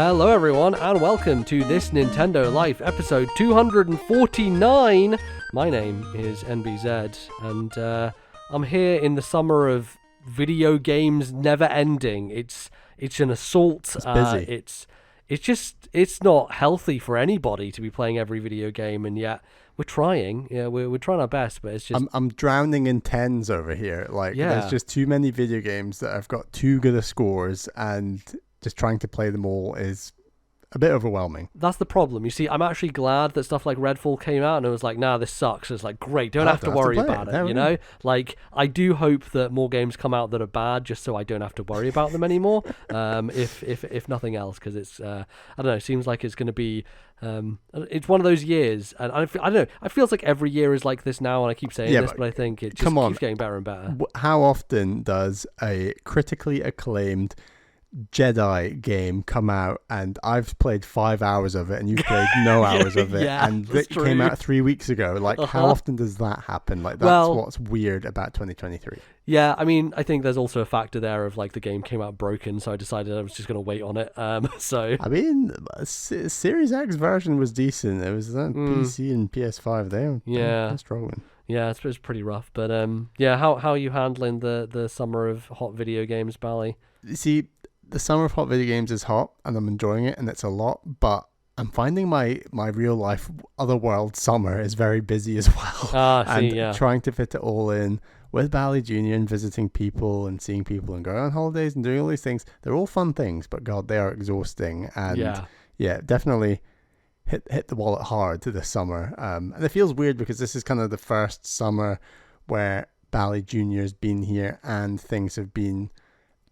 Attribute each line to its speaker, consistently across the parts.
Speaker 1: Hello everyone and welcome to This Nintendo Life episode 249. My name is NBZ and I'm here in the summer of video games never ending. It's an assault.
Speaker 2: It's busy.
Speaker 1: It's not healthy for anybody to be playing every video game, and yet we're trying. Yeah, we're trying our best, but it's just
Speaker 2: I'm drowning in tens over here. There's just too many video games that I've got too good of scores, and just trying to play them all is a bit overwhelming.
Speaker 1: That's the problem. You see, I'm actually glad that stuff like Redfall came out and it was like, nah, this sucks. It's like, great, don't have to worry about it, you know? Like, I do hope that more games come out that are bad just so I don't have to worry about them anymore, if nothing else, because it's, I don't know, it seems like it's going to be, it's one of those years, and I don't know, it feels like every year is like this now, and I keep saying this, but I think it just keeps getting better and better.
Speaker 2: How often does a critically acclaimed Jedi game come out and I've played 5 hours of it and you've played no hours of it, and it came out 3 weeks ago? How often does that happen? That's what's weird about 2023.
Speaker 1: Yeah, I mean, I think there's also a factor there of the game came out broken, so I decided I was just going to wait on it. So
Speaker 2: I mean, Series X version was decent. It was PC and PS5. They're struggling.
Speaker 1: Yeah, it's pretty rough. But how are you handling the summer of hot video games, Bally?
Speaker 2: See, the summer of hot video games is hot and I'm enjoying it and it's a lot, but I'm finding my real life otherworld summer is very busy as well. Trying to fit it all in with Bally Jr. and visiting people and seeing people and going on holidays and doing all these things. They're all fun things, but God, they are exhausting. And definitely hit the wallet hard this summer. And it feels weird because this is kind of the first summer where Bally Jr. has been here and things have been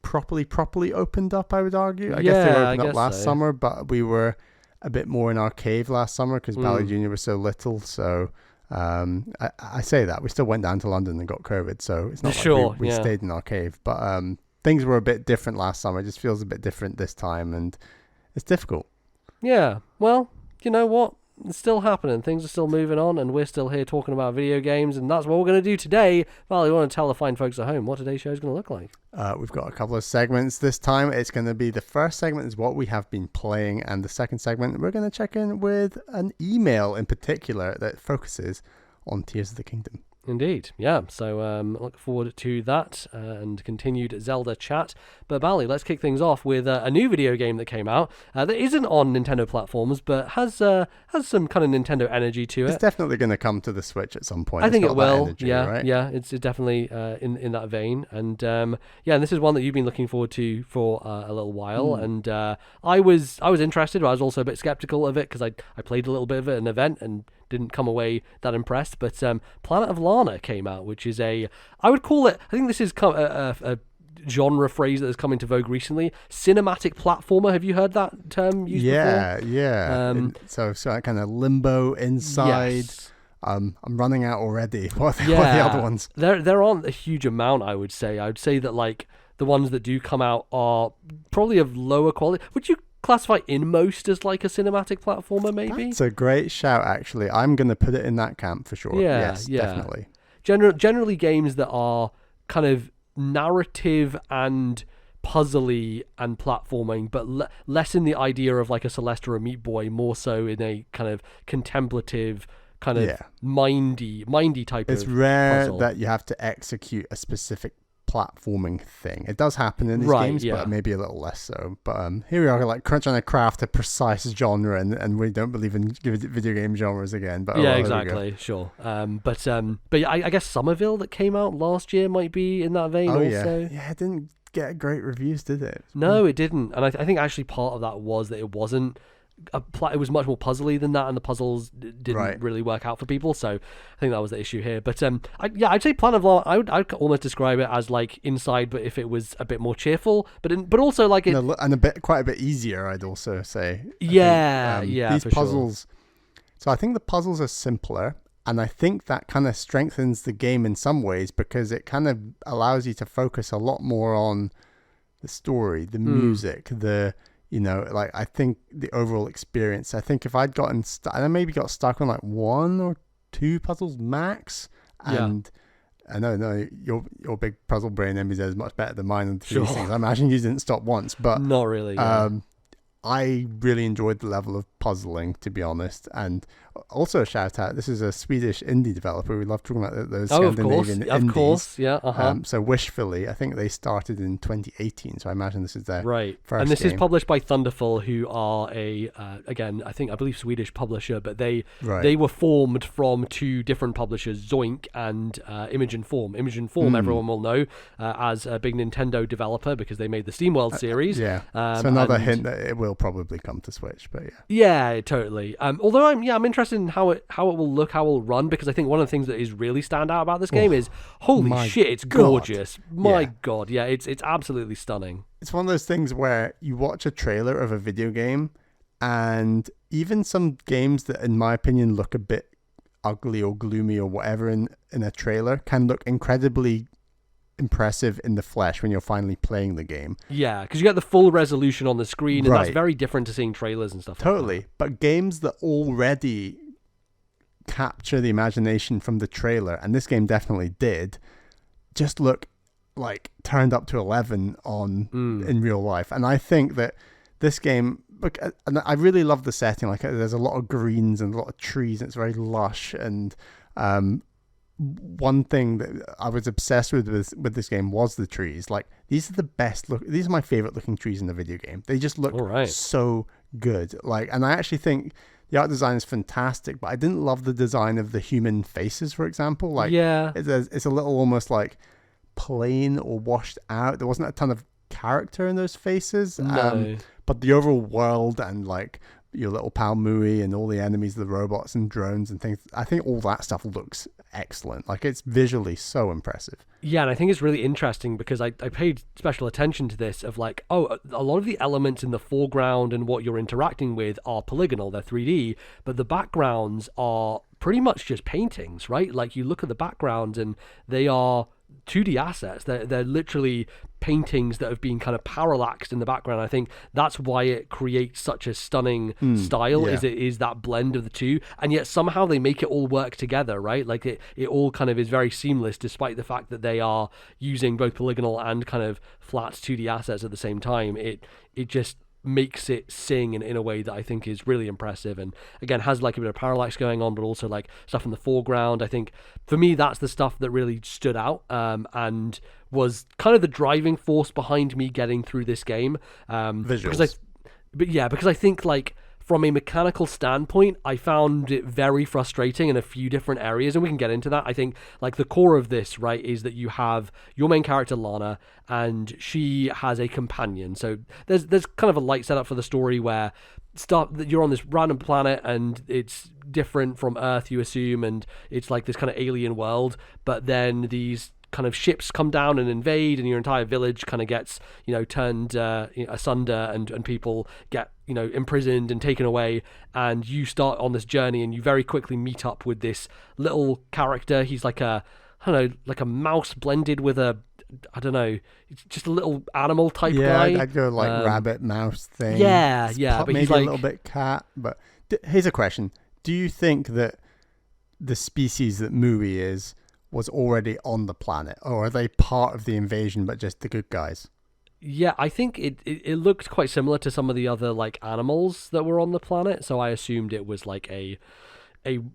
Speaker 2: properly opened up, I would argue. I guess they were opened up last summer, but we were a bit more in our cave last summer because Bally Jr. was so little. So I say that. We still went down to London and got COVID, so it's not like we stayed in our cave. But things were a bit different last summer. It just feels a bit different this time, and it's difficult.
Speaker 1: Yeah, well, you know what? It's still happening. Things are still moving on, and we're still here talking about video games, and that's what we're going to do today. Well, we want to tell the fine folks at home what today's show is going to look like.
Speaker 2: We've got a couple of segments this time. It's going to be the first segment is what we have been playing, and the second segment we're going to check in with an email in particular that focuses on Tears of the Kingdom.
Speaker 1: Indeed, yeah. So look forward to that and continued Zelda chat. But Bally, let's kick things off with a new video game that came out that isn't on Nintendo platforms, but has some kind of Nintendo energy to it.
Speaker 2: It's definitely going to come to the Switch at some point.
Speaker 1: I think it will.
Speaker 2: Energy, right?
Speaker 1: Yeah. It's definitely in that vein. And and this is one that you've been looking forward to for a little while. And I was interested, but I was also a bit skeptical of it because I played a little bit of it at an event and didn't come away that impressed. But Planet of Lana came out, which is I would call it, I think this is a genre phrase that has come into vogue recently, cinematic platformer. Have you heard that term used before?
Speaker 2: Yeah. So that kind of limbo inside.
Speaker 1: Yes.
Speaker 2: I'm running out already. What are the other ones?
Speaker 1: There aren't a huge amount, I would say. I would say that the ones that do come out are probably of lower quality. Would you classify Inmost as a cinematic platformer, maybe?
Speaker 2: That's a great shout, actually. I'm going to put it in that camp for sure. Yes, definitely.
Speaker 1: Generally games that are kind of narrative and puzzly and platforming, but less in the idea of a Celeste or a Meat Boy, more so in a kind of contemplative, kind of mindy type of
Speaker 2: It's rare
Speaker 1: puzzle.
Speaker 2: That you have to execute a specific platforming thing. It does happen in these games, but maybe a little less so. But here we are, trying to craft a precise genre, and we don't believe in video game genres again. But
Speaker 1: exactly, sure. But I guess Somerville that came out last year might be in that vein.
Speaker 2: It didn't get great reviews, did it?
Speaker 1: No, it didn't. And I think actually part of that was that it wasn't. It was much more puzzly than that, and the puzzles didn't really work out for people. So I think that was the issue here. But I'd say Planet of Lana. I'd almost describe it as Inside, but if it was a bit more cheerful, but also
Speaker 2: and quite a bit easier. I'd also say.
Speaker 1: These
Speaker 2: puzzles. Sure. So I think the puzzles are simpler, and I think that kind of strengthens the game in some ways because it kind of allows you to focus a lot more on the story, the music, I think the overall experience. I think if I'd gotten stuck, and I maybe got stuck on one or two puzzles max, and I know your big puzzle brain, MBZ, is much better than mine on these things. I imagine you didn't stop once, but
Speaker 1: not really.
Speaker 2: I really enjoyed the level of puzzling, to be honest. And also a shout out, this is a Swedish indie developer. We love talking about those Scandinavian indies.
Speaker 1: Of course, yeah.
Speaker 2: So Wishfully, I think they started in 2018, so I imagine this is their first
Speaker 1: And this
Speaker 2: game.
Speaker 1: is published by Thunderful, who are again, I believe Swedish publisher, but they were formed from two different publishers, Zoink and Image and Form. Image and Form, everyone will know as a big Nintendo developer because they made the SteamWorld series.
Speaker 2: So another hint that it will probably come to Switch, but
Speaker 1: yeah, totally. Although I'm interested in how it will look, how it will run, because I think one of the things that is really stand out about this game is holy shit, it's gorgeous. My God, yeah, it's absolutely stunning.
Speaker 2: It's one of those things where you watch a trailer of a video game, and even some games that, in my opinion, look a bit ugly or gloomy or whatever in a trailer can look incredibly impressive in the flesh when you're finally playing the game.
Speaker 1: Yeah, because you get the full resolution on the screen, and that's very different to seeing trailers and stuff.
Speaker 2: Totally. But games that already capture the imagination from the trailer, and this game definitely did, just look like turned up to 11 in real life. And I think that this game, look, and I really love the setting. Like, there's a lot of greens and a lot of trees, and it's very lush. And one thing that I was obsessed with this game was the trees. Like, these are the best look. These are my favorite looking trees in the video game. They just look so good. Like, and I actually think the art design is fantastic, but I didn't love the design of the human faces, for example. Like, it's a little almost like plain or washed out. There wasn't a ton of character in those faces.
Speaker 1: No.
Speaker 2: But the overall world and like your little pal Mui and all the enemies, the robots and drones and things, I think all that stuff looks excellent. Like, it's visually so impressive.
Speaker 1: Yeah, and I think it's really interesting because I paid special attention to this of like, a lot of the elements in the foreground and what you're interacting with are polygonal, they're 3D, but the backgrounds are pretty much just paintings, right? Like, you look at the backgrounds and they are 2D assets. They're literally paintings that have been kind of parallaxed in the background. I think that's why it creates such a stunning style, is it is that blend of the two, and yet somehow they make it all work together, right? Like, it all kind of is very seamless, despite the fact that they are using both polygonal and kind of flat 2D assets at the same time. It just makes it sing in a way that I think is really impressive, and again has like a bit of parallax going on, but also like stuff in the foreground. I think for me that's the stuff that really stood out and was kind of the driving force behind me getting through this game.
Speaker 2: Visuals.
Speaker 1: Because I think like from a mechanical standpoint, I found it very frustrating in a few different areas, and we can get into that. I think like the core of this, right, is that you have your main character Lana, and she has a companion. So there's kind of a light setup for the story where you're on this random planet and it's different from Earth, you assume, and it's like this kind of alien world, but then these kind of ships come down and invade, and your entire village kind of gets, turned asunder, and people get, imprisoned and taken away, and you start on this journey, and you very quickly meet up with this little character. He's like a mouse blended with a, I don't know, it's just a little animal type guy.
Speaker 2: Yeah, I'd go like rabbit mouse thing.
Speaker 1: Yeah, but
Speaker 2: maybe
Speaker 1: he's like
Speaker 2: a little bit cat. But here's a question: do you think that the species that Mui was already on the planet, or are they part of the invasion but just the good guys?
Speaker 1: Yeah, I think it looked quite similar to some of the other like animals that were on the planet, so I assumed it was like a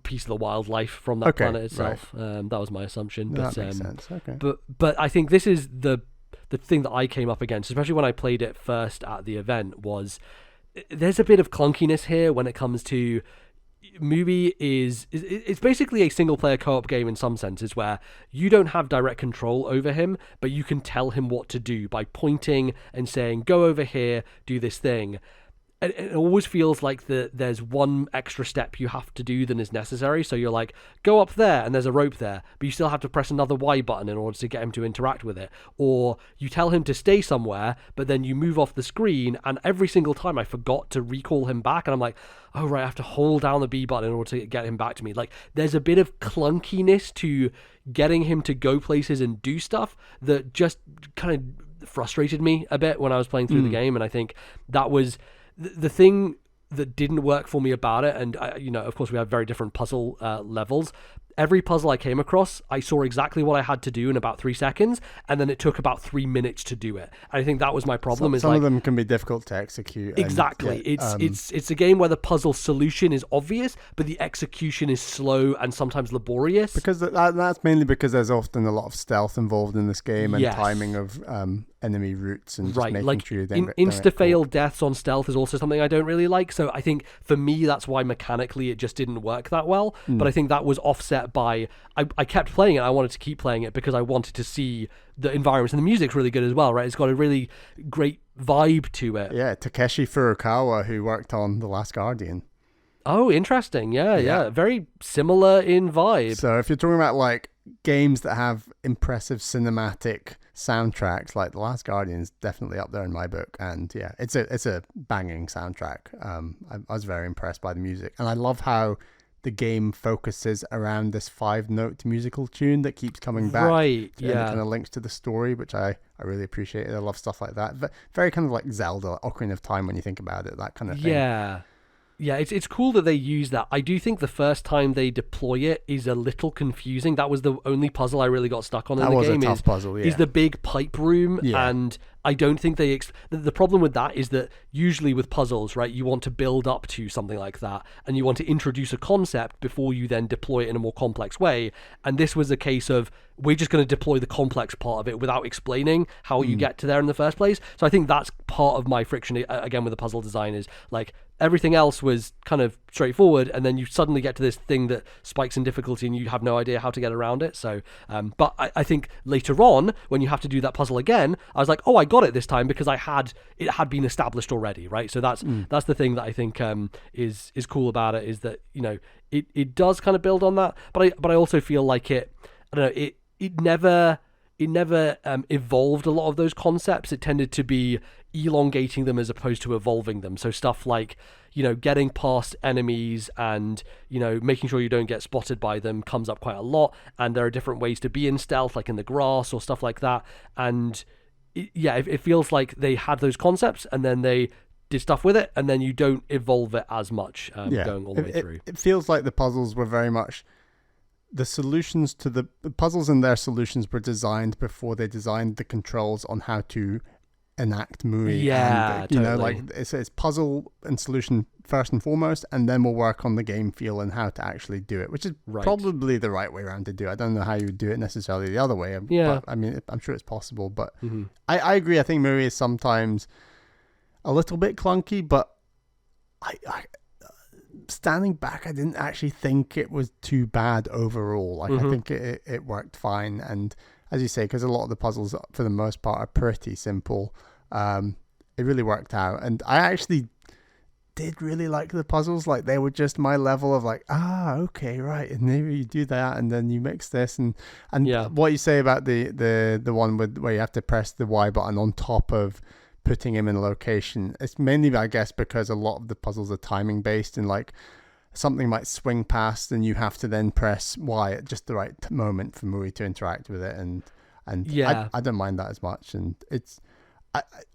Speaker 1: piece of the wildlife from that planet itself. Right. That was my assumption.
Speaker 2: That makes sense. Okay.
Speaker 1: But I think this is the thing that I came up against, especially when I played it first at the event, was there's a bit of clunkiness here when it comes to Mubi it's basically a single player co-op game in some senses, where you don't have direct control over him, but you can tell him what to do by pointing and saying, go over here, do this thing. And it always feels like there's one extra step you have to do than is necessary. So you're like, go up there and there's a rope there, but you still have to press another Y button in order to get him to interact with it. Or you tell him to stay somewhere, but then you move off the screen, and every single time I forgot to recall him back, and I'm like, oh right, I have to hold down the B button in order to get him back to me. Like, there's a bit of clunkiness to getting him to go places and do stuff that just kind of frustrated me a bit when I was playing through the game. And I think that was the thing that didn't work for me about it. And of course we have very different puzzle levels. every puzzle I came across, I saw exactly what I had to do in about 3 seconds, and then it took about 3 minutes to do it. And I think that was my problem.
Speaker 2: Some of them can be difficult to execute.
Speaker 1: Exactly. It's a game where the puzzle solution is obvious, but the execution is slow and sometimes laborious.
Speaker 2: Because that's mainly because there's often a lot of stealth involved in this game, and timing of enemy routes, and just making sure you don't
Speaker 1: insta-fail deaths on stealth is also something I don't really like. So I think for me, that's why mechanically it just didn't work that well. But I think that was offset by I kept playing it. I wanted to keep playing it because I wanted to see the environments, and the music's really good as well, right? It's got a really great vibe to it.
Speaker 2: Yeah, Takeshi Furukawa, who worked on The Last Guardian.
Speaker 1: Oh, interesting. Yeah. Very similar in vibe.
Speaker 2: So if you're talking about like games that have impressive cinematic soundtracks, like The Last Guardian is definitely up there in my book. And yeah, it's a banging soundtrack. I was very impressed by the music, and I love how the game focuses around this 5-note musical tune that keeps coming back.
Speaker 1: Right,
Speaker 2: and it kind of links to the story, which I really appreciate. I love stuff like that. Very kind of like Zelda, Ocarina of Time, when you think about it, that kind of thing.
Speaker 1: Yeah, it's cool that they use that. I do think the first time they deploy it is a little confusing. That was the only puzzle I really got stuck on in the game.
Speaker 2: That was a tough puzzle, yeah.
Speaker 1: Is the big pipe room, and I don't think they... the problem with that is that usually with puzzles, right, you want to build up to something like that, and you want to introduce a concept before you then deploy it in a more complex way. And this was a case of, we're just going to deploy the complex part of it without explaining how you get to there in the first place. So I think that's part of my friction, again, with the puzzle design, is like everything else was kind of straightforward, and then you suddenly get to this thing that spikes in difficulty and you have no idea how to get around it. So but I think later on, when you have to do that puzzle again, I was like, oh, I got it this time because it had been established already, right? So that's the thing that I think is cool about it, is that, you know, it does kind of build on that, but I also feel like it never evolved a lot of those concepts. It tended to be elongating them as opposed to evolving them. So stuff like, you know, getting past enemies and, you know, making sure you don't get spotted by them comes up quite a lot. And there are different ways to be in stealth, like in the grass or stuff like that. And it feels like they had those concepts and then they did stuff with it, and then you don't evolve it as much going all the way through. It
Speaker 2: feels like the puzzles were very much... the solutions to the puzzles and their solutions were designed before they designed the controls on how to enact Mui.
Speaker 1: Yeah,
Speaker 2: and, you know, like it's puzzle and solution first and foremost, and then we'll work on the game feel and how to actually do it, which is probably the right way around to do it. I don't know how you would do it necessarily the other way. But, I mean, I'm sure it's possible, but I agree. I think Mui is sometimes a little bit clunky, but I standing back, I didn't actually think it was too bad overall. Like I think it worked fine, and as you say, because a lot of the puzzles for the most part are pretty simple, it really worked out. And I actually did really like the puzzles. Like they were just my level of like, okay, right, and maybe you do that and then you mix this, and what you say about the one where you have to press the Y button on top of putting him in a location, it's mainly, I guess, because a lot of the puzzles are timing based, and like something might swing past and you have to then press Y at just the right moment for Mui to interact with it, and I don't mind that as much. And it's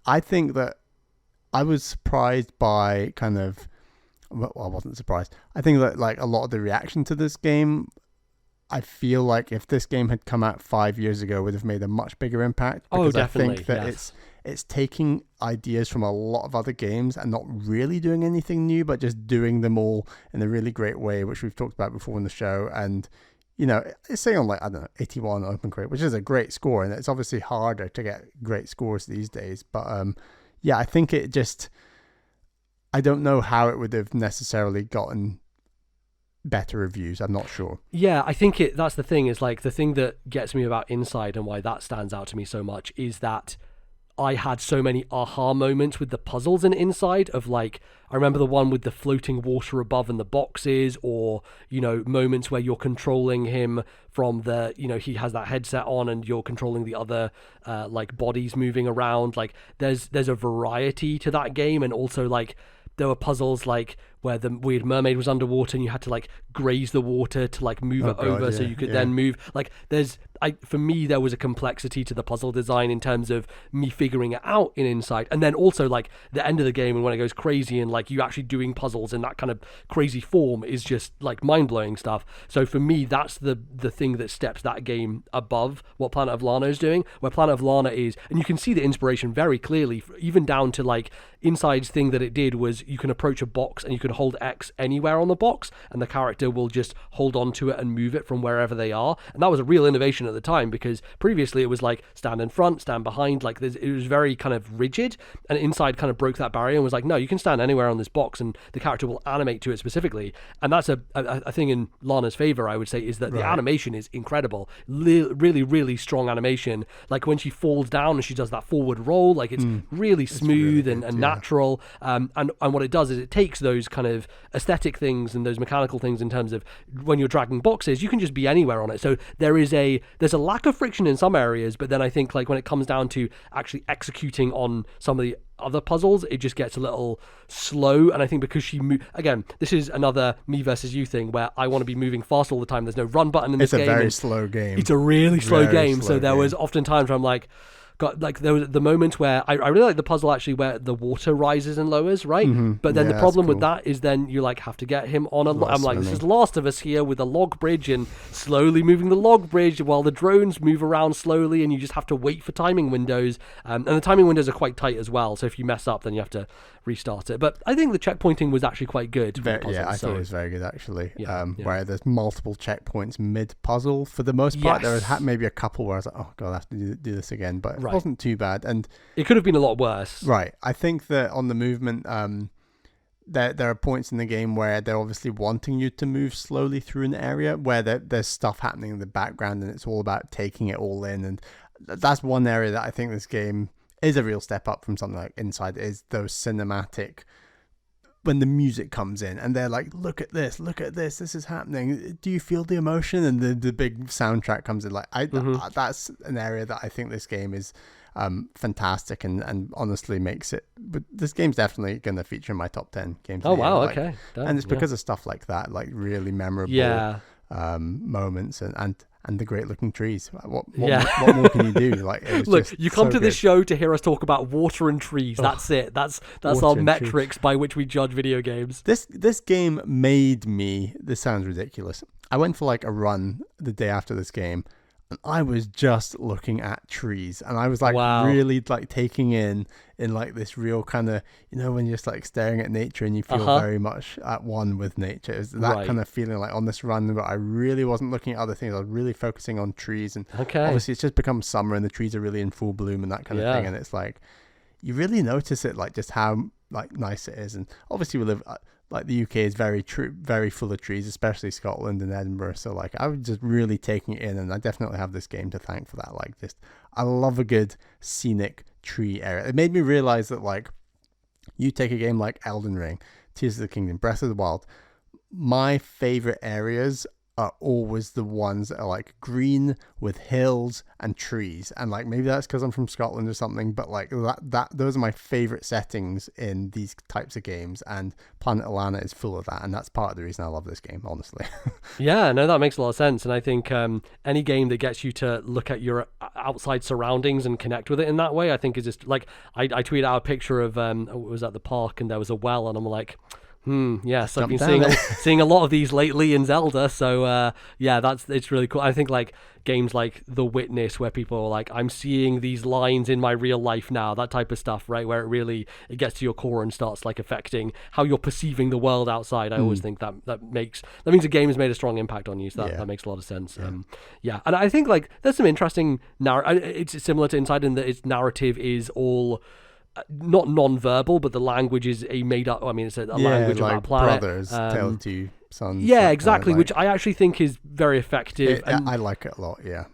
Speaker 2: I think that I was surprised by I wasn't surprised. I think that like a lot of the reaction to this game, I feel like if this game had come out 5 years ago, would have made a much bigger impact, because
Speaker 1: definitely,
Speaker 2: I think that it's taking ideas from a lot of other games and not really doing anything new, but just doing them all in a really great way, which we've talked about before in the show. And, you know, it's saying on like, I don't know, 81 open crate, which is a great score. And it's obviously harder to get great scores these days. But I think it just, I don't know how it would have necessarily gotten better reviews. I'm not sure.
Speaker 1: Yeah, I think that's the thing, is like the thing that gets me about Inside and why that stands out to me so much is that I had so many aha moments with the puzzles in Inside, of like, I remember the one with the floating water above and the boxes, or, you know, moments where you're controlling him from the, you know, he has that headset on and you're controlling the other like bodies moving around. Like there's a variety to that game. And also like there were puzzles like where the weird mermaid was underwater and you had to like graze the water to like move it over so you could then move. Like for me, there was a complexity to the puzzle design in terms of me figuring it out in Inside, and then also like the end of the game and when it goes crazy and like you actually doing puzzles in that kind of crazy form is just like mind-blowing stuff. So for me, that's the thing that steps that game above what Planet of Lana is doing, where Planet of Lana is, and you can see the inspiration very clearly, even down to like Inside's thing that it did was you can approach a box and you can hold X anywhere on the box and the character will just hold on to it and move it from wherever they are. And that was a real innovation at the time, because previously it was like stand in front, stand behind, like it was very kind of rigid, and Inside kind of broke that barrier and was like, no, you can stand anywhere on this box and the character will animate to it specifically. And that's a thing in Lana's favor, I would say, is that the animation is incredible. Really, really strong animation. Like when she falls down and she does that forward roll, like it's really smooth and natural. And what it does is it takes those kind of aesthetic things and those mechanical things in terms of when you're dragging boxes, you can just be anywhere on it. So there's a lack of friction in some areas, but then I think like when it comes down to actually executing on some of the other puzzles, it just gets a little slow. And I think because again, this is another me versus you thing where I want to be moving fast all the time. There's no run button in this game.
Speaker 2: It's a very slow game.
Speaker 1: It's a really slow game. So there was often times where I'm like, there was the moment where I really like the puzzle actually where the water rises and lowers, right? But then the problem with that is then you like have to get him on I'm like, this is Last of Us here with a log bridge and slowly moving the log bridge while the drones move around slowly, and you just have to wait for timing windows. And the timing windows are quite tight as well. So if you mess up, then you have to restart it. But I think the checkpointing was actually quite good.
Speaker 2: I thought it was very good actually. Where there's multiple checkpoints mid puzzle for the most part. There was maybe a couple where I was like, oh god, I have to do this again, but it wasn't too bad, and
Speaker 1: it could have been a lot worse.
Speaker 2: Right. I think that on the movement, there are points in the game where they're obviously wanting you to move slowly through an area where there's stuff happening in the background, and it's all about taking it all in. And that's one area that I think this game is a real step up from something like Inside, is those cinematic, when the music comes in and they're like, look at this, this is happening, do you feel the emotion? And the big soundtrack comes in. Like that's an area that I think this game is fantastic and honestly makes it, but this game's definitely going to feature in my top 10 games.
Speaker 1: Oh wow, okay.
Speaker 2: And it's because of stuff like that, like really memorable moments and the great looking trees. What more can you do? Like,
Speaker 1: look, you come to this show to hear us talk about water and trees. That's it. That's our metrics by which we judge video games.
Speaker 2: This game made me. This sounds ridiculous. I went for like a run the day after this game, and I was just looking at trees, and I was like really like taking in like this real kind of, when you're just like staring at nature and you feel very much at one with nature. It was that kind of feeling like on this run, but I really wasn't looking at other things. I was really focusing on trees, and obviously it's just become summer and the trees are really in full bloom and that kind of thing. And it's like, you really notice it, like just how like nice it is. And obviously we live like the UK is very full of trees, especially Scotland and Edinburgh. So like I was just really taking it in, and I definitely have this game to thank for that. Like I love a good scenic tree area. It made me realize that like you take a game like Elden Ring, Tears of the Kingdom, Breath of the Wild, my favorite areas are always the ones that are like green with hills and trees. And like maybe that's because I'm from Scotland or something, but like that those are my favorite settings in these types of games, and Planet of Lana is full of that, and that's part of the reason I love this game, honestly.
Speaker 1: Yeah, no, that makes a lot of sense. And I think any game that gets you to look at your outside surroundings and connect with it in that way, I think is just like, I tweeted out a picture of it was at the park and there was a well, and I'm like, yes, I've been seeing a lot of these lately in Zelda. So it's really cool. I think like games like The Witness, where people are like, I'm seeing these lines in my real life now, that type of stuff, right? Where it gets to your core and starts like affecting how you're perceiving the world outside. I always think that means a game has made a strong impact on you. So that makes a lot of sense. And I think like there's some interesting it's similar to Inside in that its narrative is all not non-verbal, but the language is a made up. I mean, it's a language
Speaker 2: like
Speaker 1: of that planet.
Speaker 2: Brothers, Tale of Two Sons.
Speaker 1: Yeah, exactly. Which I actually think is very effective.
Speaker 2: I like it a lot. Yeah.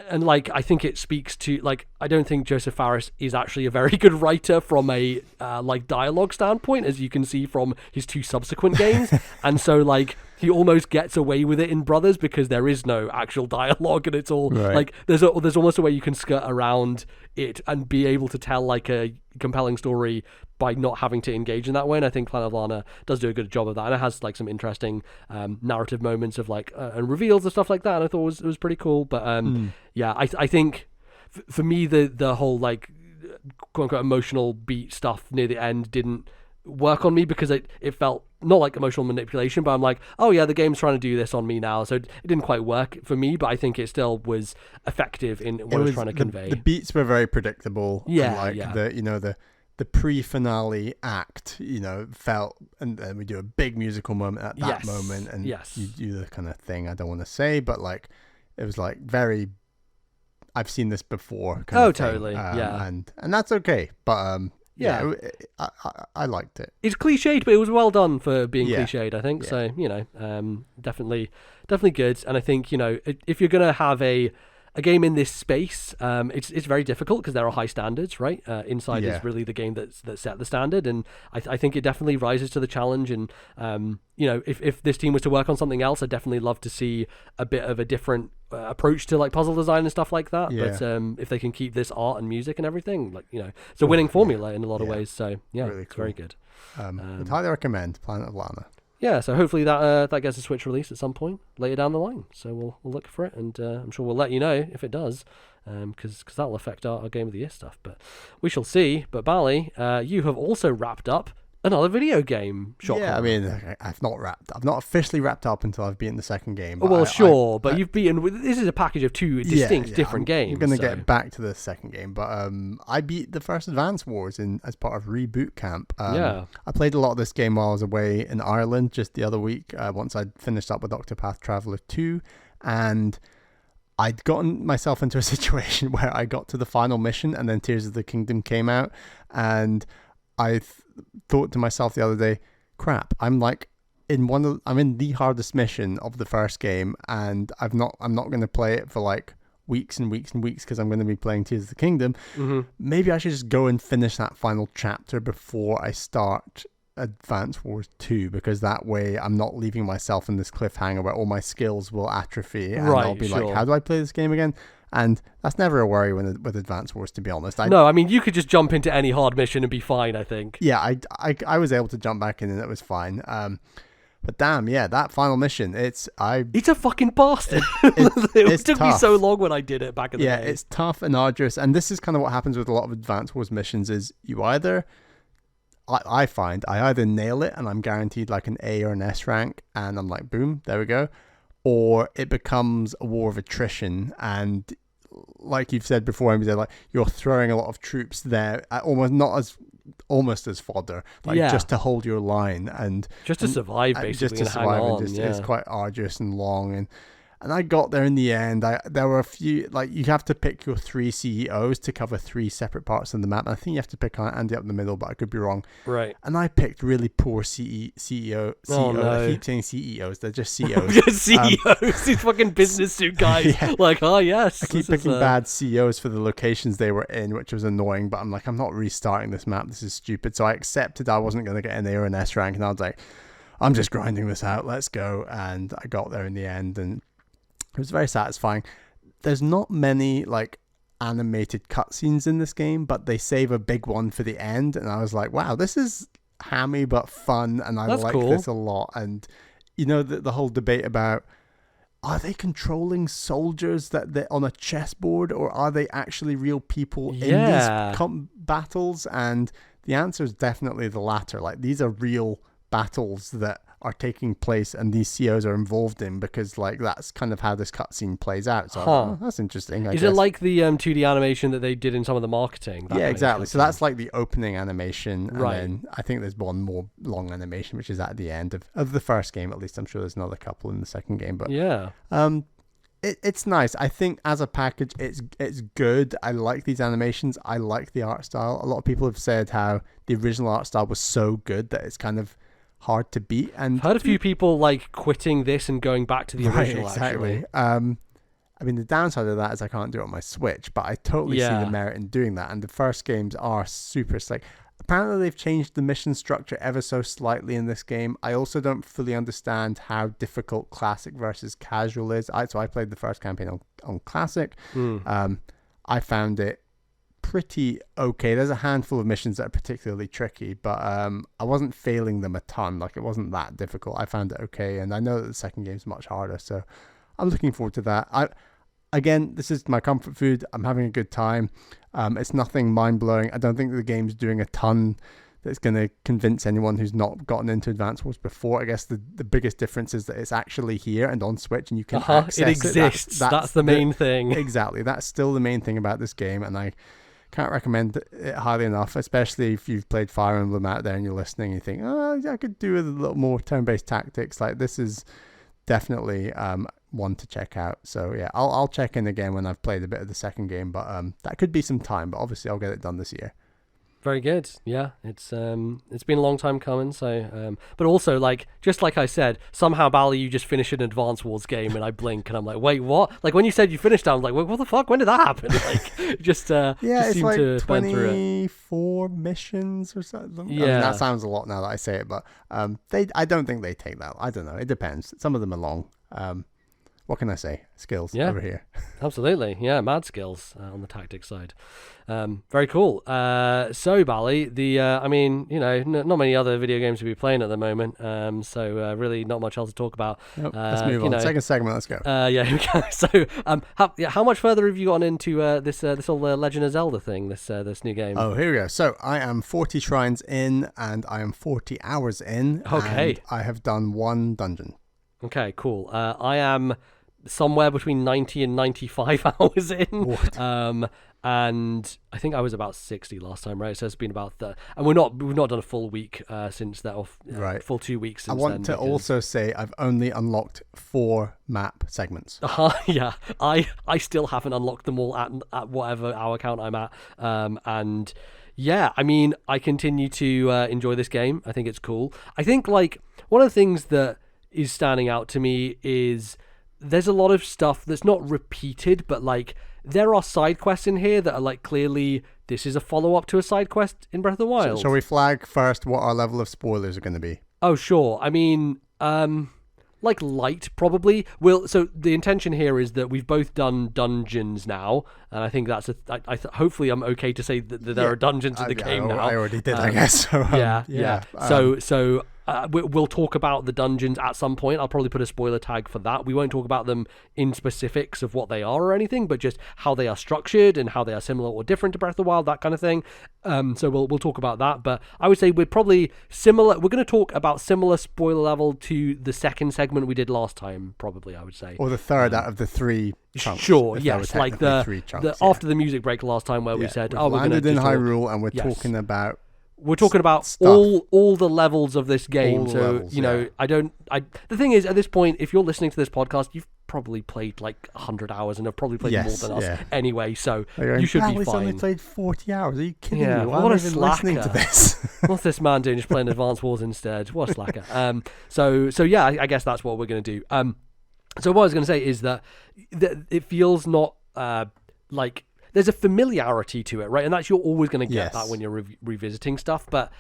Speaker 1: And like, I think it speaks to like, I don't think Joseph Fares is actually a very good writer from a like dialogue standpoint, as you can see from his two subsequent games. And so like he almost gets away with it in Brothers because there is no actual dialogue, and it's all like there's almost a way you can skirt around it and be able to tell like a compelling story by not having to engage in that way. And I think Planet of Lana does do a good job of that, and it has like some interesting narrative moments of like and reveals and stuff like that, and I thought it was pretty cool. But I think for me the whole like quote unquote emotional beat stuff near the end didn't work on me because it felt not like emotional manipulation, but I'm like, oh yeah, the game's trying to do this on me now, so it didn't quite work for me, but I think it still was effective in what it was trying to convey.
Speaker 2: The beats were very predictable. The pre-finale act, felt, and then we do a big musical moment at that moment, and you do the kind of thing I don't want to say, but like it was like very I've seen this before kind of thing.
Speaker 1: Totally.
Speaker 2: And that's okay, but I liked it.
Speaker 1: It's cliched, but it was well done for being cliched, I think. So, definitely good. And I think, if you're going to have a game in this space, it's very difficult because there are high standards, right? Inside is really the game that set the standard, and I think it definitely rises to the challenge. And if this team was to work on something else, I'd definitely love to see a bit of a different approach to like puzzle design and stuff like that. But if they can keep this art and music and everything, like it's a winning formula in a lot of ways. So really it's very good.
Speaker 2: I'd highly recommend Planet of Lana.
Speaker 1: Yeah, so hopefully that gets a Switch release at some point later down the line. So we'll look for it, and I'm sure we'll let you know if it does, because that'll affect our Game of the Year stuff. But we shall see. But Bally, you have also wrapped up another video game.
Speaker 2: Yeah, I mean, I've not officially wrapped up until I've beaten the second game.
Speaker 1: But but you've beaten. This is a package of two distinct different games.
Speaker 2: I'm going to get back to the second game, but I beat the first Advance Wars as part of Reboot Camp. I played a lot of this game while I was away in Ireland just the other week. Once I'd finished up with Octopath Traveler 2, and I'd gotten myself into a situation where I got to the final mission, and then Tears of the Kingdom came out, and I thought to myself the other day, crap, I'm in the hardest mission of the first game, and I'm not going to play it for like weeks and weeks and weeks because I'm going to be playing Tears of the Kingdom. Maybe I should just go and finish that final chapter before I start Advance Wars 2, because that way I'm not leaving myself in this cliffhanger where all my skills will atrophy, and I'll be like, how do I play this game again? And that's never a worry with Advance Wars, to be honest.
Speaker 1: No, I mean, you could just jump into any hard mission and be fine, I think.
Speaker 2: Yeah, I was able to jump back in and it was fine. But damn, yeah, that final mission, it's
Speaker 1: a fucking bastard. It took me so long when I did it back in the day.
Speaker 2: Yeah, it's tough and arduous, and this is kind of what happens with a lot of Advance Wars missions is you either... I find I either nail it and I'm guaranteed like an A or an S rank, and I'm like, boom, there we go. Or it becomes a war of attrition, and like you've said before, like you're throwing a lot of troops there, almost as fodder, just to hold your line and
Speaker 1: just to survive, basically,
Speaker 2: just to survive. It's quite arduous and long, and I got there in the end. There were a few, like, you have to pick your 3 CEOs to cover 3 separate parts of the map. And I think you have to pick Andy up the middle, but I could be wrong.
Speaker 1: Right.
Speaker 2: And I picked really poor CEO.
Speaker 1: Oh, no.
Speaker 2: I keep saying CEOs. They're just CEOs.
Speaker 1: Just CEOs. These fucking business suit guys. Like, oh, yes.
Speaker 2: I keep picking bad CEOs for the locations they were in, which was annoying. But I'm like, I'm not restarting this map. This is stupid. So I accepted I wasn't going to get an A or an S rank. And I was like, I'm just grinding this out. Let's go. And I got there in the end, and it was very satisfying. There's not many like animated cutscenes in this game, but they save a big one for the end, and I was like, wow, this is hammy but fun, and
Speaker 1: That's
Speaker 2: like
Speaker 1: cool.
Speaker 2: this a lot. And the whole debate about, are they controlling soldiers that they're on a chessboard, or are they actually real people in these battles? And the answer is definitely the latter. Like, these are real battles that are taking place and these CEOs are involved in, because like that's kind of how this cutscene plays out. So that's interesting. I guess.
Speaker 1: It like the 2D animation that they did in some of the marketing?
Speaker 2: Yeah, exactly. So that's like the opening animation, and
Speaker 1: right.
Speaker 2: then I think there's one more long animation which is at the end of the first game. At least I'm sure there's another couple in the second game, but it's nice. I think as a package it's good. I like these animations. I like the art style. A lot of people have said how the original art style was so good that it's kind of hard to beat, and
Speaker 1: I've heard a few people like quitting this and going back to the original.
Speaker 2: Exactly.
Speaker 1: Actually,
Speaker 2: I mean, the downside of that is I can't do it on my Switch, but I totally see the merit in doing that. And the first games are super slick. apparently they've changed the mission structure ever so slightly in this game. I also don't fully understand how difficult classic versus casual is. So I played the first campaign on classic. I found it pretty okay. There's a handful of missions that are particularly tricky, but I wasn't failing them a ton. Like, it wasn't that difficult. I found it okay, and I know that the second game's much harder, so I'm looking forward to that. Again, this is my comfort food. I'm having a good time. It's nothing mind-blowing. I don't think the game's doing a ton that's going to convince anyone who's not gotten into Advance Wars before. I guess the biggest difference is that it's actually here and on Switch, and you can access it.
Speaker 1: It exists. That's the main thing.
Speaker 2: Exactly. That's still the main thing about this game, and I can't recommend it highly enough, especially if you've played Fire Emblem out there and you're listening and you think, oh, I could do with a little more turn-based tactics. Like, this is definitely one to check out. So yeah, I'll check in again when I've played a bit of the second game, but that could be some time, but obviously I'll get it done this year.
Speaker 1: Very good. Yeah, it's been a long time coming. So, but also, like, just like I said, somehow, Bally, you just finish an Advance Wars game, and I blink, and I'm like, wait, what? Like, when you said you finished, I was like, wait, what the fuck? When did that happen? Like, just
Speaker 2: yeah,
Speaker 1: just
Speaker 2: it's like 24 missions or something.
Speaker 1: Yeah,
Speaker 2: I mean, that sounds a lot now that I say it, but I don't think they take that. I don't know. It depends. Some of them are long. What can I say? Skills over here.
Speaker 1: Absolutely. Yeah, mad skills on the tactics side. Very cool. So, Bally, I mean, you know, not many other video games to be playing at the moment. So really not much else to talk about.
Speaker 2: Nope, let's move on. Second segment, let's go.
Speaker 1: Yeah, here we go. So, how much further have you gotten into this whole Legend of Zelda thing, this new game?
Speaker 2: Oh, here we go. So, I am 40 shrines in, and I am 40 hours in.
Speaker 1: Okay.
Speaker 2: And I have done one dungeon.
Speaker 1: Okay, cool. I am somewhere between 90 and 95 hours in.
Speaker 2: What?
Speaker 1: And I think I was about 60 last time, right? So it's been about that. And we've not done a full week since that,
Speaker 2: right?
Speaker 1: Full 2 weeks since
Speaker 2: I want to also say I've only unlocked 4 map segments.
Speaker 1: Yeah, I still haven't unlocked them all at whatever hour count I'm at. And yeah, I mean, I continue to enjoy this game. I think it's cool. I think, like, one of the things that is standing out to me is there's a lot of stuff that's not repeated, but like there are side quests in here that are like clearly this is a follow-up to a side quest in Breath of the Wild.
Speaker 2: So shall we flag first what our level of spoilers are going to be?
Speaker 1: Oh, sure. I mean, like light probably. So the intention here is that we've both done dungeons now, and I think that's hopefully I'm okay to say that there are dungeons in the game now.
Speaker 2: I already did, I guess. So,
Speaker 1: yeah. So we'll talk about the dungeons at some point. I'll probably put a spoiler tag for that. We won't talk about them in specifics of what they are or anything, but just how they are structured and how they are similar or different to Breath of the Wild, that kind of thing. So we'll talk about that. But I would say we're probably similar. We're going to talk about similar spoiler level to the second segment we did last time, probably, I would say.
Speaker 2: Or the third out of the 3 chunks.
Speaker 1: Sure, yes. Like after the music break last time where we said,
Speaker 2: we're landed in Hyrule and we're talking about...
Speaker 1: We're talking about all the levels of this game. The thing is, at this point, if you're listening to this podcast, you've probably played like 100 hours and have probably played more than us anyway, so you should be fine.
Speaker 2: He's only played 40 hours. Are you kidding me?
Speaker 1: Why
Speaker 2: am I
Speaker 1: even
Speaker 2: listening to this?
Speaker 1: What's this man doing? Just playing Advance Wars instead? What a slacker. So yeah, I guess that's what we're going to do. So what I was going to say is that it feels not like... There's a familiarity to it, right? And that's, you're always going to get that when you're revisiting stuff. But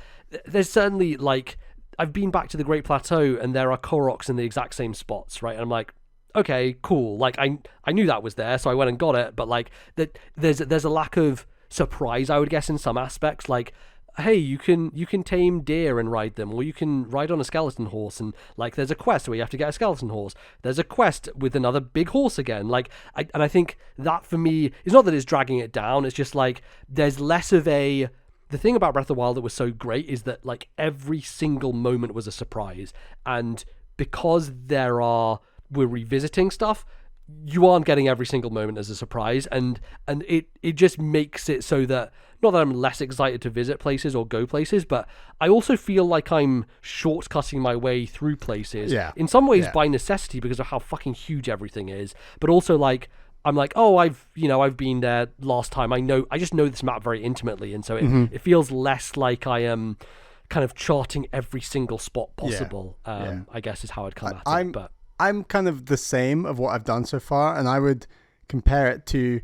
Speaker 1: there's certainly, like, I've been back to the Great Plateau and there are Koroks in the exact same spots, right? And I'm like, okay, cool. Like, I knew that was there, so I went and got it. But, like, there's a lack of surprise, I would guess, in some aspects. Like, hey, you can tame deer and ride them, or you can ride on a skeleton horse, and like there's a quest where you have to get a skeleton horse. There's a quest with another big horse again. Like, I think that for me is not that it's dragging it down. It's just like there's less of a... The thing about Breath of the Wild that was so great is that like every single moment was a surprise, and because we're revisiting stuff, you aren't getting every single moment as a surprise, and it just makes it so that, not that I'm less excited to visit places or go places, but I also feel like I'm shortcutting my way through places.
Speaker 2: Yeah.
Speaker 1: In some ways by necessity because of how fucking huge everything is, but also like I'm like, oh, I've been there last time. I just know this map very intimately, and so it feels less like I am kind of charting every single spot possible. I guess is how I'd come at it. But
Speaker 2: I'm kind of the same of what I've done so far, and I would compare it to...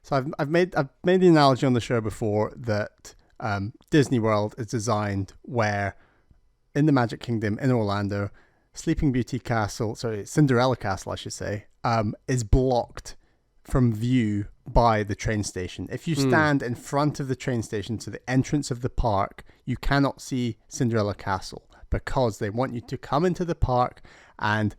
Speaker 2: So I've made the analogy on the show before that Disney World is designed where in the Magic Kingdom in Orlando, Cinderella Castle, I should say, is blocked from view by the train station. If you stand in front of the train station to the entrance of the park, you cannot see Cinderella Castle because they want you to come into the park and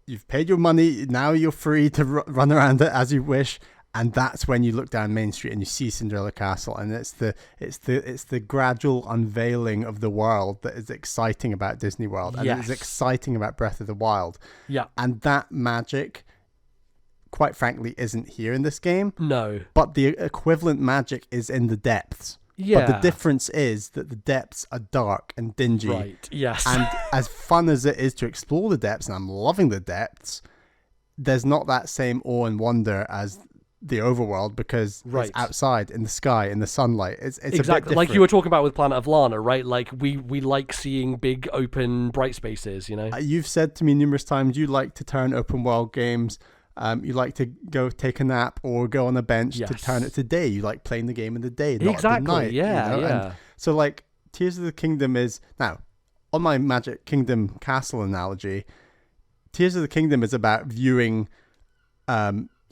Speaker 2: you've paid your money. Now you're free to run around it as you wish. And that's when you look down Main Street and you see Cinderella Castle, and it's the gradual unveiling of the world that is exciting about Disney World, and it's exciting about Breath of the Wild.
Speaker 1: Yeah,
Speaker 2: and that magic, quite frankly, isn't here in this game.
Speaker 1: No,
Speaker 2: but the equivalent magic is in the depths.
Speaker 1: Yeah,
Speaker 2: but the difference is that the depths are dark and dingy.
Speaker 1: Right. Yes,
Speaker 2: and as fun as it is to explore the depths, and I'm loving the depths, there's not that same awe and wonder as the overworld because it's outside in the sky in the sunlight. It's exactly a bit different.
Speaker 1: Like you were talking about with Planet of Lana, right? Like we like seeing big open bright spaces, you know.
Speaker 2: You've said to me numerous times you like to turn open world games, you like to go take a nap or go on a bench to turn it to day. You like playing the game in the day, not at the night.
Speaker 1: Yeah,
Speaker 2: you know?
Speaker 1: yeah.
Speaker 2: And so like Tears of the Kingdom is now on my Magic Kingdom castle analogy. Tears of the Kingdom is about viewing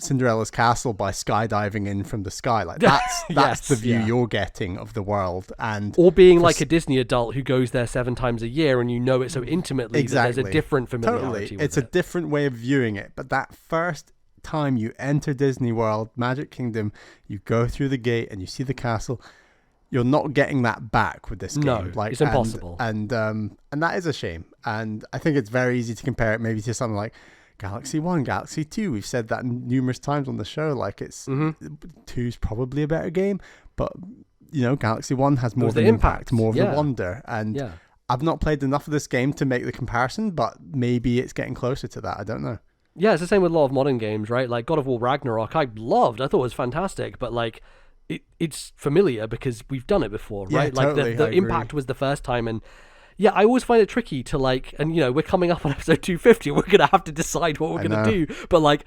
Speaker 2: Cinderella's castle by skydiving in from the sky. Like that's the view you're getting of the world, or
Speaker 1: being like a Disney adult who goes there 7 times a year and you know it so intimately that there's a different familiarity with
Speaker 2: it's a different way of viewing it. But that first time you enter Disney World, Magic Kingdom, you go through the gate and you see the castle, you're not getting that back with this game.
Speaker 1: No, it's impossible.
Speaker 2: And that is a shame. And I think it's very easy to compare it maybe to something like Galaxy 1, Galaxy 2. We've said that numerous times on the show. Like it's 2's probably a better game, but you know, Galaxy 1 has more of the impact, more of the wonder. And I've not played enough of this game to make the comparison, but maybe it's getting closer to that. I don't know.
Speaker 1: Yeah, it's the same with a lot of modern games, right? Like God of War Ragnarok, I thought it was fantastic, but like it's familiar because we've done it before, right?
Speaker 2: Yeah, totally,
Speaker 1: like the impact was the first time, and yeah, I always find it tricky to like, and you know, we're coming up on episode 250. We're gonna have to decide what we're gonna do. But like,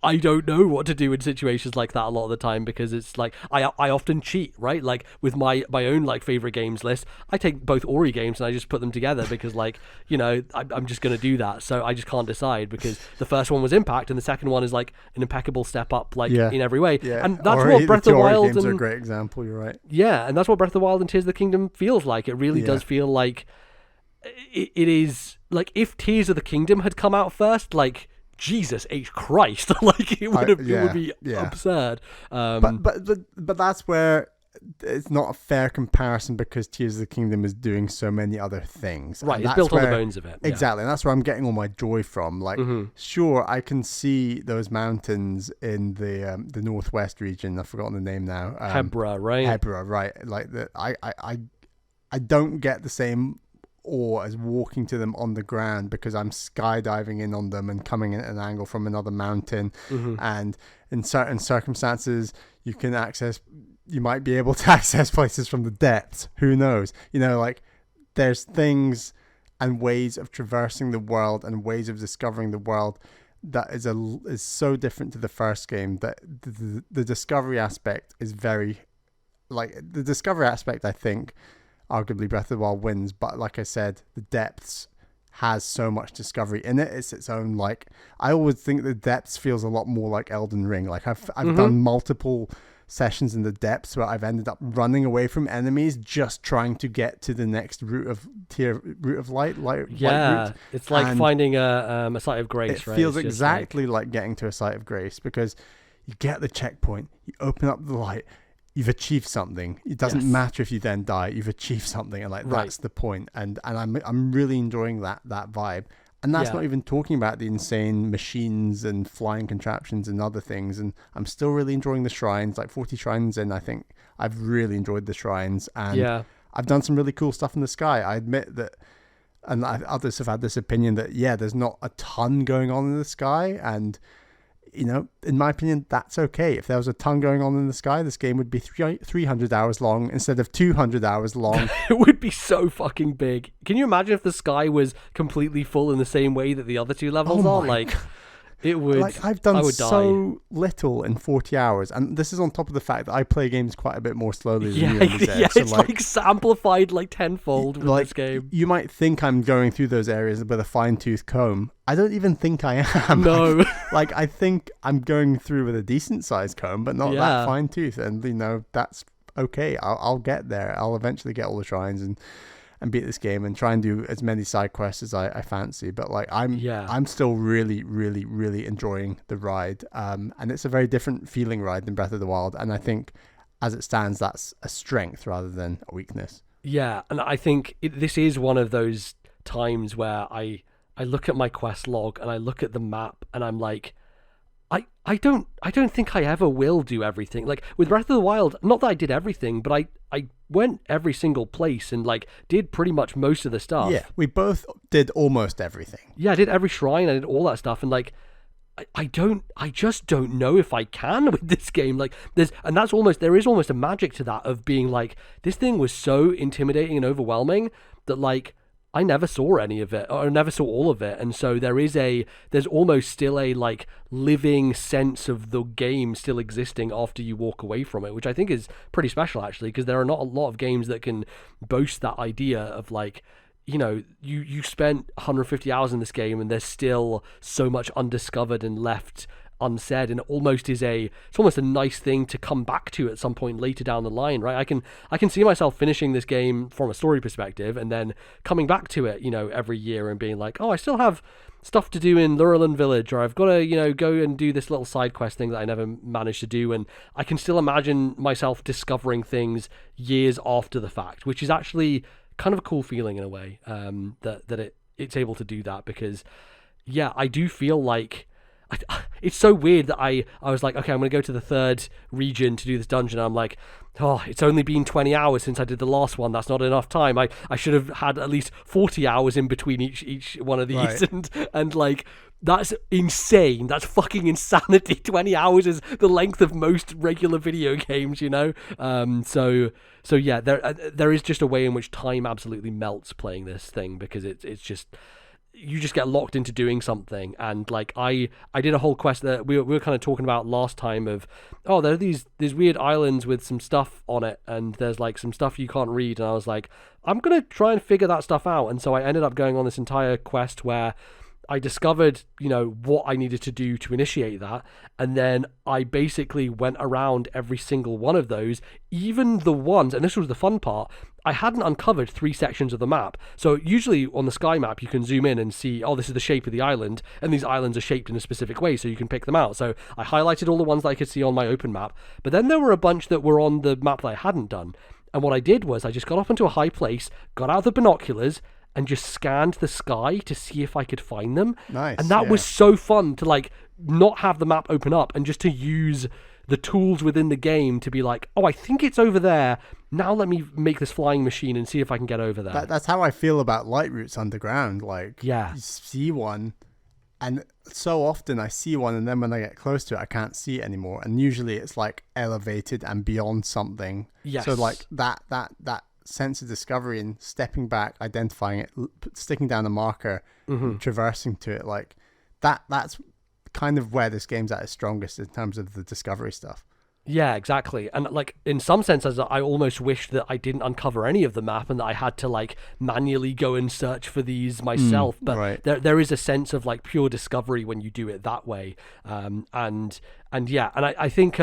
Speaker 1: I don't know what to do in situations like that a lot of the time because it's like I often cheat, right? Like with my own like favorite games list, I take both Ori games and I just put them together because like, you know, I'm just gonna do that. So I just can't decide because the first one was Impact and the second one is like an impeccable step up, like in every way.
Speaker 2: Yeah.
Speaker 1: And that's what Breath of the Wild
Speaker 2: games are a great example. You're right.
Speaker 1: Yeah, and that's what Breath of the Wild and Tears of the Kingdom feels like. It really does feel like. It is like if Tears of the Kingdom had come out first, like Jesus H Christ, like it would be absurd.
Speaker 2: But that's where it's not a fair comparison because Tears of the Kingdom is doing so many other things.
Speaker 1: Right, it's built on the bones of it.
Speaker 2: Exactly, and that's where I'm getting all my joy from. Like, sure, I can see those mountains in the northwest region. I've forgotten the name now.
Speaker 1: Hebra, right?
Speaker 2: Hebra, right? Like I don't get the same awe as walking to them on the ground because I'm skydiving in on them and coming in at an angle from another mountain. And in certain circumstances you might be able to access places from the depths. Who knows? You know, like there's things and ways of traversing the world and ways of discovering the world that is so different to the first game that the discovery aspect is very like the discovery aspect. I think arguably Breath of the Wild wins, but like I said, the depths has so much discovery in it. It's its own, like, I always think the depths feels a lot more like Elden Ring. Like I've done multiple sessions in the depths where I've ended up running away from enemies just trying to get to the next route of light.
Speaker 1: Yeah,
Speaker 2: route.
Speaker 1: It's like finding a site of grace.
Speaker 2: It feels exactly like getting to a site of grace because you get the checkpoint, you open up the light, you've achieved something. It doesn't matter if you then die. You've achieved something, and that's the point. And I'm really enjoying that vibe. And that's not even talking about the insane machines and flying contraptions and other things. And I'm still really enjoying the shrines. Like 40 shrines in, I think I've really enjoyed the shrines. And I've done some really cool stuff in the sky. I admit that, and others have had this opinion that there's not a ton going on in the sky, and you know, in my opinion, that's okay. If there was a ton going on in the sky, this game would be 300 hours long instead of 200 hours long.
Speaker 1: It would be so fucking big. Can you imagine if the sky was completely full in the same way that the other two levels are? Like, It would.
Speaker 2: Like, I've done so little in 40 hours, and this is on top of the fact that I play games quite a bit more slowly than you.
Speaker 1: Yeah, so it's like amplified like tenfold with
Speaker 2: like,
Speaker 1: this game.
Speaker 2: You might think I'm going through those areas with a fine-tooth comb. I don't even think I am.
Speaker 1: No.
Speaker 2: Like, I think I'm going through with a decent-sized comb, but not that fine-tooth, and, you know, that's okay. I'll get there. I'll eventually get all the shrines and beat this game and try and do as many side quests as I fancy. But like I'm still really, really, really enjoying the ride. And it's a very different feeling ride than Breath of the Wild. And I think as it stands, that's a strength rather than a weakness. Yeah,
Speaker 1: and I think this is one of those times where I look at my quest log and I look at the map and I'm like, I don't think I ever will do everything. Like with Breath of the Wild, not that I did everything, but I went every single place and like did pretty much most of the stuff.
Speaker 2: Yeah, we both did almost everything.
Speaker 1: Yeah, I did every shrine, I did all that stuff, and like I just don't know if I can with this game. Like there is almost a magic to that of being like, this thing was so intimidating and overwhelming that like I never saw any of it, or never saw all of it, and so there's almost still a like living sense of the game still existing after you walk away from it, which I think is pretty special actually, because there are not a lot of games that can boast that idea of like, you know, you spent 150 hours in this game and there's still so much undiscovered and left unsaid, and it's almost a nice thing to come back to at some point later down the line, right? I can see myself finishing this game from a story perspective and then coming back to it, you know, every year and being like, oh, I still have stuff to do in Lurelin Village, or I've got to, you know, go and do this little side quest thing that I never managed to do, and I can still imagine myself discovering things years after the fact, which is actually kind of a cool feeling in a way, that it's able to do that, because yeah, I do feel like it's so weird that I was like, okay, I'm going to go to the third region to do this dungeon. I'm like, oh, it's only been 20 hours since I did the last one. That's not enough time. I should have had at least 40 hours in between each one of these. Right. And like, that's insane. That's fucking insanity. 20 hours is the length of most regular video games, you know? So yeah, there is just a way in which time absolutely melts playing this thing, because it's just, you just get locked into doing something. And like I did a whole quest that we were kind of talking about last time of, oh, there are these weird islands with some stuff on it, and there's like some stuff you can't read, and I was like, I'm gonna try and figure that stuff out. And so I ended up going on this entire quest where I discovered, you know, what I needed to do to initiate that, and then I basically went around every single one of those, even the ones, and this was the fun part, I hadn't uncovered 3 sections of the map. So usually on the sky map you can zoom in and see, oh, this is the shape of the island, and these islands are shaped in a specific way, so you can pick them out. So I highlighted all the ones that I could see on my open map, but then there were a bunch that were on the map that I hadn't done. And what I did was I just got up into a high place, got out the binoculars, and just scanned the sky to see if I could find them.
Speaker 2: Nice.
Speaker 1: And that was so fun to like not have the map open up and just to use the tools within the game to be like, oh, I think it's over there. Now let me make this flying machine and see if I can get over there.
Speaker 2: That's how I feel about light routes underground. Like,
Speaker 1: yeah,
Speaker 2: you see one, and so often I see one, and then when I get close to it, I can't see it anymore. And usually it's like elevated and beyond something.
Speaker 1: Yes.
Speaker 2: So like that sense of discovery and stepping back, identifying it, sticking down a marker, traversing to it, like that's kind of where this game's at its strongest in terms of the discovery stuff.
Speaker 1: Yeah, exactly. And like in some senses, I almost wish that I didn't uncover any of the map and that I had to like manually go and search for these myself. But
Speaker 2: right.
Speaker 1: there is a sense of like pure discovery when you do it that way. And yeah, and I think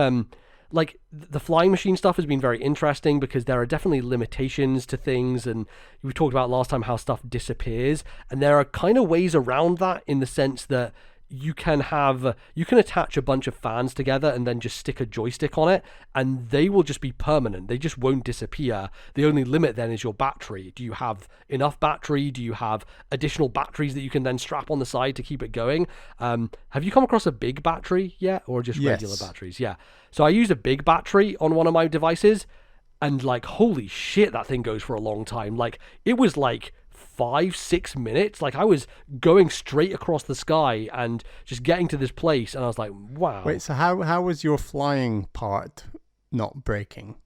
Speaker 1: like the flying machine stuff has been very interesting, because there are definitely limitations to things, and we talked about last time how stuff disappears, and there are kind of ways around that, in the sense that you can attach a bunch of fans together and then just stick a joystick on it, and they will just be permanent. They just won't disappear. The only limit then is your battery. Do you have enough battery? Do you have additional batteries that you can then strap on the side to keep it going? Have you come across a big battery yet, or just regular batteries? Yeah. So I used a big battery on one of my devices, and like, holy shit, that thing goes for a long time. Like, it was like 5-6 minutes. Like, I was going straight across the sky and just getting to this place, and I was like, wow.
Speaker 2: Wait, so how was your flying part not breaking?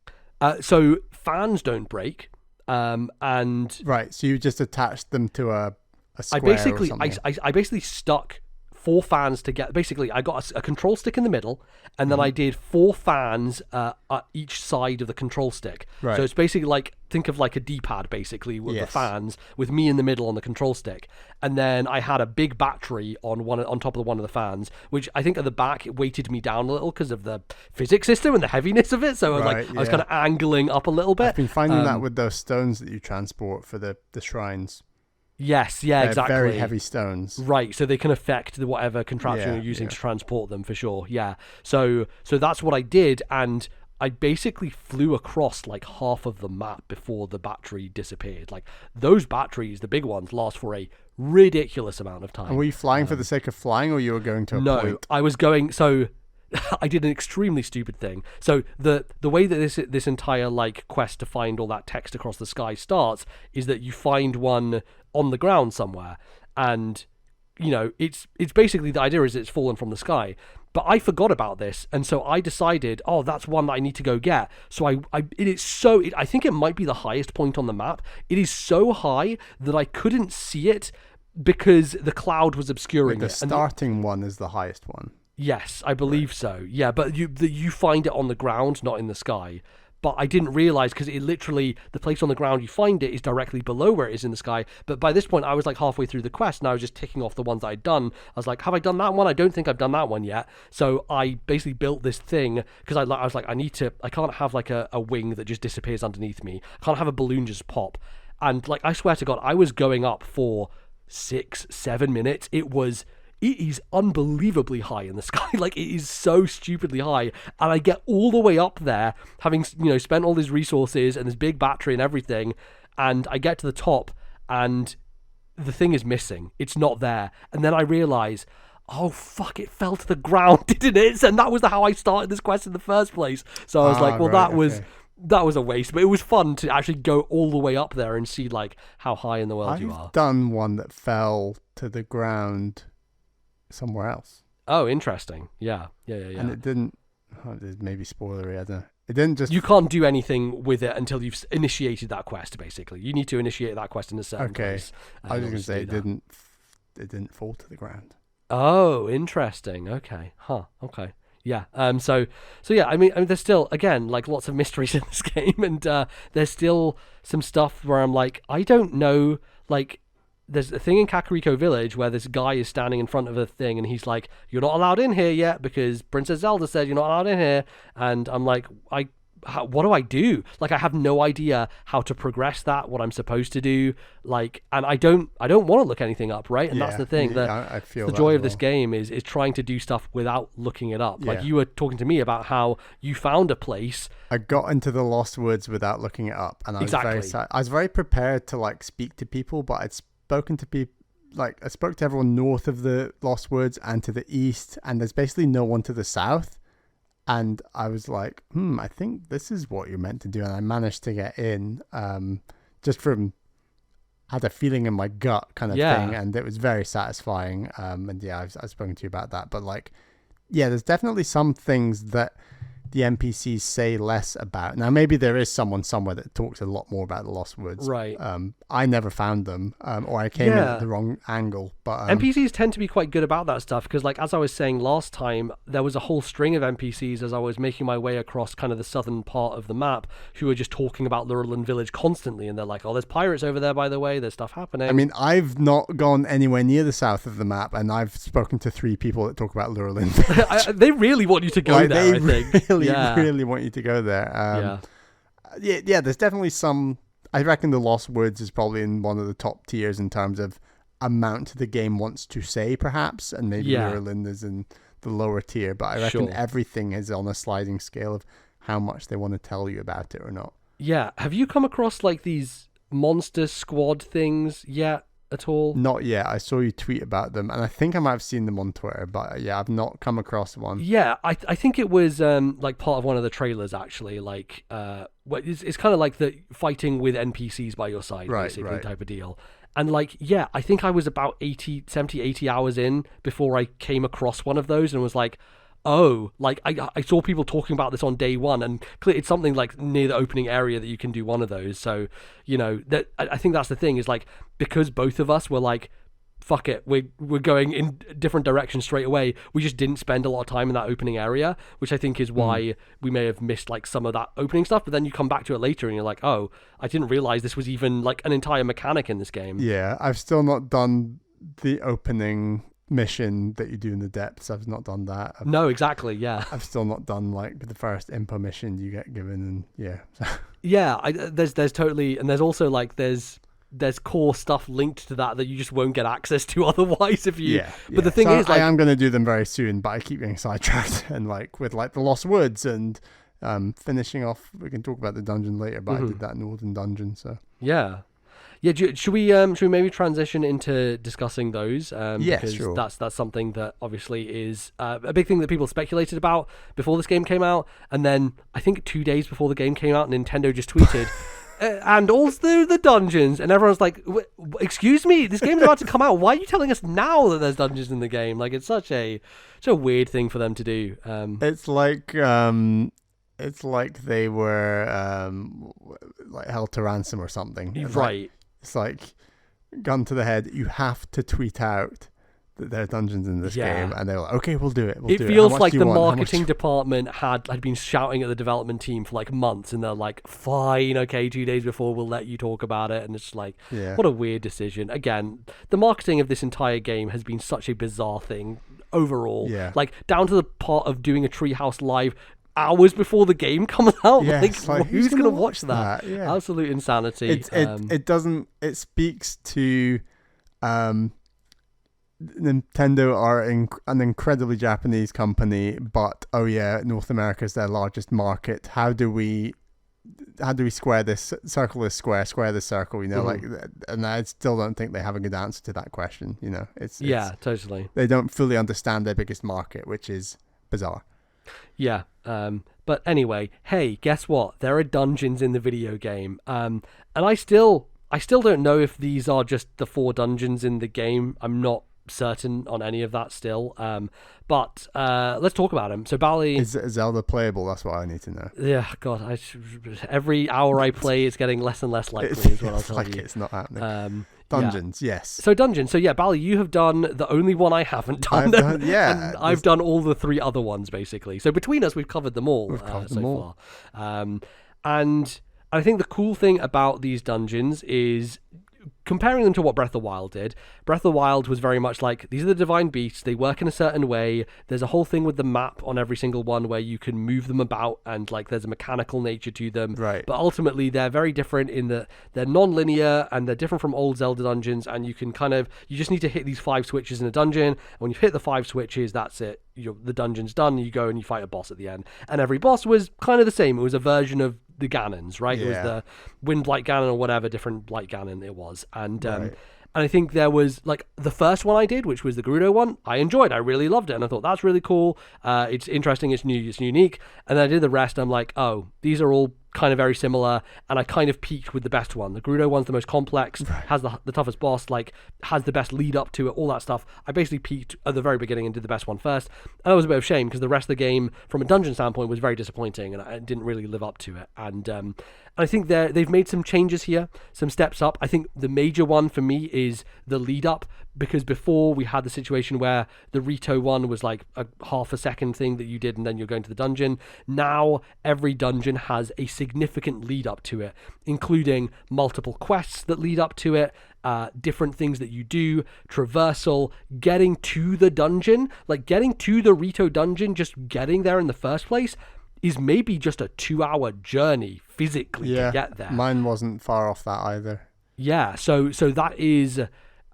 Speaker 1: So fans don't break, and
Speaker 2: right, so you just attached them to a square or something.
Speaker 1: I basically stuck 4 fans to get. Basically, I got a control stick in the middle, and then I did 4 fans at each side of the control stick.
Speaker 2: Right.
Speaker 1: So it's basically like, think of like a D-pad basically with the fans, with me in the middle on the control stick, and then I had a big battery on top of one of the fans, which I think at the back it weighted me down a little because of the physics system and the heaviness of it. So I was kind of angling up a little bit.
Speaker 2: I've been finding that with those stones that you transport for the shrines.
Speaker 1: Yes, yeah,
Speaker 2: They're
Speaker 1: exactly.
Speaker 2: Very heavy stones.
Speaker 1: Right, so they can affect whatever contraption you're using to transport them, for sure. Yeah. So that's what I did, and I basically flew across like half of the map before the battery disappeared. Like, those batteries, the big ones, last for a ridiculous amount of time.
Speaker 2: And were you flying for the sake of flying, or you were going to a point?
Speaker 1: No, I was going... So... I did an extremely stupid thing. So the way that this entire like quest to find all that text across the sky starts is that you find one on the ground somewhere, and it's basically, the idea is it's fallen from the sky. But I forgot about this, and so I decided, that's one that I need to go get. So I think it might be the highest point on the map. It is so high that I couldn't see it because the cloud was obscuring
Speaker 2: the starting one is the highest one.
Speaker 1: Yes, I believe so. Yeah, but you find it on the ground, not in the sky. But I didn't realize, because it literally, the place on the ground you find it is directly below where it is in the sky. But by this point, I was like halfway through the quest, and I was just ticking off the ones that I'd done. I was like, have I done that one? I don't think I've done that one yet. So I basically built this thing, because I was like, I can't have like a wing that just disappears underneath me. I can't have a balloon just pop. And like, I swear to God, I was going up for 6-7 minutes. It is unbelievably high in the sky. Like, it is so stupidly high. And I get all the way up there, having, spent all these resources and this big battery and everything. And I get to the top, and the thing is missing. It's not there. And then I realize, oh, fuck, it fell to the ground, didn't it? And that was how I started this quest in the first place. So I was like, well, that was a waste. But it was fun to actually go all the way up there and see, like, how high in the world you are.
Speaker 2: I've done one that fell to the ground somewhere else.
Speaker 1: Oh, interesting. Yeah.
Speaker 2: And it didn't, maybe spoilery, I don't know. It didn't just...
Speaker 1: You can't do anything with it until you've initiated that quest, basically. You need to initiate that quest in a certain place.
Speaker 2: I was just going to say, it didn't fall to the ground.
Speaker 1: Oh, interesting. Okay. Huh. Okay. Yeah. So yeah, I mean, there's still, again, like, lots of mysteries in this game, and there's still some stuff where I'm like, I don't know, like, there's a thing in Kakariko Village where this guy is standing in front of a thing, and he's like, you're not allowed in here yet because Princess Zelda said you're not allowed in here. And I'm like, what do I do? Like, I have no idea how to progress that, what I'm supposed to do. Like, and I don't want to look anything up, right? And that's the thing.
Speaker 2: I feel
Speaker 1: the joy of this game is trying to do stuff without looking it up. Like, you were talking to me about how you found a place.
Speaker 2: I got into the Lost Woods without looking it up, and I was very sad. I was very prepared to like speak to people, but I'd spoken to people, like, I spoke to everyone north of the Lost Woods and to the east, and there's basically no one to the south. And I was like, I think this is what you're meant to do. And I managed to get in, just from, I had a feeling in my gut kind of thing. And it was very satisfying. And yeah, I've spoken to you about that. But like, yeah, there's definitely some things that the NPCs say less about. Now, maybe there is someone somewhere that talks a lot more about the Lost Woods.
Speaker 1: Right.
Speaker 2: I never found them, or I came in at the wrong angle. But
Speaker 1: NPCs tend to be quite good about that stuff, because, like, as I was saying last time, there was a whole string of NPCs as I was making my way across kind of the southern part of the map who were just talking about Lurelin Village constantly, and they're like, oh, there's pirates over there, by the way, there's stuff happening.
Speaker 2: I mean, I've not gone anywhere near the south of the map, and I've spoken to 3 people that talk about Lurelin Village.
Speaker 1: They really want you to go there, I think.
Speaker 2: Really want you to go there. Yeah, there's definitely some. I reckon the Lost Woods is probably in one of the top tiers in terms of amount the game wants to say, perhaps, and maybe Lurelin is in the lower tier. But I reckon everything is on a sliding scale of how much they want to tell you about it or not. Yeah.
Speaker 1: Have you come across like these monster squad things yet at all?
Speaker 2: Not yet. I saw you tweet about them, and I think I might have seen them on Twitter, but yeah, I've not come across one.
Speaker 1: Yeah, I think it was like part of one of the trailers, actually. Like, it's kind of like the fighting with NPCs by your side, basically, type of deal. And like, yeah, I think I was about 80 hours in before I came across one of those and was like, oh, like I saw people talking about this on day one, and it's something like near the opening area that you can do one of those. So, that I think that's the thing, is like, because both of us were like fuck it, we're going in different directions straight away. We just didn't spend a lot of time in that opening area, which I think is why we may have missed like some of that opening stuff. But then you come back to it later and you're like, oh, I didn't realize this was even like an entire mechanic in this game.
Speaker 2: Yeah, I've still not done the opening mission that you do in the depths. I've not done that.
Speaker 1: No, exactly. Yeah,
Speaker 2: I've still not done like the first impa mission you get given, and
Speaker 1: there's totally, and there's also like there's core stuff linked to that you just won't get access to otherwise if you. But the thing is, like,
Speaker 2: I am going to do them very soon, but I keep getting sidetracked and like with like the Lost Woods and finishing off. We can talk about the dungeon later, but I did that Northern Dungeon, so
Speaker 1: yeah. Should we maybe transition into discussing those? Because
Speaker 2: sure.
Speaker 1: That's something that obviously is a big thing that people speculated about before this game came out, and then I think 2 days before the game came out, Nintendo just tweeted, and also the dungeons, and everyone's like, "Excuse me, this game's about to come out. Why are you telling us now that there's dungeons in the game?" Like, it's such a weird thing for them to do.
Speaker 2: It's like they were like held to ransom or something,
Speaker 1: right?
Speaker 2: It's like gun to the head. You have to tweet out that there are dungeons in this game, and they're like, "Okay, we'll do it."
Speaker 1: It feels like the marketing department had been shouting at the development team for like months, and they're like, "Fine, okay, 2 days before we'll let you talk about it." And it's like, what a weird decision. Again, the marketing of this entire game has been such a bizarre thing overall. Like down to the part of doing a Treehouse Live hours before the game comes out. Like who's gonna watch that? Absolute insanity.
Speaker 2: It speaks to Nintendo are an incredibly Japanese company, but North America is their largest market. How do we square this? Circle this square this circle, like, and I still don't think they have a good answer to that question. It's
Speaker 1: totally.
Speaker 2: They don't fully understand their biggest market, which is bizarre.
Speaker 1: Yeah, but anyway, hey, guess what? There are dungeons in the video game, and I still don't know if these are just the 4 dungeons in the game. I'm not certain on any of that still, but let's talk about them. So Bally,
Speaker 2: is Zelda playable? That's what I need to know.
Speaker 1: Yeah, God, every hour I play, it's getting less and less likely. Is what I'll tell you.
Speaker 2: It's not happening. Dungeons, yes.
Speaker 1: So dungeons. So yeah, Bally, you have done the only one I haven't done. And I've done all the 3 other ones basically. So between us, we've covered them all so far. And I think the cool thing about these dungeons is comparing them to what Breath of the Wild did. Breath of the Wild was very much like, these are the divine beasts, they work in a certain way, there's a whole thing with the map on every single one where you can move them about, and like there's a mechanical nature to them,
Speaker 2: right? But
Speaker 1: ultimately they're very different in that they're non-linear, and they're different from old Zelda dungeons, and you can you just need to hit these 5 switches in a dungeon, and when you've hit the 5 switches, that's it, the dungeon's done, you go and you fight a boss at the end. And every boss was kind of the same. It was a version of the Ganons, right? It was the Wind Blight Ganon or whatever different Blight Ganon it was. And and I think there was like the first one I did, which was the Gerudo one, I enjoyed. I really loved it, and I thought that's really cool. It's interesting, it's new, it's unique. And then I did the rest, and I'm like, oh, these are all kind of very similar, and I kind of peaked with the best one. The Gerudo one's the most complex, has the toughest boss, like has the best lead up to it, all that stuff. I basically peaked at the very beginning and did the best one first, and that was a bit of a shame because the rest of the game from a dungeon standpoint was very disappointing, and I didn't really live up to it. And I think they've made some changes here, some steps up. I think the major one for me is the lead up, because before we had the situation where the Rito one was like a half a second thing that you did and then you're going to the dungeon. Now every dungeon has a significant lead up to it, including multiple quests that lead up to it, different things that you do, traversal, getting to the dungeon, like getting to the Rito dungeon, just getting there in the first place is maybe just a 2-hour journey physically to get there.
Speaker 2: Mine wasn't far off that either.
Speaker 1: Yeah, so that is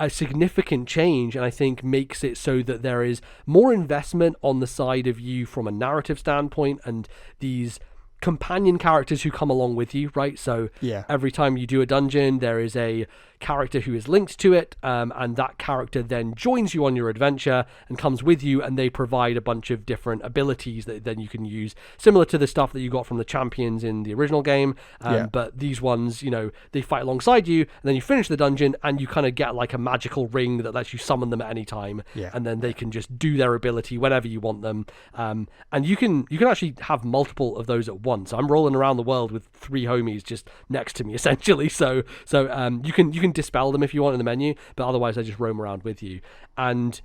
Speaker 1: a significant change, and I think makes it so that there is more investment on the side of you from a narrative standpoint, and these companion characters who come along with you, right? So every time you do a dungeon, there is a character who is linked to it, and that character then joins you on your adventure and comes with you, and they provide a bunch of different abilities that then you can use, similar to the stuff that you got from the champions in the original game. But these ones, they fight alongside you, and then you finish the dungeon and you kind of get like a magical ring that lets you summon them at any time, and then they can just do their ability whenever you want them. And you can actually have multiple of those at once. I'm rolling around the world with 3 homies just next to me essentially, so you can can dispel them if you want in the menu, but otherwise they just roam around with you. And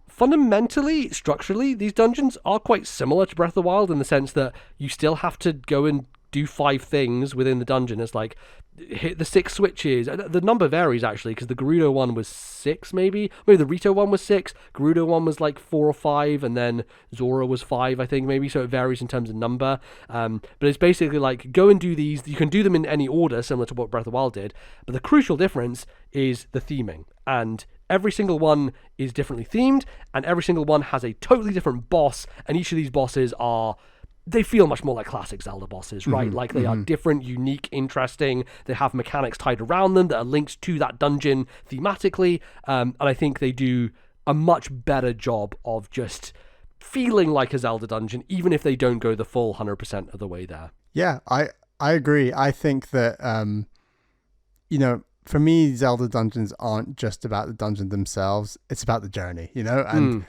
Speaker 1: fundamentally, structurally, these dungeons are quite similar to Breath of the Wild in the sense that you still have to go and do 5 things within the dungeon. It's like hit the 6 switches. The number varies actually, because the Gerudo one was 6, maybe the Rito one was 6, Gerudo one was like 4 or 5, and then Zora was 5, I think, maybe. So it varies in terms of number, but it's basically like go and do these. You can do them in any order, similar to what Breath of the Wild did, but the crucial difference is the theming, and every single one is differently themed, and every single one has a totally different boss, and each of these bosses they feel much more like classic Zelda bosses, right? Like they are different, unique, interesting. They have mechanics tied around them that are linked to that dungeon thematically. And I think they do a much better job of just feeling like a Zelda dungeon, even if they don't go the full 100% of the way there.
Speaker 2: Yeah, I agree. I think that, for me, Zelda dungeons aren't just about the dungeon themselves. It's about the journey, and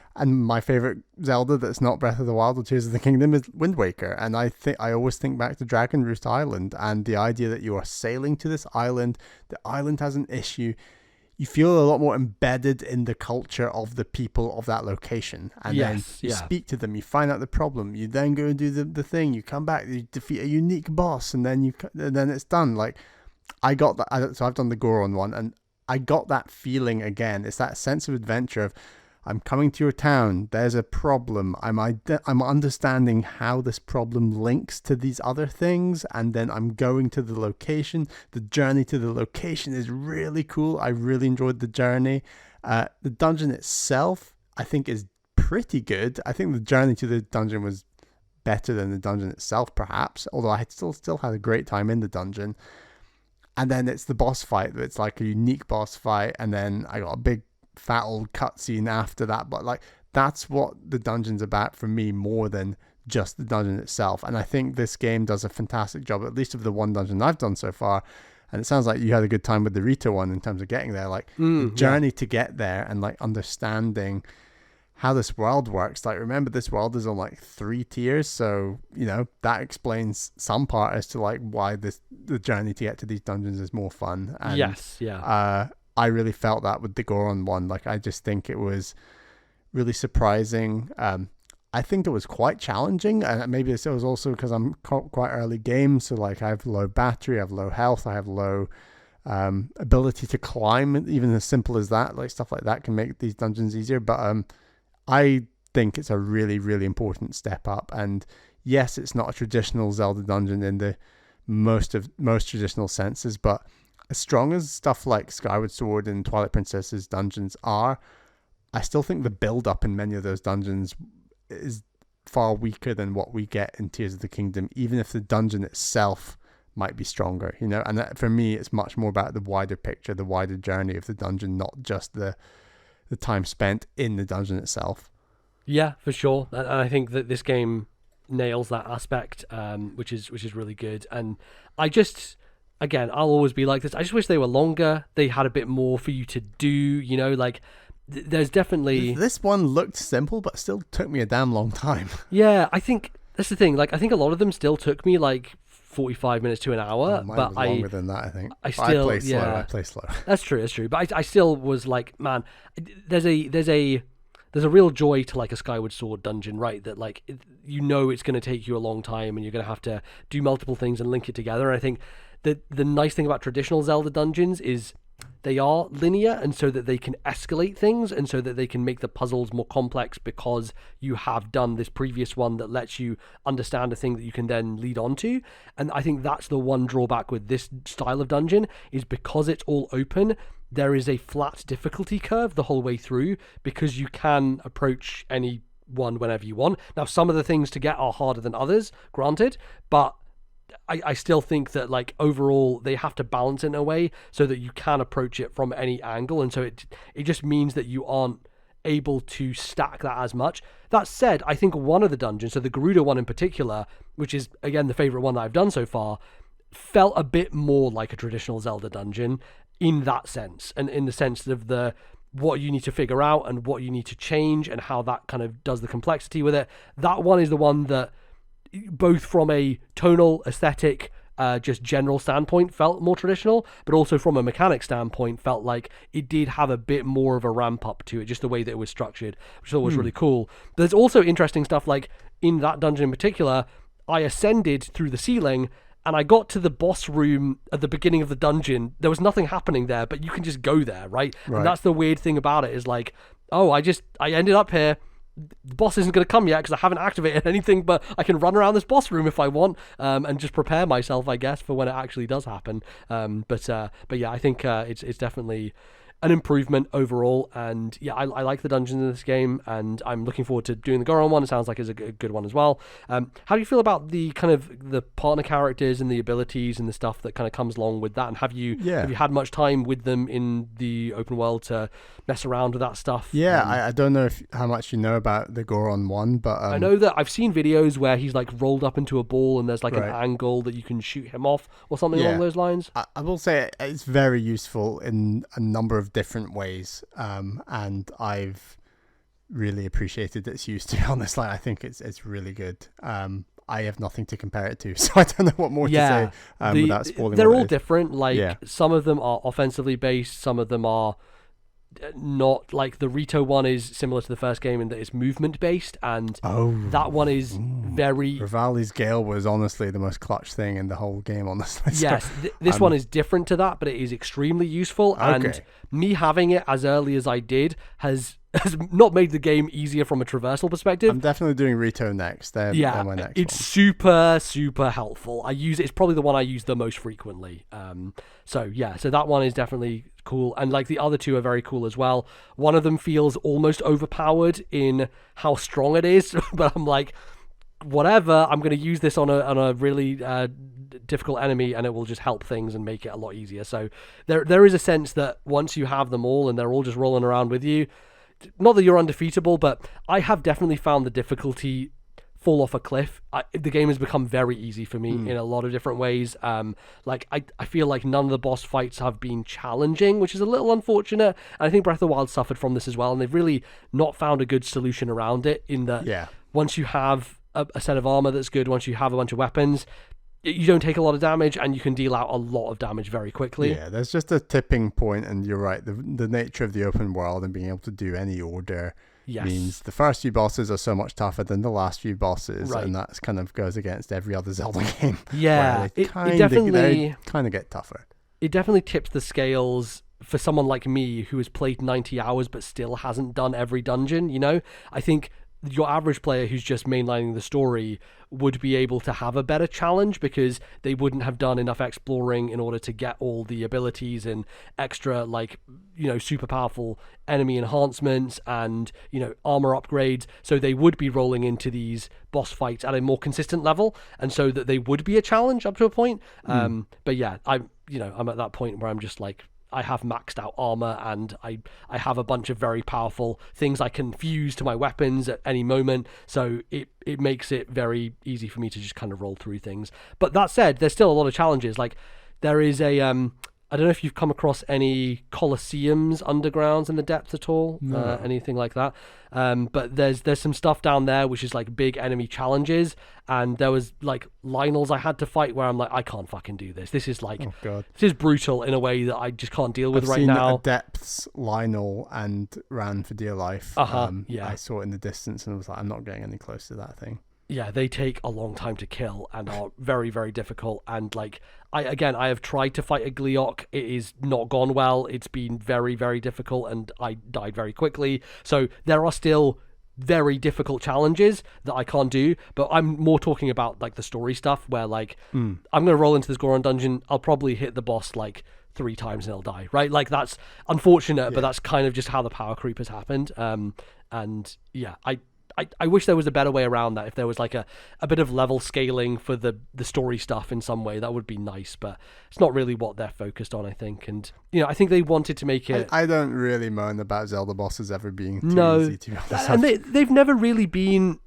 Speaker 2: my favorite Zelda that's not Breath of the Wild or Tears of the Kingdom is Wind Waker. And I always think back to Dragon Roost Island and the idea that you are sailing to this island. The island has an issue. You feel a lot more embedded in the culture of the people of that location. And then you speak to them, you find out the problem, you then go and do the thing, you come back, you defeat a unique boss, and then it's done. Like, I got that. So I've done the Goron one, and I got that feeling again. It's that sense of adventure of, I'm coming to your town, there's a problem, I'm understanding how this problem links to these other things, and then I'm going to the location. The journey to the location is really cool. I really enjoyed the journey. The dungeon itself, I think, is pretty good. I think the journey to the dungeon was better than the dungeon itself, perhaps, although I still had a great time in the dungeon. And then it's the boss fight. It's like a unique boss fight. And then I got a big fat old cutscene after that. But like, that's what the dungeon's about for me, more than just the dungeon itself. And I think this game does a fantastic job, at least of the one dungeon I've done so far. And it sounds like you had a good time with the Rito one in terms of getting there. Like the journey to get there and like understanding how this world works. Like, remember, this world is on like 3 tiers, so that explains some part as to like why the journey to get to these dungeons is more fun. And I really felt that with the Goron one. Like, I just think it was really surprising. I think it was quite challenging, and maybe it was also because I'm quite early game, so like I have low battery, I have low health, I have low ability to climb. Even as simple as that, like stuff like that can make these dungeons easier. But I think it's a really, really important step up. And yes, it's not a traditional Zelda dungeon in the most traditional senses, but as strong as stuff like Skyward Sword and Twilight Princess's dungeons are, I still think the build up in many of those dungeons is far weaker than what we get in Tears of the Kingdom, even if the dungeon itself might be stronger, and that, for me, it's much more about the wider picture, the wider journey of the dungeon, not just the time spent in the dungeon itself.
Speaker 1: Yeah, for sure. And I think that this game nails that aspect, which is really good. And I just, again, I'll always be like this. I just wish they were longer. They had a bit more for you to do, like there's definitely...
Speaker 2: This one looked simple, but still took me a damn long time.
Speaker 1: Yeah, I think that's the thing. Like, I think a lot of them still took me like 45 minutes to an hour.
Speaker 2: Mine
Speaker 1: but
Speaker 2: was longer than that, I think.
Speaker 1: I play
Speaker 2: slow.
Speaker 1: That's true. But I still was like, man, there's a real joy to like a Skyward Sword dungeon, right? That like, it's going to take you a long time and you're going to have to do multiple things and link it together. And I think that the nice thing about traditional Zelda dungeons is they are linear, and so that they can escalate things, and so that they can make the puzzles more complex because you have done this previous one that lets you understand a thing that you can then lead on to. And I think that's the one drawback with this style of dungeon, is because it's all open, there is a flat difficulty curve the whole way through, because you can approach any one whenever you want. Now, some of the things to get are harder than others, granted, but I still think that like overall they have to balance it in a way so that you can approach it from any angle, and so it just means that you aren't able to stack that as much. That said, I think one of the dungeons, so the Gerudo one in particular, which is again the favorite one that I've done so far, felt a bit more like a traditional Zelda dungeon in that sense, and in the sense of the what you need to figure out and what you need to change and how that kind of does the complexity with it. That one is the one that, both from a tonal, aesthetic, just general standpoint felt more traditional, but also from a mechanic standpoint felt like it did have a bit more of a ramp up to it, just the way that it was structured, which I thought was really cool. But there's also interesting stuff, like in that dungeon in particular, I ascended through the ceiling and I got to the boss room at the beginning of the dungeon. There was nothing happening there, but you can just go there, right? And that's the weird thing about it, is like, oh, I ended up here. The boss isn't going to come yet because I haven't activated anything, but I can run around this boss room if I want, and just prepare myself, I guess, for when it actually does happen. But yeah, I think it's definitely an improvement overall, and yeah, I like the dungeons in this game, and I'm looking forward to doing the Goron one. It sounds like it's a good one as well. How do you feel about the kind of the partner characters and the abilities and the stuff that kind of comes along with that? And have you had much time with them in the open world to mess around with that stuff?
Speaker 2: I don't know how much you know about the Goron one, but
Speaker 1: I know that I've seen videos where he's like rolled up into a ball and there's like an angle that you can shoot him off or something along those lines.
Speaker 2: I will say it's very useful in a number of different ways, and I've really appreciated its use, to be honest. Like, I think it's really good. I have nothing to compare it to, so I don't know what more to say without spoiling.
Speaker 1: They're all different. Like some of them are offensively based, some of them are not. Like the Rito one is similar to the first game in that it's movement based, and that one is very...
Speaker 2: Rivali's Gale was honestly the most clutch thing in the whole game, honestly.
Speaker 1: Yes, this one is different to that, but it is extremely useful, and me having it as early as I did has not made the game easier from a traversal perspective.
Speaker 2: I'm definitely doing Rito next. They're my next
Speaker 1: it's
Speaker 2: one.
Speaker 1: super helpful. I use it's probably the one I use the most frequently. So that one is definitely cool, and like the other two are very cool as well. One of them feels almost overpowered in how strong it is, but I'm like, whatever, I'm going to use this on a really difficult enemy, and it will just help things and make it a lot easier. So there is a sense that once you have them all and they're all just rolling around with you, not that you're undefeatable, but I have definitely found the difficulty fall off a cliff. The game has become very easy for me in a lot of different ways. Like I feel like none of the boss fights have been challenging, which is a little unfortunate. And I think Breath of the Wild suffered from this as well, and they've really not found a good solution around it, in that once you have a set of armor that's good, once you have a bunch of weapons, you don't take a lot of damage, and you can deal out a lot of damage very quickly.
Speaker 2: Yeah, there's just a tipping point, and you're right. The nature of the open world and being able to do any order means the first few bosses are so much tougher than the last few bosses, and that kind of goes against every other Zelda game.
Speaker 1: Yeah,
Speaker 2: it definitely kind of get tougher.
Speaker 1: It definitely tips the scales for someone like me who has played 90 hours but still hasn't done every dungeon. You know, I think your average player who's just mainlining the story would be able to have a better challenge, because they wouldn't have done enough exploring in order to get all the abilities and extra, like, you know, super powerful enemy enhancements and, you know, armor upgrades. So they would be rolling into these boss fights at a more consistent level, and so that they would be a challenge up to a point. But yeah, I'm at that point where I'm just like, I have maxed out armor, and I have a bunch of very powerful things I can fuse to my weapons at any moment, so it makes it very easy for me to just kind of roll through things. But that said, there's still a lot of challenges. Like, there is a I don't know if you've come across any Colosseums undergrounds in the depths at all, anything like that. But there's some stuff down there which is like big enemy challenges, and there was like Lionels I had to fight where I'm like, I can't fucking do this. This is like, this is brutal in a way that I just can't deal with right now.
Speaker 2: I've seen a depths Lionel and ran for dear life. I saw it in the distance and I was like, I'm not getting any close to that thing.
Speaker 1: Yeah, they take a long time to kill and are very, very difficult. And like, I have tried to fight a Gleeok. It is not gone well. It's been very, very difficult, and I died very quickly. So there are still very difficult challenges that I can't do, but I'm more talking about like the story stuff where like, I'm going to roll into this Goron dungeon. I'll probably hit the boss like 3 times and he'll die, right? Like, that's unfortunate, but that's kind of just how the power creep has happened. And yeah, I wish there was a better way around that. If there was like a bit of level scaling for the story stuff in some way, that would be nice, but it's not really what they're focused on, I think. And, you know, I think they wanted to make it...
Speaker 2: I don't really moan about Zelda bosses ever being too easy, to be honest.
Speaker 1: And they've never really been...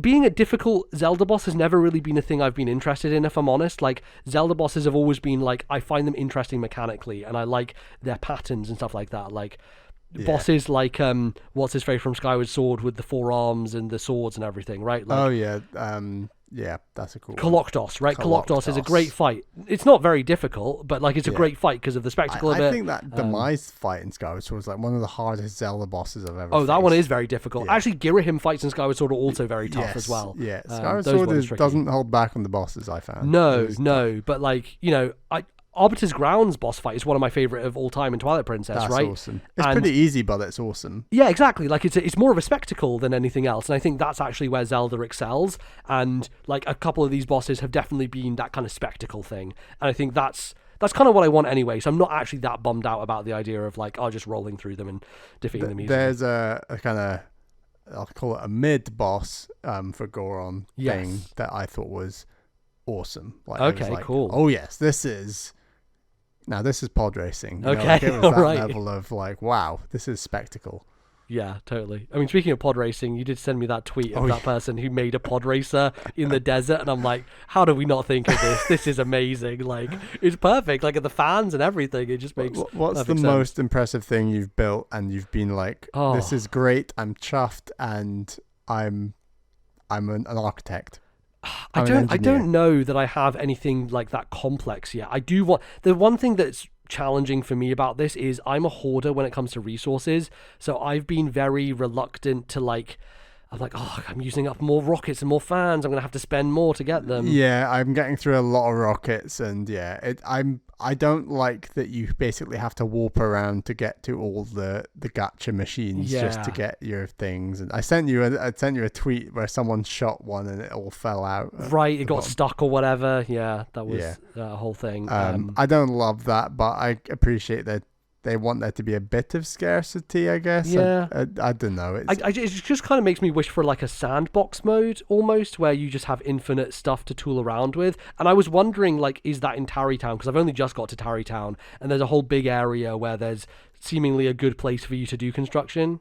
Speaker 1: Being a difficult Zelda boss has never really been a thing I've been interested in, if I'm honest. Like, Zelda bosses have always been like, I find them interesting mechanically, and I like their patterns and stuff like that. Like... bosses like what's his face from Skyward Sword with the 4 arms and the swords and everything, right? Like,
Speaker 2: Yeah, that's a cool
Speaker 1: Koloktos, right? Koloktos is a great fight. It's not very difficult, but like it's a great fight because of the spectacle of it.
Speaker 2: I think that Demise fight in Skyward Sword was like one of the hardest Zelda bosses I've ever faced.
Speaker 1: That one is very difficult. Yeah. Actually, Girahim fights in Skyward Sword are also very tough as well.
Speaker 2: Yeah, Skyward Sword doesn't hold back on the bosses, I found.
Speaker 1: No, but like, Arbiter's Grounds boss fight is one of my favorite of all time in Twilight Princess,
Speaker 2: That's
Speaker 1: right?
Speaker 2: Awesome. It's pretty easy, but it's awesome.
Speaker 1: Yeah, exactly. Like it's more of a spectacle than anything else, and I think that's actually where Zelda excels. And like a couple of these bosses have definitely been that kind of spectacle thing, and I think that's kind of what I want anyway. So I'm not actually that bummed out about the idea of like just rolling through them and defeating them easily.
Speaker 2: There's a kind of, I'll call it a mid boss for Goron thing that I thought was awesome. Like,
Speaker 1: okay, cool.
Speaker 2: Oh yes, this is pod racing.
Speaker 1: Okay,
Speaker 2: like it was that
Speaker 1: right.
Speaker 2: level of like, wow, this is spectacle.
Speaker 1: Yeah, totally. I mean, speaking of pod racing, you did send me that tweet of that person who made a pod racer in the desert, and I'm like, how do we not think of this? This is amazing. Like, it's perfect. Like, the fans and everything, it just makes
Speaker 2: What's the most impressive thing you've built, and you've been like, this is great, I'm chuffed, and I'm an architect?
Speaker 1: I don't know that I have anything like that complex yet. I do want the one thing that's challenging for me about this is I'm a hoarder when it comes to resources, so I've been very reluctant to I'm like, I'm using up more rockets and more fans. I'm gonna have to spend more to get them.
Speaker 2: Yeah, I'm getting through a lot of rockets, and I don't like that you basically have to warp around to get to all the gacha machines just to get your things. And I sent you a tweet where someone shot one and it all fell out.
Speaker 1: Right, it got stuck or whatever. Yeah, that was a whole thing.
Speaker 2: I don't love that, but I appreciate that. They want there to be a bit of scarcity, I guess.
Speaker 1: Yeah.
Speaker 2: I don't know.
Speaker 1: It just kind of makes me wish for like a sandbox mode almost, where you just have infinite stuff to tool around with. And I was wondering, like, is that in Tarrytown? Because I've only just got to Tarrytown, and there's a whole big area where there's seemingly a good place for you to do construction.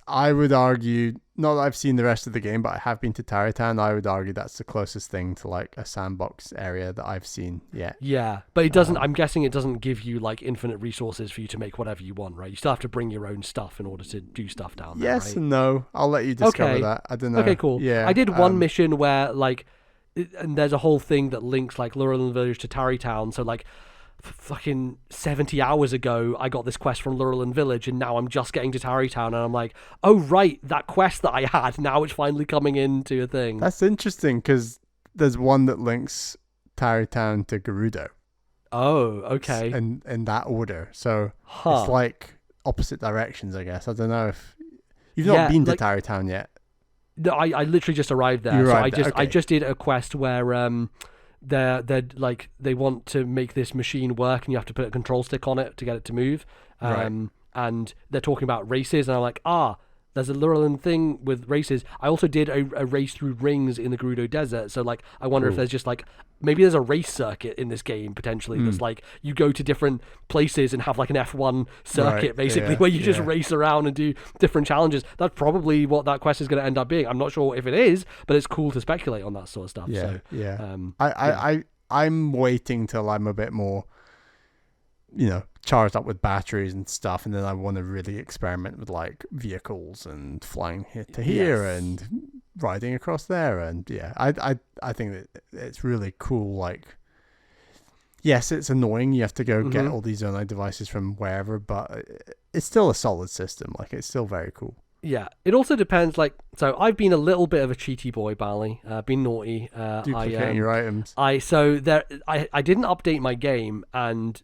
Speaker 2: I would argue, not that I've seen the rest of the game, but I have been to Tarrytown. I would argue that's the closest thing to like a sandbox area that I've seen yet.
Speaker 1: Yeah, but it doesn't, I'm guessing it doesn't give you like infinite resources for you to make whatever you want, right? You still have to bring your own stuff in order to do stuff down there,
Speaker 2: Yes
Speaker 1: right?
Speaker 2: and no. I'll let you discover that. I don't know.
Speaker 1: Okay, cool.
Speaker 2: Yeah,
Speaker 1: I did one mission where like, and there's a whole thing that links like Lurelin Village to Tarrytown, so like, fucking 70 hours ago I got this quest from Lurelin Village, and now I'm just getting to Tarrytown, and I'm like, oh right, that quest that I had, now it's finally coming into a thing.
Speaker 2: That's interesting, because there's one that links Tarrytown to Gerudo.
Speaker 1: Oh, okay.
Speaker 2: And in that order, so it's like opposite directions, I guess. I don't know if you've not been to Tarrytown yet.
Speaker 1: No, I literally just arrived there. I just did a quest where they're like, they want to make this machine work, and you have to put a control stick on it to get it to move. And they're talking about races, and I'm like, there's a Lurelin thing with races. I also did a race through rings in the Gerudo Desert, so like I wonder if there's just like, maybe there's a race circuit in this game potentially that's like, you go to different places and have like an F1 circuit basically, where you just race around and do different challenges. That's probably what that quest is going to end up being. I'm not sure if it is, but it's cool to speculate on that sort of stuff.
Speaker 2: I'm waiting till I'm a bit more, charged up with batteries and stuff, and then I want to really experiment with like vehicles and flying here to here and riding across there, and I think that it's really cool. Like, yes, it's annoying, you have to go get all these Zonai devices from wherever, but it's still a solid system. Like, it's still very cool.
Speaker 1: Yeah, it also depends. Like, so I've been a little bit of a cheaty boy, Bally. Been naughty.
Speaker 2: Duplicating your items.
Speaker 1: I didn't update my game, and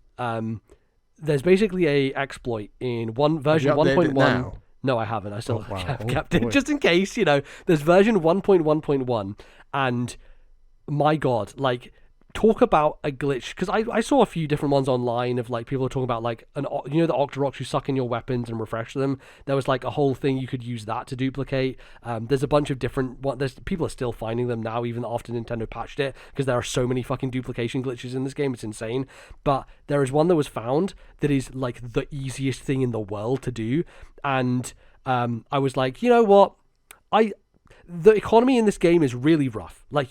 Speaker 1: there's basically a exploit in version 1.1. No, I haven't. I still kept it just in case. There's version 1.1.1, and my God, like, talk about a glitch, because I saw a few different ones online of like people talking about like the Octoroks who suck in your weapons and refresh them. There was like a whole thing you could use that to duplicate. There's a bunch of different people are still finding them now, even after Nintendo patched it, because there are so many fucking duplication glitches in this game. It's insane. But there is one that was found that is like the easiest thing in the world to do, and I was like, you know what, the economy in this game is really rough. Like,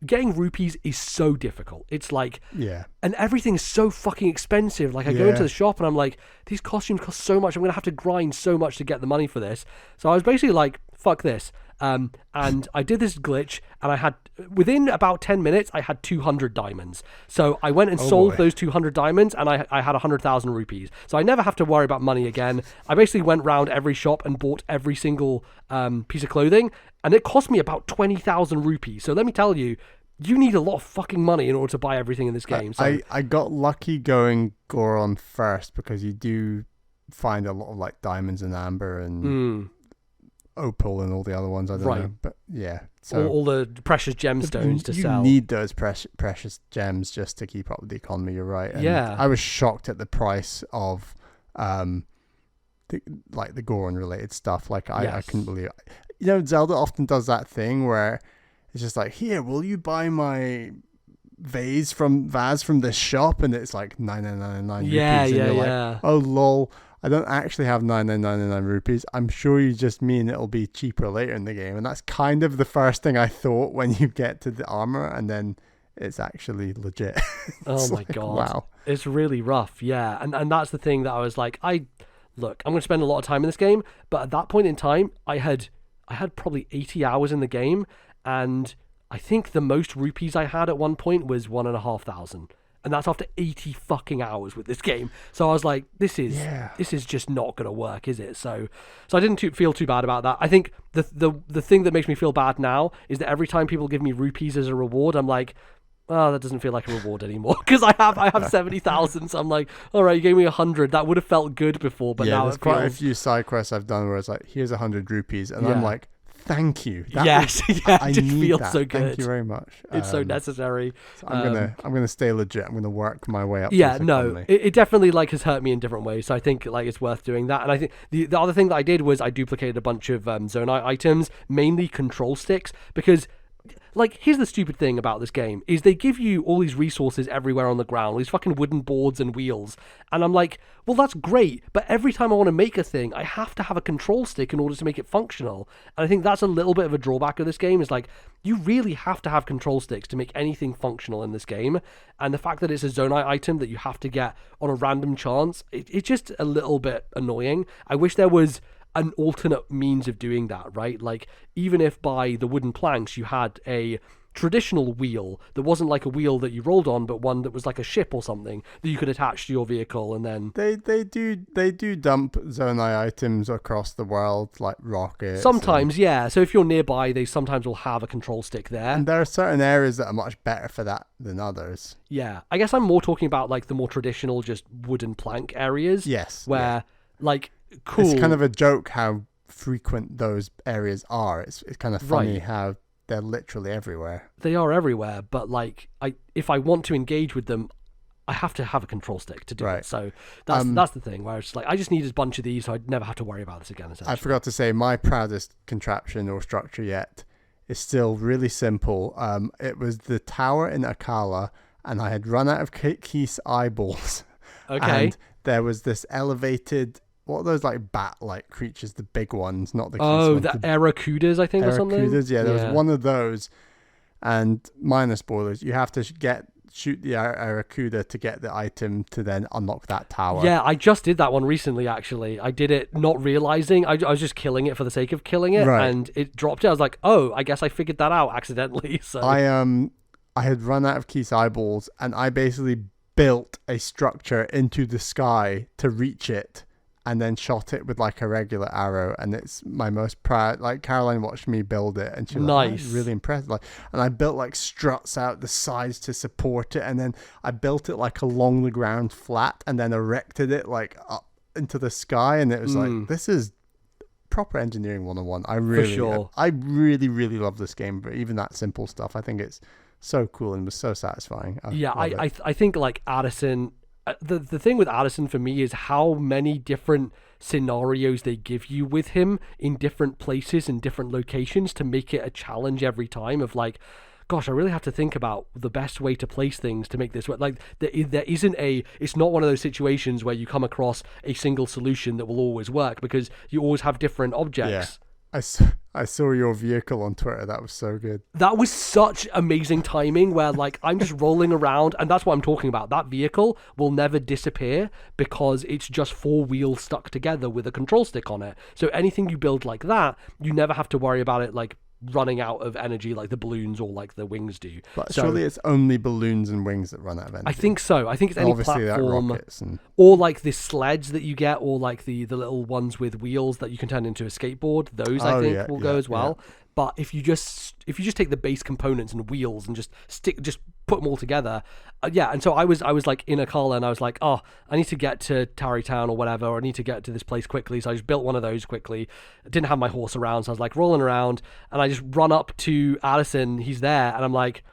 Speaker 1: getting rupees is so difficult. It's like, and everything is so fucking expensive. Like, I go into the shop and I'm like, these costumes cost so much. I'm going to have to grind so much to get the money for this. So I was basically like, fuck this. And I did this glitch, and I had, within about 10 minutes, I had 200 diamonds. So I went and sold those 200 diamonds, and I had 100,000 rupees. So I never have to worry about money again. I basically went round every shop and bought every single piece of clothing, and it cost me about 20,000 rupees. So let me tell you, you need a lot of fucking money in order to buy everything in this game. So
Speaker 2: I got lucky going Goron first, because you do find a lot of like diamonds and amber and opal and all the other ones. I don't know, but so
Speaker 1: all the precious gemstones to sell.
Speaker 2: You need those precious gems just to keep up with the economy. You're right. And I was shocked at the price of the Goron related stuff. Like I couldn't believe it. You know, Zelda often does that thing where it's just like, here, will you buy my vase from this shop? And it's like 999 rupees. And you're like, oh lol, I don't actually have 999 rupees. I'm sure you just mean it'll be cheaper later in the game. And that's kind of the first thing I thought when you get to the armor, and then it's actually legit.
Speaker 1: Oh my God. Wow. It's really rough. Yeah. And that's the thing that I was like, I'm going to spend a lot of time in this game. But at that point in time, I had probably 80 hours in the game. And I think the most rupees I had at one point was 1,500. And that's after 80 fucking hours with this game. So I was like, this is just not going to work, is it? So I didn't feel too bad about that. I think the thing that makes me feel bad now is that every time people give me rupees as a reward, I'm like, oh, that doesn't feel like a reward anymore, because I have 70,000. So I'm like, all right, you gave me 100. That would have felt good before, but now
Speaker 2: there's quite a few side quests I've done where it's like, here's 100 rupees, and I'm like, thank you.
Speaker 1: It just feels so good.
Speaker 2: Thank you very much.
Speaker 1: It's so necessary.
Speaker 2: So I'm gonna stay legit. I'm gonna work my way up.
Speaker 1: Yeah, no, it definitely like has hurt me in different ways. So I think like it's worth doing that. And I think the other thing that I did was I duplicated a bunch of Zonai items, mainly control sticks, because like, here's the stupid thing about this game, is they give you all these resources everywhere on the ground, all these fucking wooden boards and wheels, and I'm like, well, that's great, but every time I want to make a thing, I have to have a control stick in order to make it functional. And I think that's a little bit of a drawback of this game, is like, you really have to have control sticks to make anything functional in this game, and the fact that it's a Zonai item that you have to get on a random chance, it's just a little bit annoying. I wish there was an alternate means of doing that, right? Like, even if by the wooden planks you had a traditional wheel that wasn't like a wheel that you rolled on, but one that was like a ship or something that you could attach to your vehicle, and then
Speaker 2: they do dump Zonai items across the world, like rockets
Speaker 1: sometimes. So if you're nearby, they sometimes will have a control stick there, and
Speaker 2: there are certain areas that are much better for that than others.
Speaker 1: I guess I'm more talking about like the more traditional just wooden plank areas, where like, cool.
Speaker 2: It's kind of a joke how frequent those areas are. It's kind of funny how they're literally everywhere.
Speaker 1: They are everywhere, but like, if I want to engage with them, I have to have a control stick to do it. So that's the thing, where it's like, I just need a bunch of these, so I'd never have to worry about this again.
Speaker 2: I forgot to say, my proudest contraption or structure yet is still really simple. It was the tower in Akala, and I had run out of Keith's eyeballs.
Speaker 1: Okay.
Speaker 2: And there was this elevated, what are those like bat-like creatures, the big ones, not the
Speaker 1: the Aracudas, I think, or something?
Speaker 2: Aracudas, there was one of those, and minor spoilers, you have to shoot the Aracuda to get the item to then unlock that tower.
Speaker 1: Yeah, I just did that one recently, actually. I did it not realizing. I was just killing it for the sake of killing it, and it dropped it. I was like, oh, I guess I figured that out accidentally. So
Speaker 2: I had run out of Keith's eyeballs, and I basically built a structure into the sky to reach it, and then shot it with like a regular arrow, and it's my most proud. Like, Caroline watched me build it, and she was like, really impressed. Like, and I built like struts out the sides to support it, and then I built it like along the ground flat, and then erected it like up into the sky, and it was like, this is proper engineering 101. I really, really love this game, but even that simple stuff, I think it's so cool and was so satisfying.
Speaker 1: I think like Addison. The thing with Addison for me is how many different scenarios they give you with him in different places and different locations to make it a challenge every time of like, gosh, I really have to think about the best way to place things to make this work. Like, there isn't it's not one of those situations where you come across a single solution that will always work, because you always have different objects.
Speaker 2: I saw your vehicle on Twitter. That was so good.
Speaker 1: That was such amazing timing where like I'm just rolling around, and that's what I'm talking about. That vehicle will never disappear because it's just 4 wheels stuck together with a control stick on it. So anything you build like that, you never have to worry about it like running out of energy like the balloons or like the wings do.
Speaker 2: But surely it's only balloons and wings that run out of energy.
Speaker 1: I think so. I think it's any
Speaker 2: obviously
Speaker 1: platform,
Speaker 2: like rockets
Speaker 1: or like the sleds that you get, or like the little ones with wheels that you can turn into a skateboard. Those I think will go as well. Yeah. But if you just take the base components and wheels and just put them all together, and so I was like in a car and I was like, oh, I need to get to Tarrytown or whatever, or I need to get to this place quickly. So I just built one of those quickly. I didn't have my horse around, so I was like rolling around, and I just run up to Addison. He's there, and I'm like,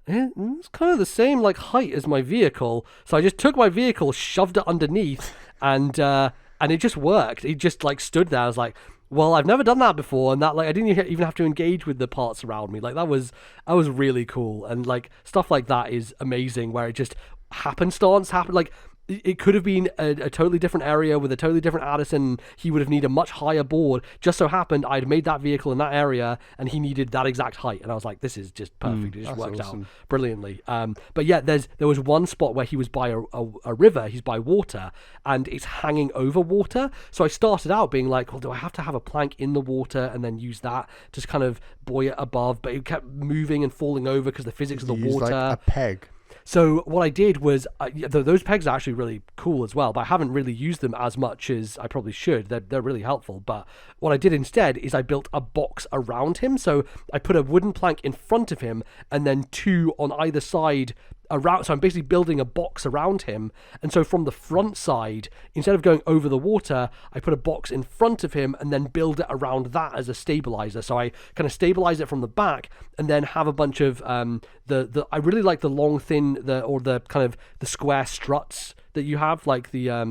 Speaker 1: it's kind of the same like height as my vehicle. So I just took my vehicle, shoved it underneath, and it just worked. He just like stood there. I was like, well, I've never done that before, and that like I didn't even have to engage with the parts around me. Like that was really cool, and like stuff like that is amazing. Where it just happenstance happened. Like it could have been a totally different area with a totally different Addison. He would have needed a much higher board. Just so happened I'd made that vehicle in that area, and he needed that exact height. And I was like, this is just perfect. It just worked out brilliantly. But yeah, there was one spot where he was by a river. He's by water, and it's hanging over water. So I started out being like, well, do I have to have a plank in the water and then use that to kind of buoy it above? But it kept moving and falling over because the physics of the water.
Speaker 2: Like a peg.
Speaker 1: So what I did was, those pegs are actually really cool as well, but I haven't really used them as much as I probably should. They're really helpful. But what I did instead is I built a box around him. So I put a wooden plank in front of him and then 2 on either side around. So I'm basically building a box around him. And so from the front side, instead of going over the water, I put a box in front of him and then build it around that as a stabilizer. So I kind of stabilize it from the back and then have a bunch of I really like the long thin the kind of the square struts that you have, like they're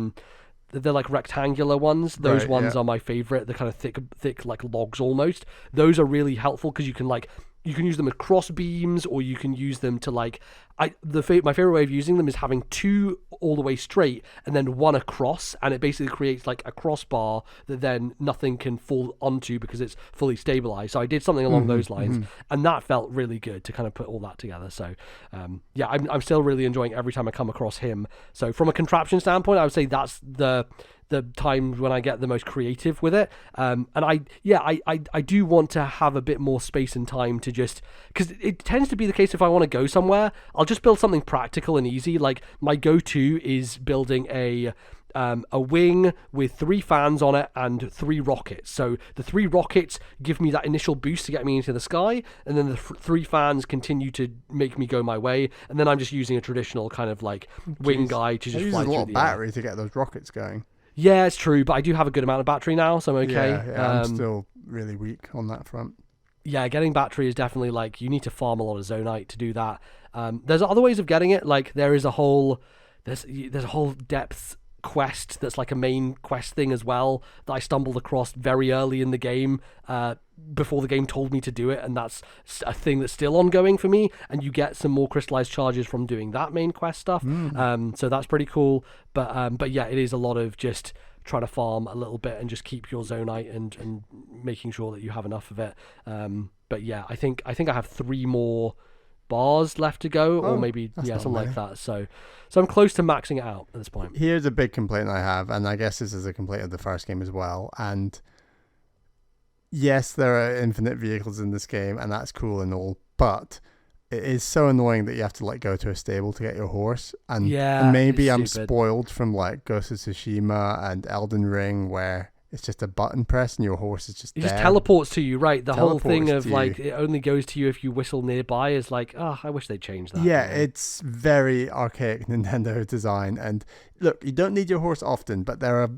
Speaker 1: like rectangular ones. Those ones are my favorite. The kind of thick like logs almost. Those are really helpful because you can use them as cross beams, or you can use them to like my favorite way of using them is having 2 all the way straight and then 1 across, and it basically creates like a crossbar that then nothing can fall onto because it's fully stabilized. So I did something along those lines, and that felt really good to kind of put all that together. So I'm still really enjoying every time I come across him. So from a contraption standpoint, I would say that's the times when I get the most creative with it. And I do want to have a bit more space and time to just, because it tends to be the case if I want to go somewhere, I'll just build something practical and easy. Like my go-to is building a wing with 3 fans on it and 3 rockets. So the 3 rockets give me that initial boost to get me into the sky, and then the 3 fans continue to make me go my way, and then I'm just using a traditional kind of like wing guy to just fly through the air.
Speaker 2: It uses a lot of battery to get those rockets going.
Speaker 1: Yeah, it's true, but I do have a good amount of battery now, so I'm okay.
Speaker 2: Yeah, I'm still really weak on that front.
Speaker 1: Yeah, getting battery is definitely like, you need to farm a lot of zonite to do that. There's other ways of getting it. Like there is a whole depth quest that's like a main quest thing as well that I stumbled across very early in the game, before the game told me to do it, and that's a thing that's still ongoing for me, and you get some more crystallized charges from doing that main quest stuff. So that's pretty cool, but yeah, it is a lot of just try to farm a little bit and just keep your zonite and making sure that you have enough of it. But yeah, I think I have 3 more bars left to go, or maybe something like that. So I'm close to maxing it out at this point.
Speaker 2: Here's a big complaint I have, and I guess this is a complaint of the first game as well. And yes, there are infinite vehicles in this game, and that's cool and all, but it is so annoying that you have to like go to a stable to get your horse. And maybe I'm spoiled from like Ghost of Tsushima and Elden Ring, where it's just a button press and your horse is just there. It just
Speaker 1: teleports to you, right? The whole thing of like, it only goes to you if you whistle nearby is like, I wish they'd change that.
Speaker 2: Yeah, it's very archaic Nintendo design. And look, you don't need your horse often, but there are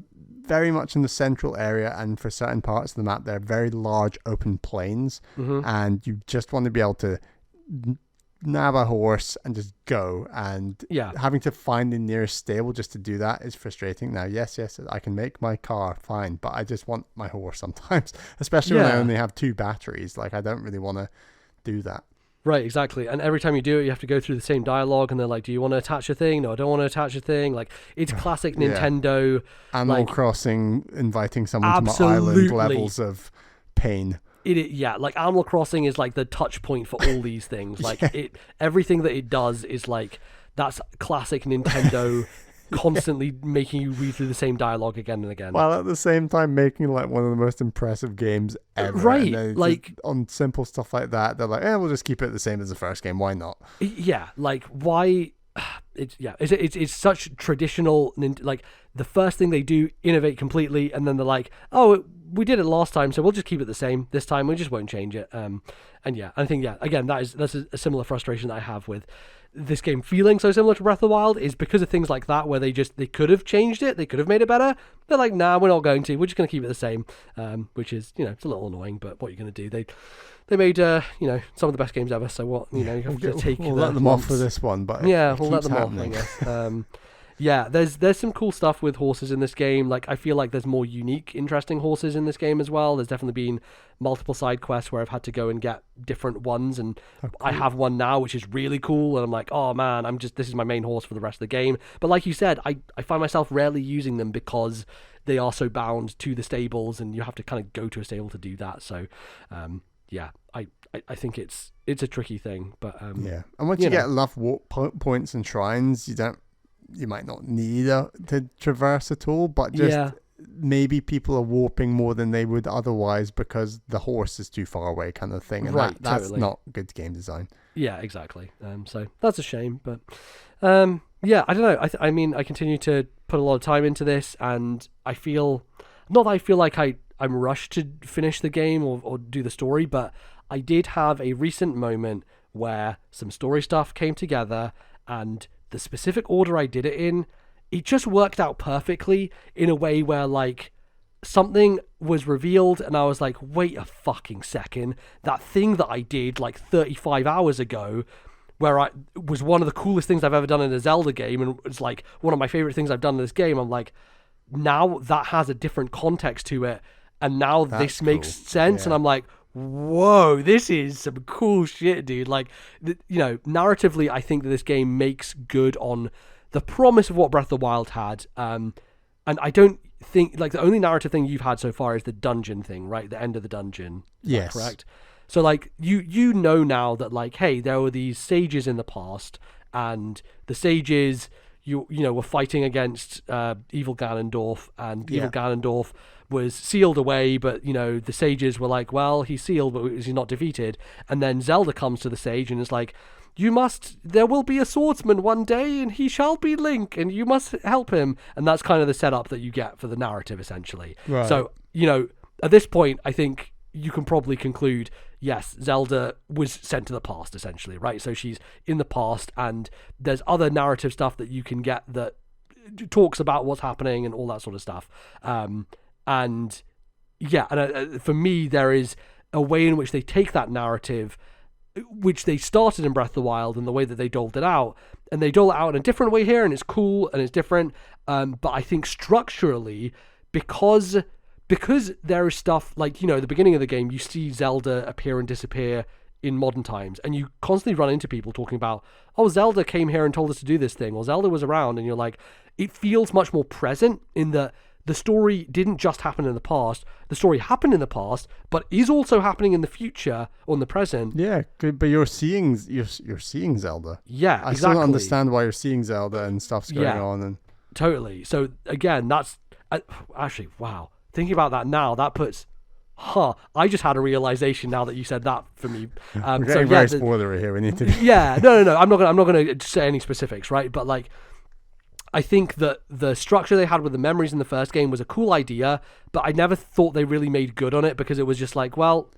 Speaker 2: very much in the central area, and for certain parts of the map, there are very large open plains, and you just want to be able to nab a horse and just go, and having to find the nearest stable just to do that is frustrating. Now yes, I can make my car fine, but I just want my horse sometimes, especially when I only have 2 batteries. Like I don't really want to do that.
Speaker 1: Right, exactly. And every time you do it, you have to go through the same dialogue, and they're like, do you want to attach a thing? No, I don't want to attach a thing. Like, it's classic Nintendo.
Speaker 2: Animal Crossing, inviting someone to my island levels of pain.
Speaker 1: Yeah, like Animal Crossing is like the touch point for all these things. Like everything that it does is like, that's classic Nintendo, constantly making you read through the same dialogue again and again.
Speaker 2: While at the same time making like one of the most impressive games ever.
Speaker 1: Right,
Speaker 2: like on simple stuff like that, they're like, we'll just keep it the same as the first game. Why not?
Speaker 1: Yeah, like why? It's such traditional. Like the first thing they do, innovate completely, and then they're like, we did it last time, so we'll just keep it the same this time. We just won't change it. And yeah, I think again that's a similar frustration that I have with this game feeling so similar to Breath of the Wild, is because of things like that where they could have changed it, they could have made it better. They're like, nah, we're not going to. We're just going to keep it the same, which is, it's a little annoying, but what are you going to do? They made some of the best games ever, so what, you have to take.
Speaker 2: We'll let them off for this one, but
Speaker 1: yeah, we'll let them off, I guess. Yeah, there's some cool stuff with horses in this game. Like, I feel like there's more unique, interesting horses in this game as well. There's definitely been multiple side quests where I've had to go and get different ones, and cool. I have one now, which is really cool, and I'm like, oh man, this is my main horse for the rest of the game. But like you said, I find myself rarely using them because they are so bound to the stables, and you have to kind of go to a stable to do that. So, yeah, I think it's a tricky thing, but
Speaker 2: yeah. And once you get enough walk points and shrines, you might not need to traverse at all, but just maybe people are warping more than they would otherwise because the horse is too far away, kind of thing. And that's totally not good game design.
Speaker 1: Yeah, exactly. So that's a shame, but yeah, I don't know. I mean, I continue to put a lot of time into this, and I feel not that I feel like I'm rushed to finish the game or do the story, but I did have a recent moment where some story stuff came together, and the specific order I did it in, it just worked out perfectly in a way where, like, something was revealed and I was like, wait a fucking second, that thing that I did like 35 hours ago, where I was one of the coolest things I've ever done in a Zelda game, and it's like one of my favorite things I've done in this game. I'm like, now that has a different context to it, and now this makes sense. And I'm like, whoa, this is some cool shit, dude. Like, narratively, I think that this game makes good on the promise of what Breath of the Wild had. And I don't think, like, the only narrative thing you've had so far is the dungeon thing, right? The end of the dungeon.
Speaker 2: Yes.
Speaker 1: Correct? So, like, you know now that, like, hey, there were these sages in the past, and the sages, were fighting against evil Ganondorf, and evil Ganondorf was sealed away, but the sages were like, well, he's sealed, but he's not defeated. And then Zelda comes to the sage and is like, there will be a swordsman one day, and he shall be Link, and you must help him. And that's kind of the setup that you get for the narrative, essentially.
Speaker 2: Right.
Speaker 1: So, at this point, I think you can probably conclude, yes, Zelda was sent to the past, essentially, right? So she's in the past, and there's other narrative stuff that you can get that talks about what's happening and all that sort of stuff. And for me, there is a way in which they take that narrative, which they started in Breath of the Wild, and the way that they doled it out, and they dole it out in a different way here, and it's cool and it's different. But I think structurally, because there is stuff like, at the beginning of the game, you see Zelda appear and disappear in modern times, and you constantly run into people talking about, oh, Zelda came here and told us to do this thing, or Zelda was around, and you're like, it feels much more present in that the story didn't just happen in the past. The story happened in the past, but is also happening in the future or in the present.
Speaker 2: Yeah, but you're seeing Zelda.
Speaker 1: Yeah,
Speaker 2: I
Speaker 1: exactly.
Speaker 2: still don't understand why you're seeing Zelda and stuff's going on. And
Speaker 1: totally. So again, that's actually, wow. Thinking about that now, that puts. I just had a realization now that you said that for me.
Speaker 2: We're getting very spoilery here. We need to.
Speaker 1: Yeah, no. I'm not gonna say any specifics, right? But like, I think that the structure they had with the memories in the first game was a cool idea, but I never thought they really made good on it, because it was just like, well,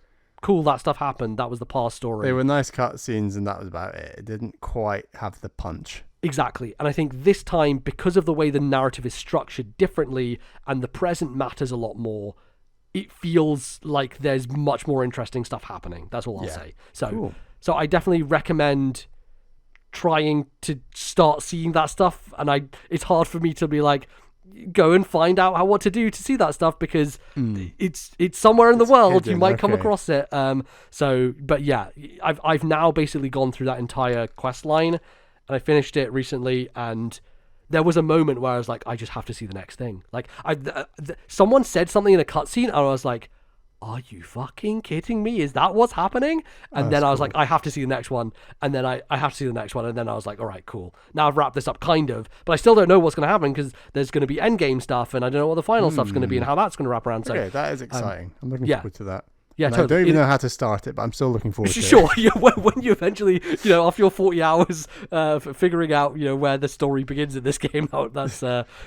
Speaker 1: cool, that stuff happened. That was the past story.
Speaker 2: They were nice cutscenes, and that was about it. It didn't quite have the punch.
Speaker 1: Exactly. And I think this time, because of the way the narrative is structured differently and the present matters a lot more, it feels like there's much more interesting stuff happening. That's all I'll say. So,
Speaker 2: cool.
Speaker 1: So I definitely recommend trying to start seeing that stuff, and it's hard for me to be like, go and find out what to do to see that stuff, because it's somewhere in the world hidden, you might come across it. But yeah, I've now basically gone through that entire quest line, and I finished it recently, and there was a moment where I was like, I just have to see the next thing. Like, someone said something in a cutscene, and I was like, are you fucking kidding me? Is that what's happening? And then I was like, I have to see the next one. And then I have to see the next one. And then I was like, all right, cool. Now I've wrapped this up kind of, but I still don't know what's going to happen because there's going to be endgame stuff and I don't know what the final stuff's going to be and how that's going to wrap around. So,
Speaker 2: okay, that is exciting. I'm looking forward to that.
Speaker 1: Yeah,
Speaker 2: and
Speaker 1: totally.
Speaker 2: I don't even know how to start it, but I'm still looking forward to it.
Speaker 1: Sure, yeah, when you eventually, after your 40 hours figuring out, where the story begins in this game, that's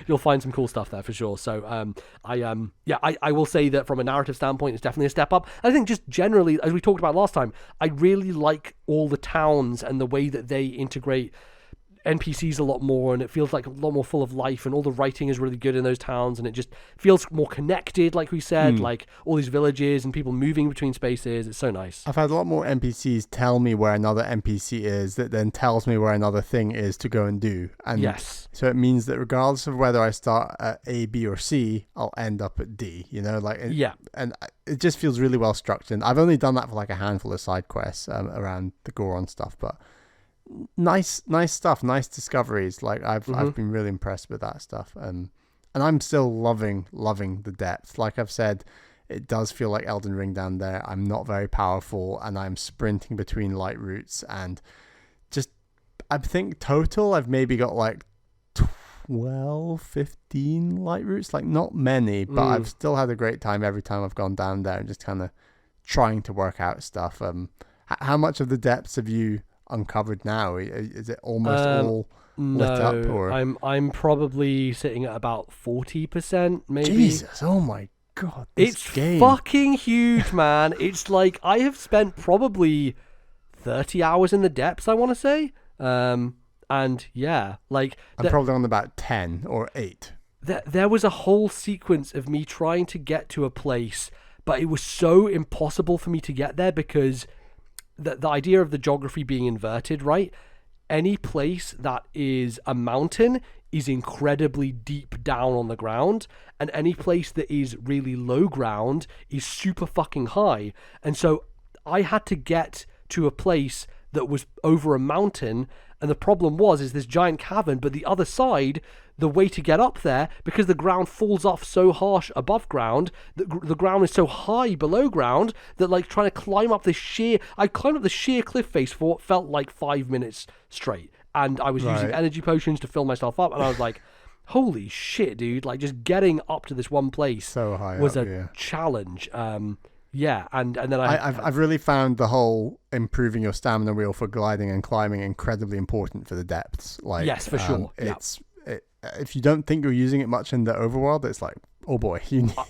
Speaker 1: you'll find some cool stuff there for sure. So, I will say that from a narrative standpoint, it's definitely a step up. I think just generally, as we talked about last time, I really like all the towns and the way that they integrate NPCs a lot more, and it feels like a lot more full of life, and all the writing is really good in those towns, and it just feels more connected, like we said, like all these villages and people moving between spaces. It's so nice.
Speaker 2: I've had a lot more NPCs tell me where another NPC is that then tells me where another thing is to go and do. And
Speaker 1: yes.
Speaker 2: So it means that regardless of whether I start at A, B, or C, I'll end up at D, and it just feels really well structured. I've only done that for like a handful of side quests around the Goron stuff, but nice stuff, nice discoveries. Like I've been really impressed with that stuff, and I'm still loving the depth. Like I've said, it does feel like Elden Ring down there. I'm not very powerful, and I'm sprinting between light routes, and just I think total I've maybe got like 12, 15 light routes, like not many, but I've still had a great time every time I've gone down there and just kind of trying to work out stuff. How much of the depths have you uncovered now? Is it almost all lit up? Or
Speaker 1: I'm probably sitting at about 40%, maybe.
Speaker 2: Jesus, oh my god,
Speaker 1: it's
Speaker 2: game.
Speaker 1: Fucking huge, man. It's like I have spent probably 30 hours in the depths, I want to say. And yeah, like
Speaker 2: I'm probably on about 10 or 8.
Speaker 1: There was a whole sequence of me trying to get to a place, but it was so impossible for me to get there because the idea of the geography being inverted, right? Any place that is a mountain is incredibly deep down on the ground, and any place that is really low ground is super fucking high. And so I had to get to a place that was over a mountain, and the problem is this giant cavern, but the other side, the way to get up there, because the ground falls off so harsh above ground, the ground is so high below ground that like trying to climb up I climbed up the sheer cliff face for what felt like 5 minutes straight, and I was using energy potions to fill myself up, and I was like, holy shit, dude, like just getting up to this one place
Speaker 2: so high
Speaker 1: was
Speaker 2: up,
Speaker 1: a challenge. Yeah, and then
Speaker 2: I've really found the whole improving your stamina wheel for gliding and climbing incredibly important for the depths. Like,
Speaker 1: yes, for sure.
Speaker 2: If you don't think you're using it much in the overworld, it's like, oh boy,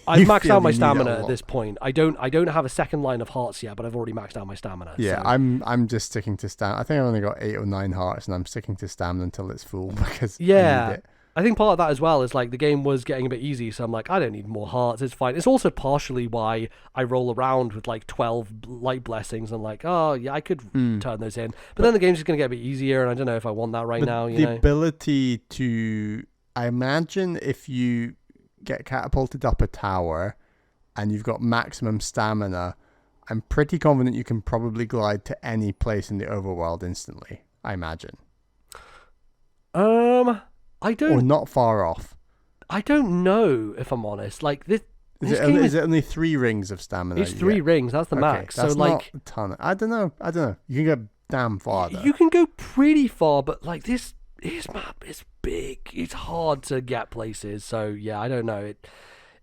Speaker 1: I've maxed out my stamina at this point. I don't have a second line of hearts yet, but I've already maxed out my stamina.
Speaker 2: Yeah, so. I'm just sticking to stamina. I think I've only got 8 or 9 hearts, and I'm sticking to stamina until it's full because I need it.
Speaker 1: I think part of that as well is like the game was getting a bit easy, so I'm like, I don't need more hearts, it's fine. It's also partially why I roll around with like 12 light blessings and like, oh yeah, I could turn those in. But then the game's just going to get a bit easier, and I don't know if I want that right now.
Speaker 2: The ability to, I imagine if you get catapulted up a tower and you've got maximum stamina, I'm pretty confident you can probably glide to any place in the overworld instantly, I imagine.
Speaker 1: I don't...
Speaker 2: Or not far off.
Speaker 1: I don't know, if I'm honest. Like, this
Speaker 2: is it only 3 rings of stamina?
Speaker 1: It's 3 rings, that's the max.
Speaker 2: That's
Speaker 1: so, like,
Speaker 2: not a ton. I don't know. You can go damn far, though.
Speaker 1: You can go pretty far, but, like, this map is big. It's hard to get places. So, yeah, I don't know.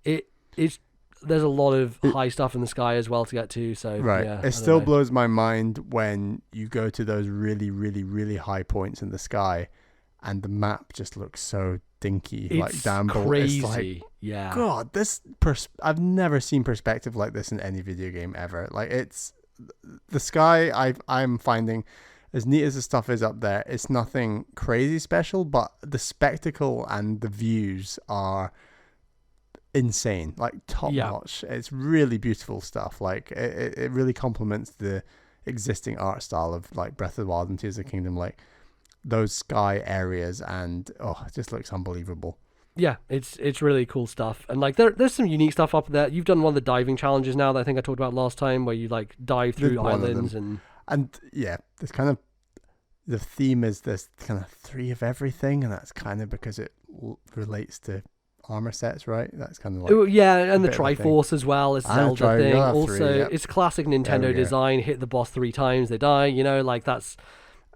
Speaker 1: It's there's a lot of high stuff in the sky as well to get to. So,
Speaker 2: right.
Speaker 1: Yeah,
Speaker 2: it still blows my mind when you go to those really, really, really high points in the sky, and the map just looks so dinky,
Speaker 1: it's
Speaker 2: like damn
Speaker 1: crazy.
Speaker 2: It's like,
Speaker 1: yeah.
Speaker 2: God, I've never seen perspective like this in any video game ever. Like, it's the sky. I'm finding, as neat as the stuff is up there, it's nothing crazy special, but the spectacle and the views are insane, like top notch. It's really beautiful stuff. Like it really complements the existing art style of like Breath of the Wild and Tears of the Kingdom. Like, those sky areas, and it just looks unbelievable.
Speaker 1: Yeah, it's really cool stuff, and like there's some unique stuff up there. You've done one of the diving challenges now that I think I talked about last time, where you like dive through islands and
Speaker 2: yeah, there's kind of the theme is this kind of 3 of everything, and that's kind of because it relates to armor sets, right? That's kind of like
Speaker 1: and the Triforce as well. It's a Zelda thing. Also,
Speaker 2: yep.
Speaker 1: it's classic Nintendo design. Hit the boss 3 times, they die. Like that's.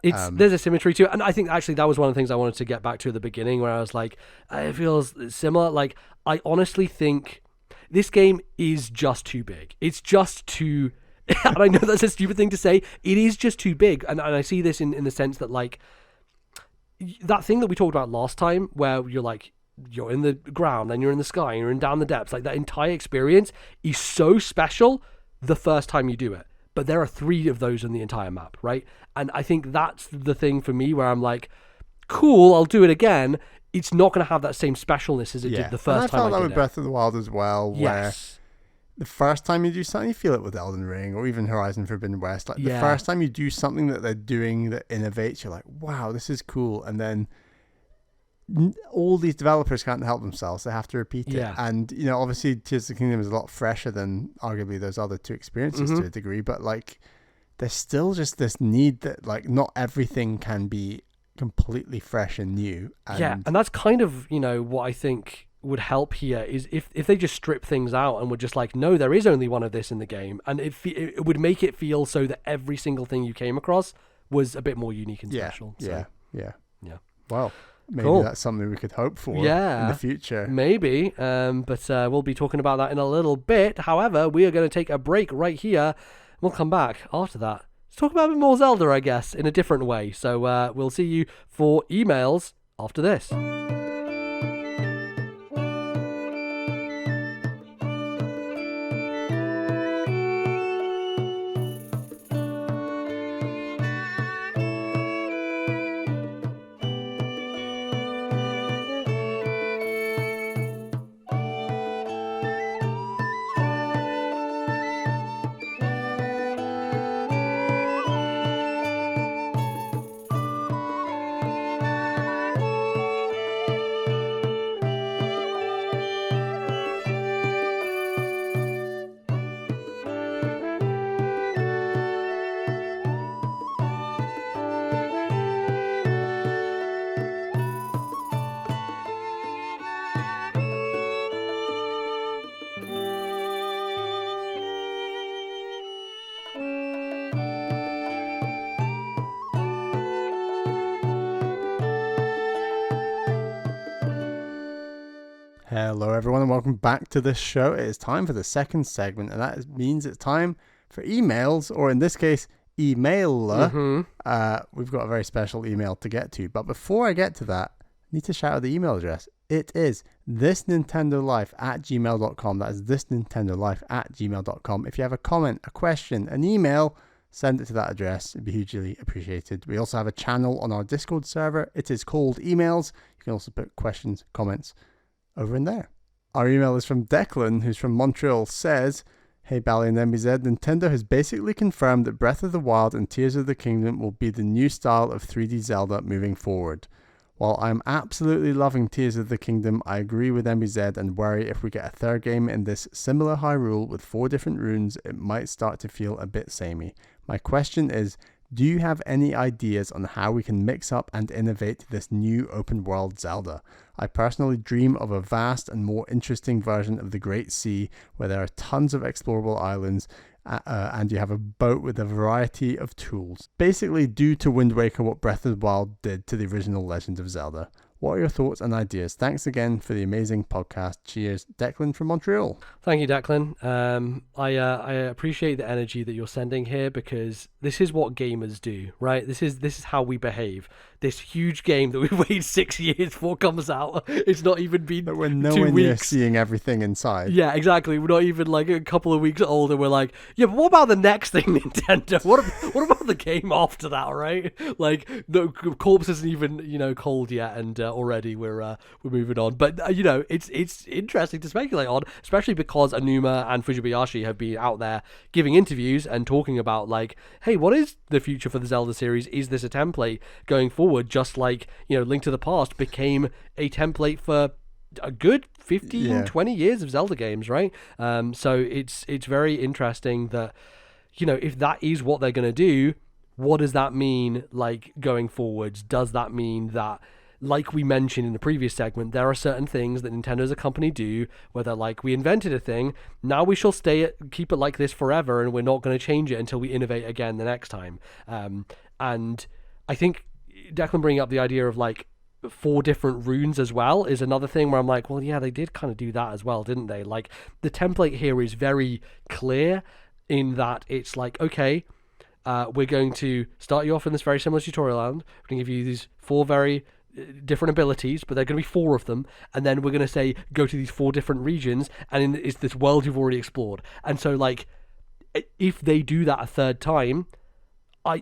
Speaker 1: There's a symmetry to it, and I think actually that was one of the things I wanted to get back to at the beginning, where I was like, it feels similar. Like, I honestly think this game is just too big. It's just too, and I know that's a stupid thing to say. It is just too big, and I see this in the sense that, like, that thing that we talked about last time, where you're in the ground, then you're in the sky, and you're in down the depths. Like, that entire experience is so special the first time you do it. But there are 3 of those in the entire map, right? And I think that's the thing for me where I'm like, cool, I'll do it again. It's not going to have that same specialness as it did the first time I did it. I felt that
Speaker 2: with Breath of the Wild as well, where the first time you do something, you feel it with Elden Ring or even Horizon Forbidden West. Like, the first time you do something that they're doing that innovates, you're like, wow, this is cool. And then all these developers can't help themselves. They have to repeat it. And, obviously Tears of the Kingdom is a lot fresher than arguably those other 2 experiences to a degree, but like, there's still just this need that, like, not everything can be completely fresh and new. And
Speaker 1: that's kind of, what I think would help here is if they just strip things out and were just like, no, there is only one of this in the game, and it would make it feel so that every single thing you came across was a bit more unique and special.
Speaker 2: Yeah. Wow. Maybe that's something we could hope for in the future.
Speaker 1: Maybe, but we'll be talking about that in a little bit. However, we are going to take a break right here. We'll come back after that. Let's talk about a bit more Zelda, I guess, in a different way. So we'll see you for emails after this.
Speaker 2: Hello everyone and welcome back to this show. It is time for the second segment, and that means it's time for emails, or in this case, emailer. We've got a very special email to get to, but before I get to that, I need to shout out the email address. It is ThisNintendoLife@gmail.com. That is ThisNintendoLife@gmail.com. If you have a comment, a question, an email, send it to that address. It'd be hugely appreciated. We also have a channel on our Discord server. It is called Emails. You can also put questions, comments over in there. Our email is from Declan, who's from Montreal. Says, hey Bally and MBZ, Nintendo has basically confirmed that Breath of the Wild and Tears of the Kingdom will be the new style of 3D Zelda moving forward. While I'm absolutely loving Tears of the Kingdom, I agree with MBZ and worry if we get a third game in this similar Hyrule with 4 different runes, it might start to feel a bit samey. My question is, do you have any ideas on how we can mix up and innovate this new open world Zelda? I personally dream of a vast and more interesting version of the Great Sea where there are tons of explorable islands and you have a boat with a variety of tools. Basically do to Wind Waker what Breath of the Wild did to the original Legend of Zelda. What are your thoughts and ideas? Thanks again for the amazing podcast. Cheers, Declan from Montreal.
Speaker 1: Thank you, Declan. I appreciate the energy that you're sending here, because this is what gamers do, right? This is how we behave. This huge game that we've waited 6 years for comes out. It's not even been 2 weeks. We're nowhere near
Speaker 2: seeing everything inside.
Speaker 1: Yeah, exactly. We're not even like a couple of weeks old, and we're like, yeah, but what about the next thing, Nintendo? What about the game after that, right? Like, the corpse isn't even cold yet, and already we're moving on. But it's interesting to speculate on, especially because Aonuma and Fujibayashi have been out there giving interviews and talking about, like, hey, what is the future for the Zelda series? Is this a template going forward? Just like, Link to the Past became a template for a good 20 years of Zelda games, right? So it's very interesting that, if that is what they're going to do, what does that mean, like, going forwards? Does that mean that like we mentioned in the previous segment, there are certain things that Nintendo as a company do where they're like, we invented a thing, now we shall keep it like this forever, and we're not going to change it until we innovate again the next time. And I think Declan bringing up the idea of like 4 different runes as well is another thing where I'm like, well, yeah, they did kind of do that as well, didn't they? Like, the template here is very clear in that it's like, okay, we're going to start you off in this very similar tutorial land. We're going to give you these 4 very different abilities, but there are going to be 4 of them, and then we're going to say go to these 4 different regions, and it's this world you've already explored. And so, like, if they do that a third time,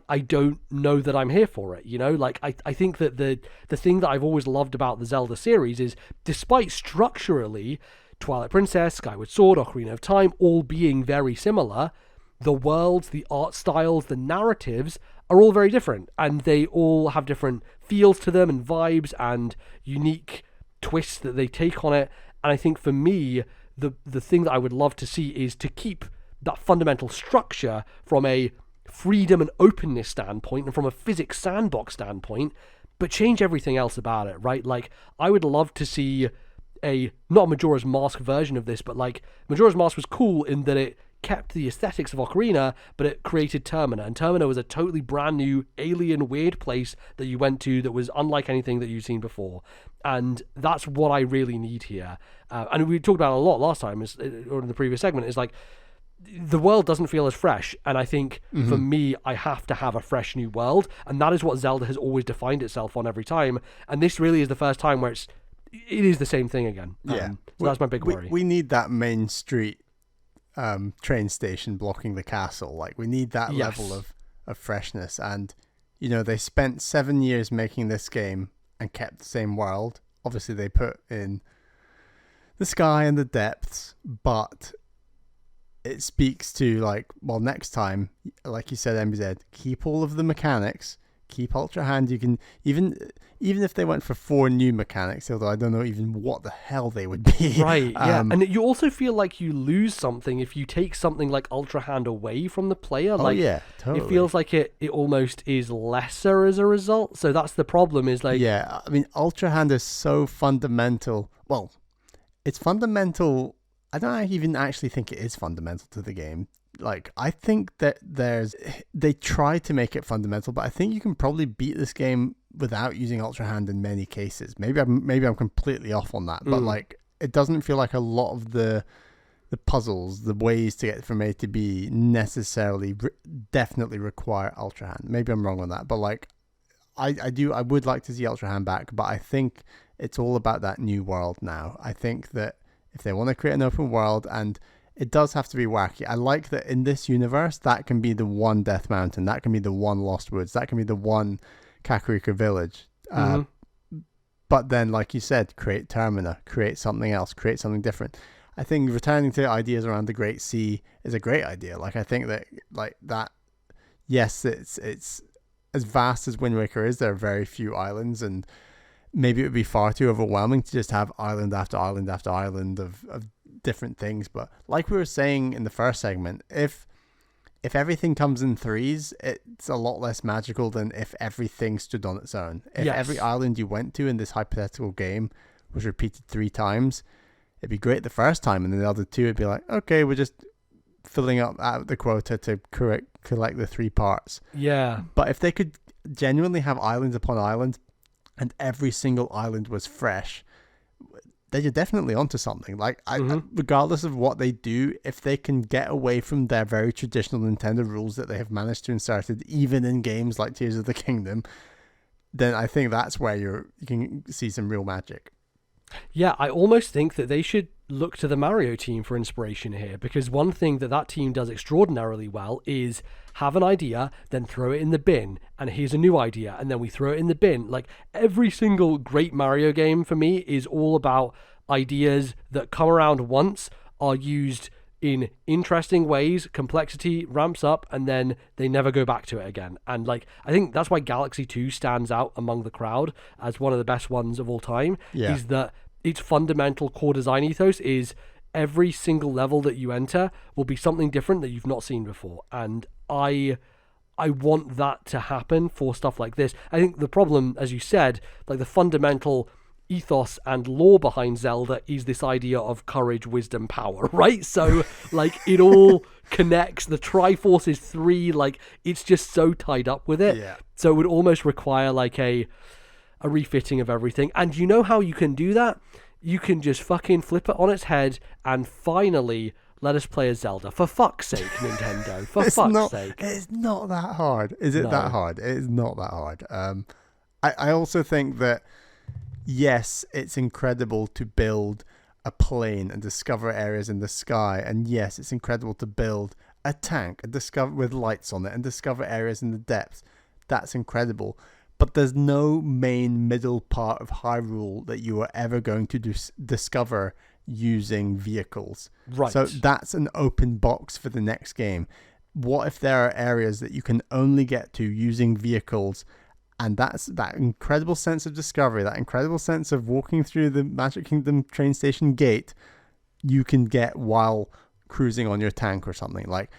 Speaker 1: I don't know that I'm here for it, you know? Like, I think that the thing that I've always loved about the Zelda series is, despite structurally Twilight Princess, Skyward Sword, Ocarina of Time all being very similar, the worlds, the art styles, the narratives are all very different, and they all have different feels to them and vibes and unique twists that they take on it. And I think for me, the thing that I would love to see is to keep that fundamental structure from a freedom and openness standpoint and from a physics sandbox standpoint, but change everything else about it, right? Like, I would love to see not Majora's Mask version of this, but like, Majora's Mask was cool in that it kept the aesthetics of Ocarina, but it created Termina, and Termina was a totally brand new alien weird place that you went to that was unlike anything that you've seen before. And that's what I really need here. And we talked about it a lot last time, or in the previous segment, is like, the world doesn't feel as fresh, and I think for me, I have to have a fresh new world, and that is what Zelda has always defined itself on every time, and this really is the first time where it is the same thing again. So that's my big worry.
Speaker 2: We need that main street train station blocking the castle. Like, we need that level of freshness, and you know, they spent 7 years making this game and kept the same world. Obviously they put in the sky and the depths, but it speaks to, like, well, next time, like you said, MBZ, keep all of the mechanics, keep Ultra Hand. You can even if they went for 4 new mechanics, although I don't know even what the hell they would be.
Speaker 1: Right, yeah. And you also feel like you lose something if you take something like Ultra Hand away from the player. Like,
Speaker 2: yeah, totally.
Speaker 1: It feels like it almost is lesser as a result. So that's the problem, is like...
Speaker 2: Yeah, I mean, Ultra Hand is so fundamental. Well, it's fundamental... I don't even actually think it is fundamental to the game. Like, I think that they try to make it fundamental, but I think you can probably beat this game without using Ultra Hand in many cases. Maybe I'm completely off on that, but like, it doesn't feel like a lot of the puzzles, the ways to get from A to B necessarily definitely require Ultra Hand. Maybe I'm wrong on that, but like, I would like to see Ultra Hand back, but I think it's all about that new world now. I think that if they want to create an open world, and it does have to be wacky. I like that in this universe, that can be the one Death Mountain, that can be the one Lost Woods, that can be the one Kakariko Village. But then, like you said, create Termina, create something else, create something different. I think returning to ideas around the Great Sea is a great idea. Like, I think that, like, that, yes, it's as vast as Wind Waker is, there are very few islands, and maybe it would be far too overwhelming to just have island after island after island of different things. But like we were saying in the first segment, if everything comes in threes, it's a lot less magical than if everything stood on its own. If every island you went to in this hypothetical game was repeated 3 times, it'd be great the first time, and then the other 2 would be like, okay, we're just filling up the quota to collect the 3 parts.
Speaker 1: Yeah.
Speaker 2: But if they could genuinely have islands upon island, and every single island was fresh, then you're definitely onto something. Like, regardless of what they do, if they can get away from their very traditional Nintendo rules that they have managed to insert even in games like Tears of the Kingdom, then I think that's where you can see some real magic.
Speaker 1: Yeah, I almost think that they should look to the Mario team for inspiration here, because one thing that team does extraordinarily well is have an idea, then throw it in the bin, and here's a new idea, and then we throw it in the bin. Like, every single great Mario game for me is all about ideas that come around once, are used in interesting ways, complexity ramps up, and then they never go back to it again. And like, I think that's why Galaxy 2 stands out among the crowd as one of the best ones of all time, is that its fundamental core design ethos is every single level that you enter will be something different that you've not seen before. And I I want that to happen for stuff like this. I think the problem, as you said, like the fundamental ethos and lore behind Zelda is this idea of courage, wisdom, power, right? So like it all connects. The Triforce is 3, like it's just so tied up with it.
Speaker 2: Yeah.
Speaker 1: So it would almost require like a refitting of everything. And you know how you can do that? You can just fucking flip it on its head and finally let us play as Zelda. For fuck's sake, Nintendo. For fuck's sake.
Speaker 2: It's not that hard. Is it
Speaker 1: No.
Speaker 2: that hard? It is not that hard. I also think that, yes, it's incredible to build a plane and discover areas in the sky. And yes, it's incredible to build a tank and discover with lights on it and discover areas in the depths. That's incredible. But there's no main middle part of Hyrule that you are ever going to discover using vehicles.
Speaker 1: Right.
Speaker 2: So that's an open box for the next game. What if there are areas that you can only get to using vehicles? And that's that incredible sense of discovery, that incredible sense of walking through the Magic Kingdom train station gate you can get while cruising on your tank or something. Like,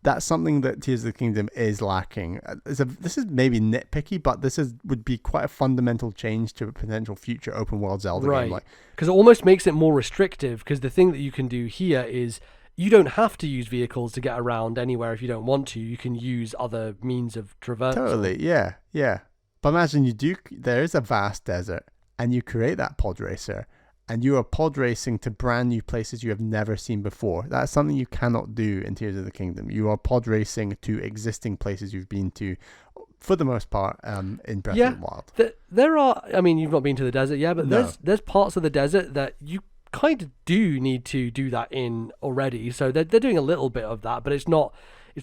Speaker 2: that's something that Tears of the Kingdom is lacking. This is maybe nitpicky, but would be quite a fundamental change to a potential future open world Zelda game.
Speaker 1: Right, because it almost makes it more restrictive, because the thing that you can do here is you don't have to use vehicles to get around anywhere if you don't want to. You can use other means of traversal.
Speaker 2: Totally, yeah. But imagine there is a vast desert, and you create that pod racer, and you are pod racing to brand new places you have never seen before. That's something you cannot do in Tears of the Kingdom. You are pod racing to existing places you've been to, for the most part, in Breath of the Wild.
Speaker 1: There are, I mean, you've not been to the desert yet, but there's parts of the desert that you kind of do need to do that in already. So they're doing a little bit of that, but it's not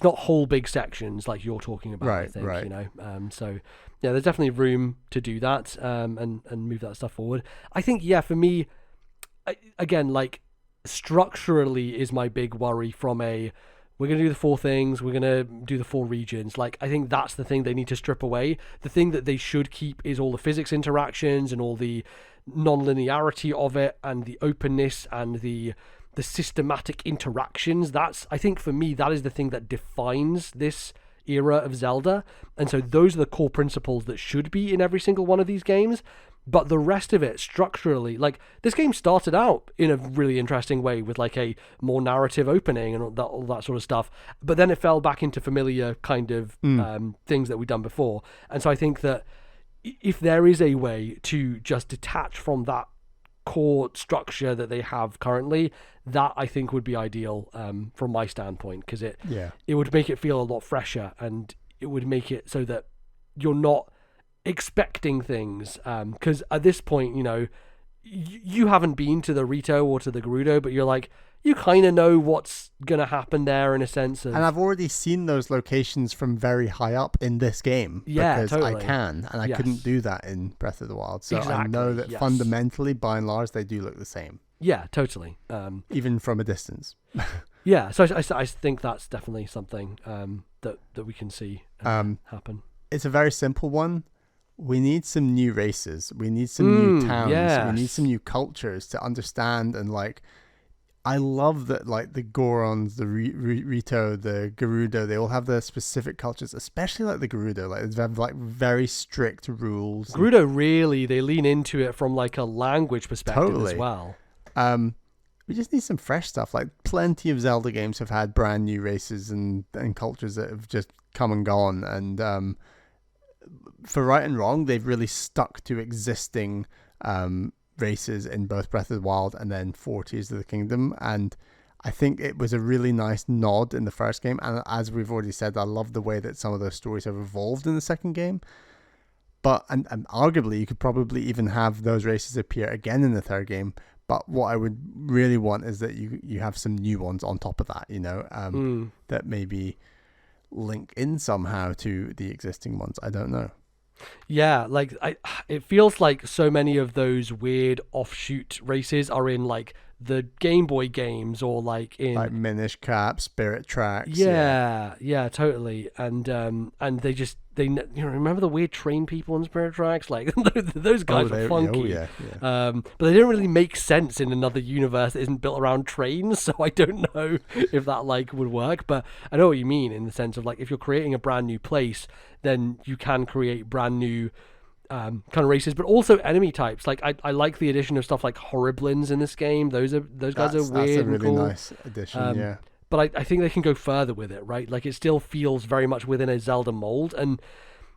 Speaker 1: whole big sections like you're talking about.
Speaker 2: Right,
Speaker 1: I think,
Speaker 2: right.
Speaker 1: you know. So yeah, there's definitely room to do that and move that stuff forward. I think, yeah, for me, again, like structurally is my big worry from we're going to do the 4 things, we're going to do the 4 regions. Like, I think that's the thing they need to strip away. The thing that they should keep is all the physics interactions and all the non-linearity of it and the openness and the systematic interactions. I think for me, that is the thing that defines this era of Zelda. And so those are the core principles that should be in every single one of these games. But the rest of it, structurally, like, this game started out in a really interesting way with like a more narrative opening and all that sort of stuff. But then it fell back into familiar kind of things that we've done before. And so I think that if there is a way to just detach from that core structure that they have currently, that I think would be ideal from my standpoint, because it would make it feel a lot fresher, and it would make it so that you're not expecting things, because at this point, you know, you haven't been to the Rito or to the Gerudo, but you're like, you kind of know what's gonna happen there in a sense of,
Speaker 2: and I've already seen those locations from very high up in this game, because
Speaker 1: totally.
Speaker 2: I can, and I couldn't do that in Breath of the Wild. So
Speaker 1: exactly.
Speaker 2: I know that fundamentally, by and large, they do look the same.
Speaker 1: Yeah, totally.
Speaker 2: Even from a distance.
Speaker 1: Yeah, so I think that's definitely something that we can see happen.
Speaker 2: It's a very simple one. We need some new races. We need some new towns.
Speaker 1: Yes.
Speaker 2: We need some new cultures to understand. And like, I love that, like, the Gorons, the Rito, the Gerudo, they all have their specific cultures, especially like the Gerudo. Like, they have like very strict rules.
Speaker 1: Gerudo, really, they lean into it from like a language perspective as well.
Speaker 2: We just need some fresh stuff. Like, plenty of Zelda games have had brand new races and cultures that have just come and gone. And for right and wrong, they've really stuck to existing races in both Breath of the Wild and then for Tears of the Kingdom. And I think it was a really nice nod in the first game. And as we've already said, I love the way that some of those stories have evolved in the second game. But and arguably, you could probably even have those races appear again in the third game. But what I would really want is that you have some new ones on top of that, you know, that maybe link in somehow to the existing ones. I don't know.
Speaker 1: Yeah, like it feels like so many of those weird offshoot races are in like the Game Boy games, or like in
Speaker 2: like Minish Cap, Spirit Tracks.
Speaker 1: Yeah, totally. And they remember the weird train people in Spirit Tracks? Like those guys were funky.
Speaker 2: Oh yeah.
Speaker 1: But they don't really make sense in another universe that isn't built around trains, so I don't know if that like would work. But I know what you mean, in the sense of like, if you're creating a brand new place, then you can create brand new kind of races, but also enemy types. Like I like the addition of stuff like Horriblins in this game. Those guys are weird. That's a really
Speaker 2: nice addition.
Speaker 1: But I think they can go further with it, right? Like, it still feels very much within a Zelda mold. And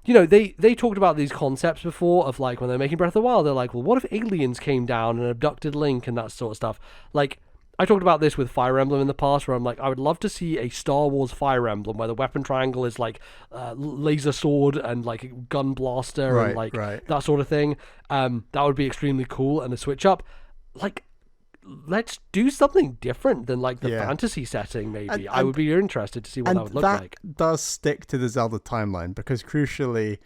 Speaker 1: you know, they talked about these concepts before, of like, when they're making Breath of the Wild, they're like, well, what if aliens came down and abducted Link and that sort of stuff? Like, I talked about this with Fire Emblem in the past, where I'm like, I would love to see a Star Wars Fire Emblem where the weapon triangle is like laser sword and like gun blaster and like that sort of thing. That would be extremely cool, and a switch up. Like, let's do something different than like the fantasy setting, maybe. I would be interested to see what that would look like.
Speaker 2: That does stick to the Zelda timeline, because crucially,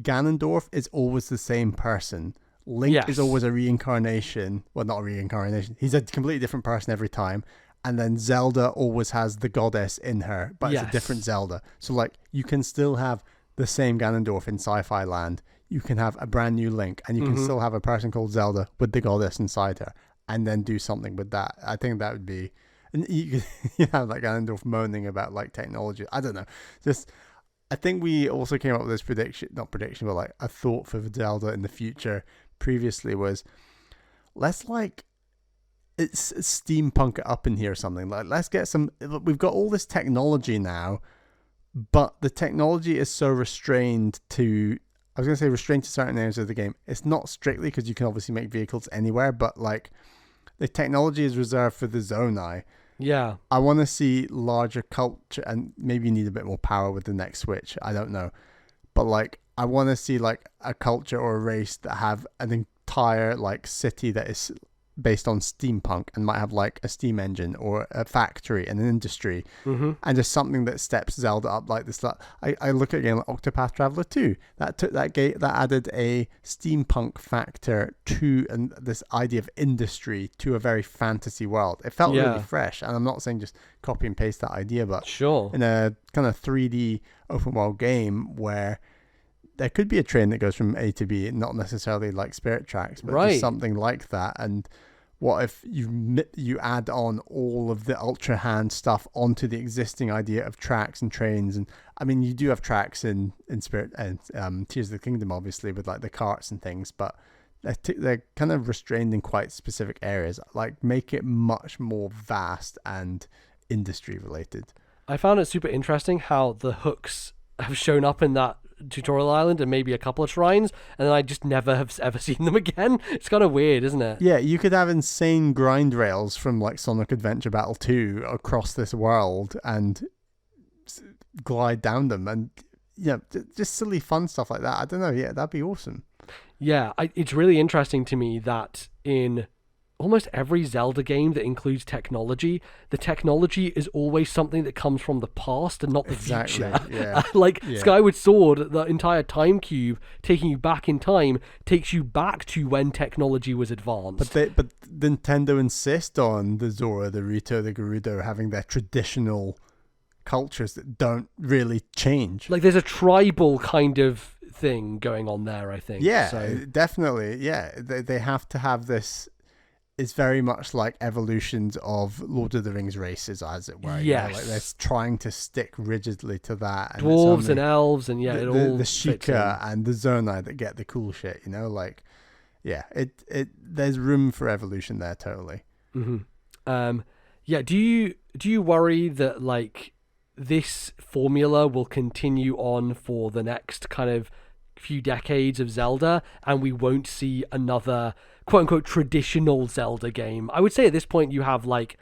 Speaker 2: Ganondorf is always the same person. Link is always a reincarnation. Well, not a reincarnation. He's a completely different person every time. And then Zelda always has the goddess in her, but it's a different Zelda. So like, you can still have the same Ganondorf in Sci-Fi Land. You can have a brand new Link, and you can still have a person called Zelda with the goddess inside her, and then do something with that. I think that would be, and you have like Ganondorf moaning about like technology. I don't know. I think we also came up with this not prediction, but like a thought for Zelda in the future previously was, let's like, it's steampunk it up in here or something. Like, let's get some, we've got all this technology now, but the technology is so restrained to, I was going to say restrained to certain areas of the game. It's not strictly, because you can obviously make vehicles anywhere, but like, the technology is reserved for the Zonai.
Speaker 1: Yeah.
Speaker 2: I want to see larger culture, and maybe you need a bit more power with the next Switch. I don't know. But like, I want to see like a culture or a race that have an entire like city that is based on steampunk and might have like a steam engine or a factory and an industry, and just something that steps Zelda up like this. I look at a game like Octopath Traveler 2 that took that added a steampunk factor to, and this idea of industry to a very fantasy world. It felt really fresh, and I'm not saying just copy and paste that idea, but in a kind of 3D open world game where there could be a train that goes from A to B, not necessarily like Spirit Tracks, but just something like that. And what if you add on all of the Ultra Hand stuff onto the existing idea of tracks and trains? And I mean, you do have tracks in Spirit and Tears of the Kingdom, obviously, with like the carts and things, but they're kind of restrained in quite specific areas. Like, make it much more vast and industry related.
Speaker 1: I found it super interesting how the hooks have shown up in that tutorial island and maybe a couple of shrines, and then I just never have ever seen them again. It's kind of weird, isn't it?
Speaker 2: Yeah, you could have insane grind rails from like Sonic Adventure Battle 2 across this world and glide down them, and just silly fun stuff like that. I don't know. Yeah, that'd be awesome.
Speaker 1: Yeah, it's really interesting to me that in almost every Zelda game that includes technology, the technology is always something that comes from the past and not the future. Yeah. Skyward Sword, the entire time cube taking you back in time takes you back to when technology was advanced.
Speaker 2: But Nintendo insist on the Zora, the Rito, the Gerudo having their traditional cultures that don't really change.
Speaker 1: Like, there's a tribal kind of thing going on there, I think.
Speaker 2: Yeah, definitely. Yeah, they have to have this. It's very much like evolutions of Lord of the Rings races, as it were.
Speaker 1: Yes.
Speaker 2: Like, they're trying to stick rigidly to that. And
Speaker 1: dwarves and elves, and
Speaker 2: it
Speaker 1: all
Speaker 2: the Sheikah and the Zonai that get the cool shit. Like, yeah, it there's room for evolution there, totally.
Speaker 1: Yeah. Do you worry that like this formula will continue on for the next kind of few decades of Zelda, and we won't see another quote-unquote traditional Zelda game? I would say at this point you have like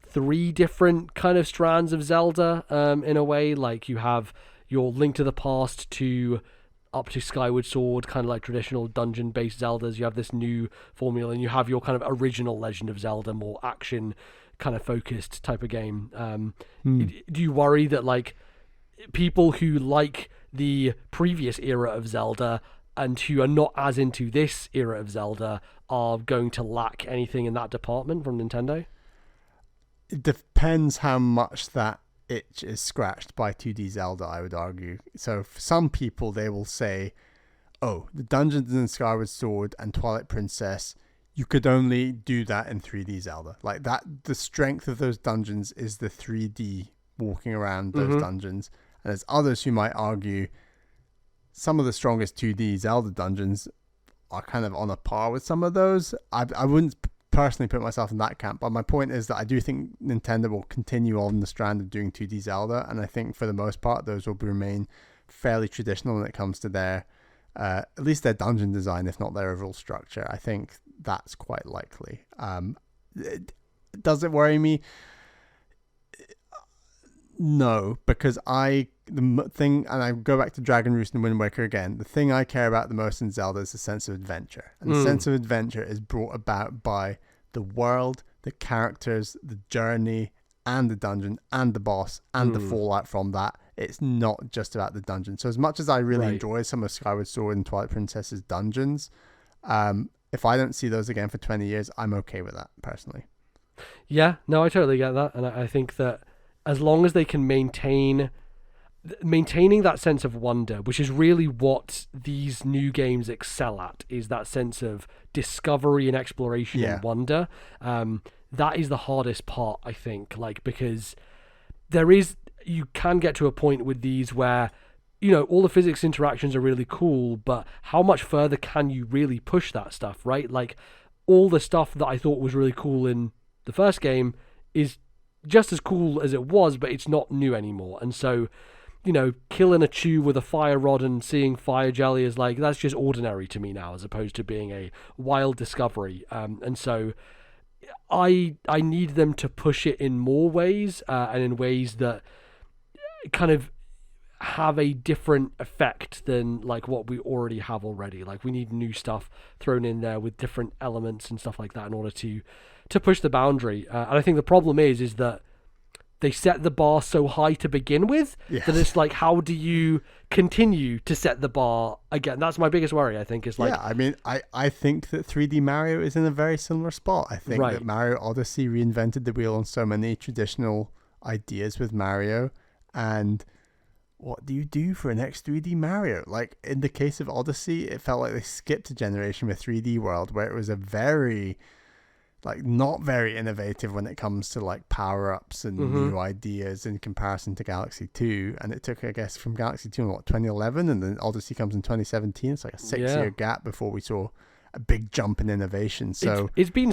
Speaker 1: 3 different kind of strands of Zelda, in a way. Like, you have your Link to the Past to up to Skyward Sword, kind of like traditional dungeon-based Zeldas. You have this new formula, and you have your kind of original Legend of Zelda, more action kind of focused type of game. Do you worry that like people who like the previous era of Zelda and who are not as into this era of Zelda are going to lack anything in that department from Nintendo?
Speaker 2: It depends how much that itch is scratched by 2D Zelda, I would argue. So for some people, they will say, oh, the dungeons in Skyward Sword and Twilight Princess, you could only do that in 3D Zelda. Like that, the strength of those dungeons is the 3D walking around those dungeons. And there's others who might argue some of the strongest 2D Zelda dungeons are kind of on a par with some of those. I wouldn't personally put myself in that camp, but my point is that I do think Nintendo will continue on the strand of doing 2D Zelda, and I think for the most part those will remain fairly traditional when it comes to their at least their dungeon design, if not their overall structure. I think that's quite likely. Does it worry me? No, because the thing, and I go back to Dragon Roost and Wind Waker again, the thing I care about the most in Zelda is the sense of adventure. And the sense of adventure is brought about by the world, the characters, the journey, and the dungeon, and the boss, and the fallout from that. It's not just about the dungeon. So as much as I really enjoy some of Skyward Sword and Twilight Princess's dungeons, if I don't see those again for 20 years, I'm okay with that, personally.
Speaker 1: Yeah, no, I totally get that. And I think that as long as they can maintaining that sense of wonder, which is really what these new games excel at, is that sense of discovery and exploration and wonder. That is the hardest part, I think, because you can get to a point with these where, all the physics interactions are really cool, but how much further can you really push that stuff, right? Like, all the stuff that I thought was really cool in the first game is just as cool as it was, but it's not new anymore. And so, killing a chew with a fire rod and seeing fire jelly is that's just ordinary to me now, as opposed to being a wild discovery. And so I need them to push it in more ways, and in ways that kind of have a different effect than what we already have already. We need new stuff thrown in there with different elements and stuff like that in order to push the boundary. And I think the problem is that they set the bar so high to begin with that it's how do you continue to set the bar again? That's my biggest worry, I think, is
Speaker 2: I think that 3D Mario is in a very similar spot. I think that Mario Odyssey reinvented the wheel on so many traditional ideas with Mario. And what do you do for an next 3D Mario? In the case of Odyssey, it felt like they skipped a generation with 3D World, where it was a very not very innovative when it comes to power-ups and new ideas in comparison to Galaxy 2. And it took, I guess, from Galaxy 2 in 2011, and then Odyssey comes in 2017. It's a 6-year gap before we saw a big jump in innovation. So
Speaker 1: it's been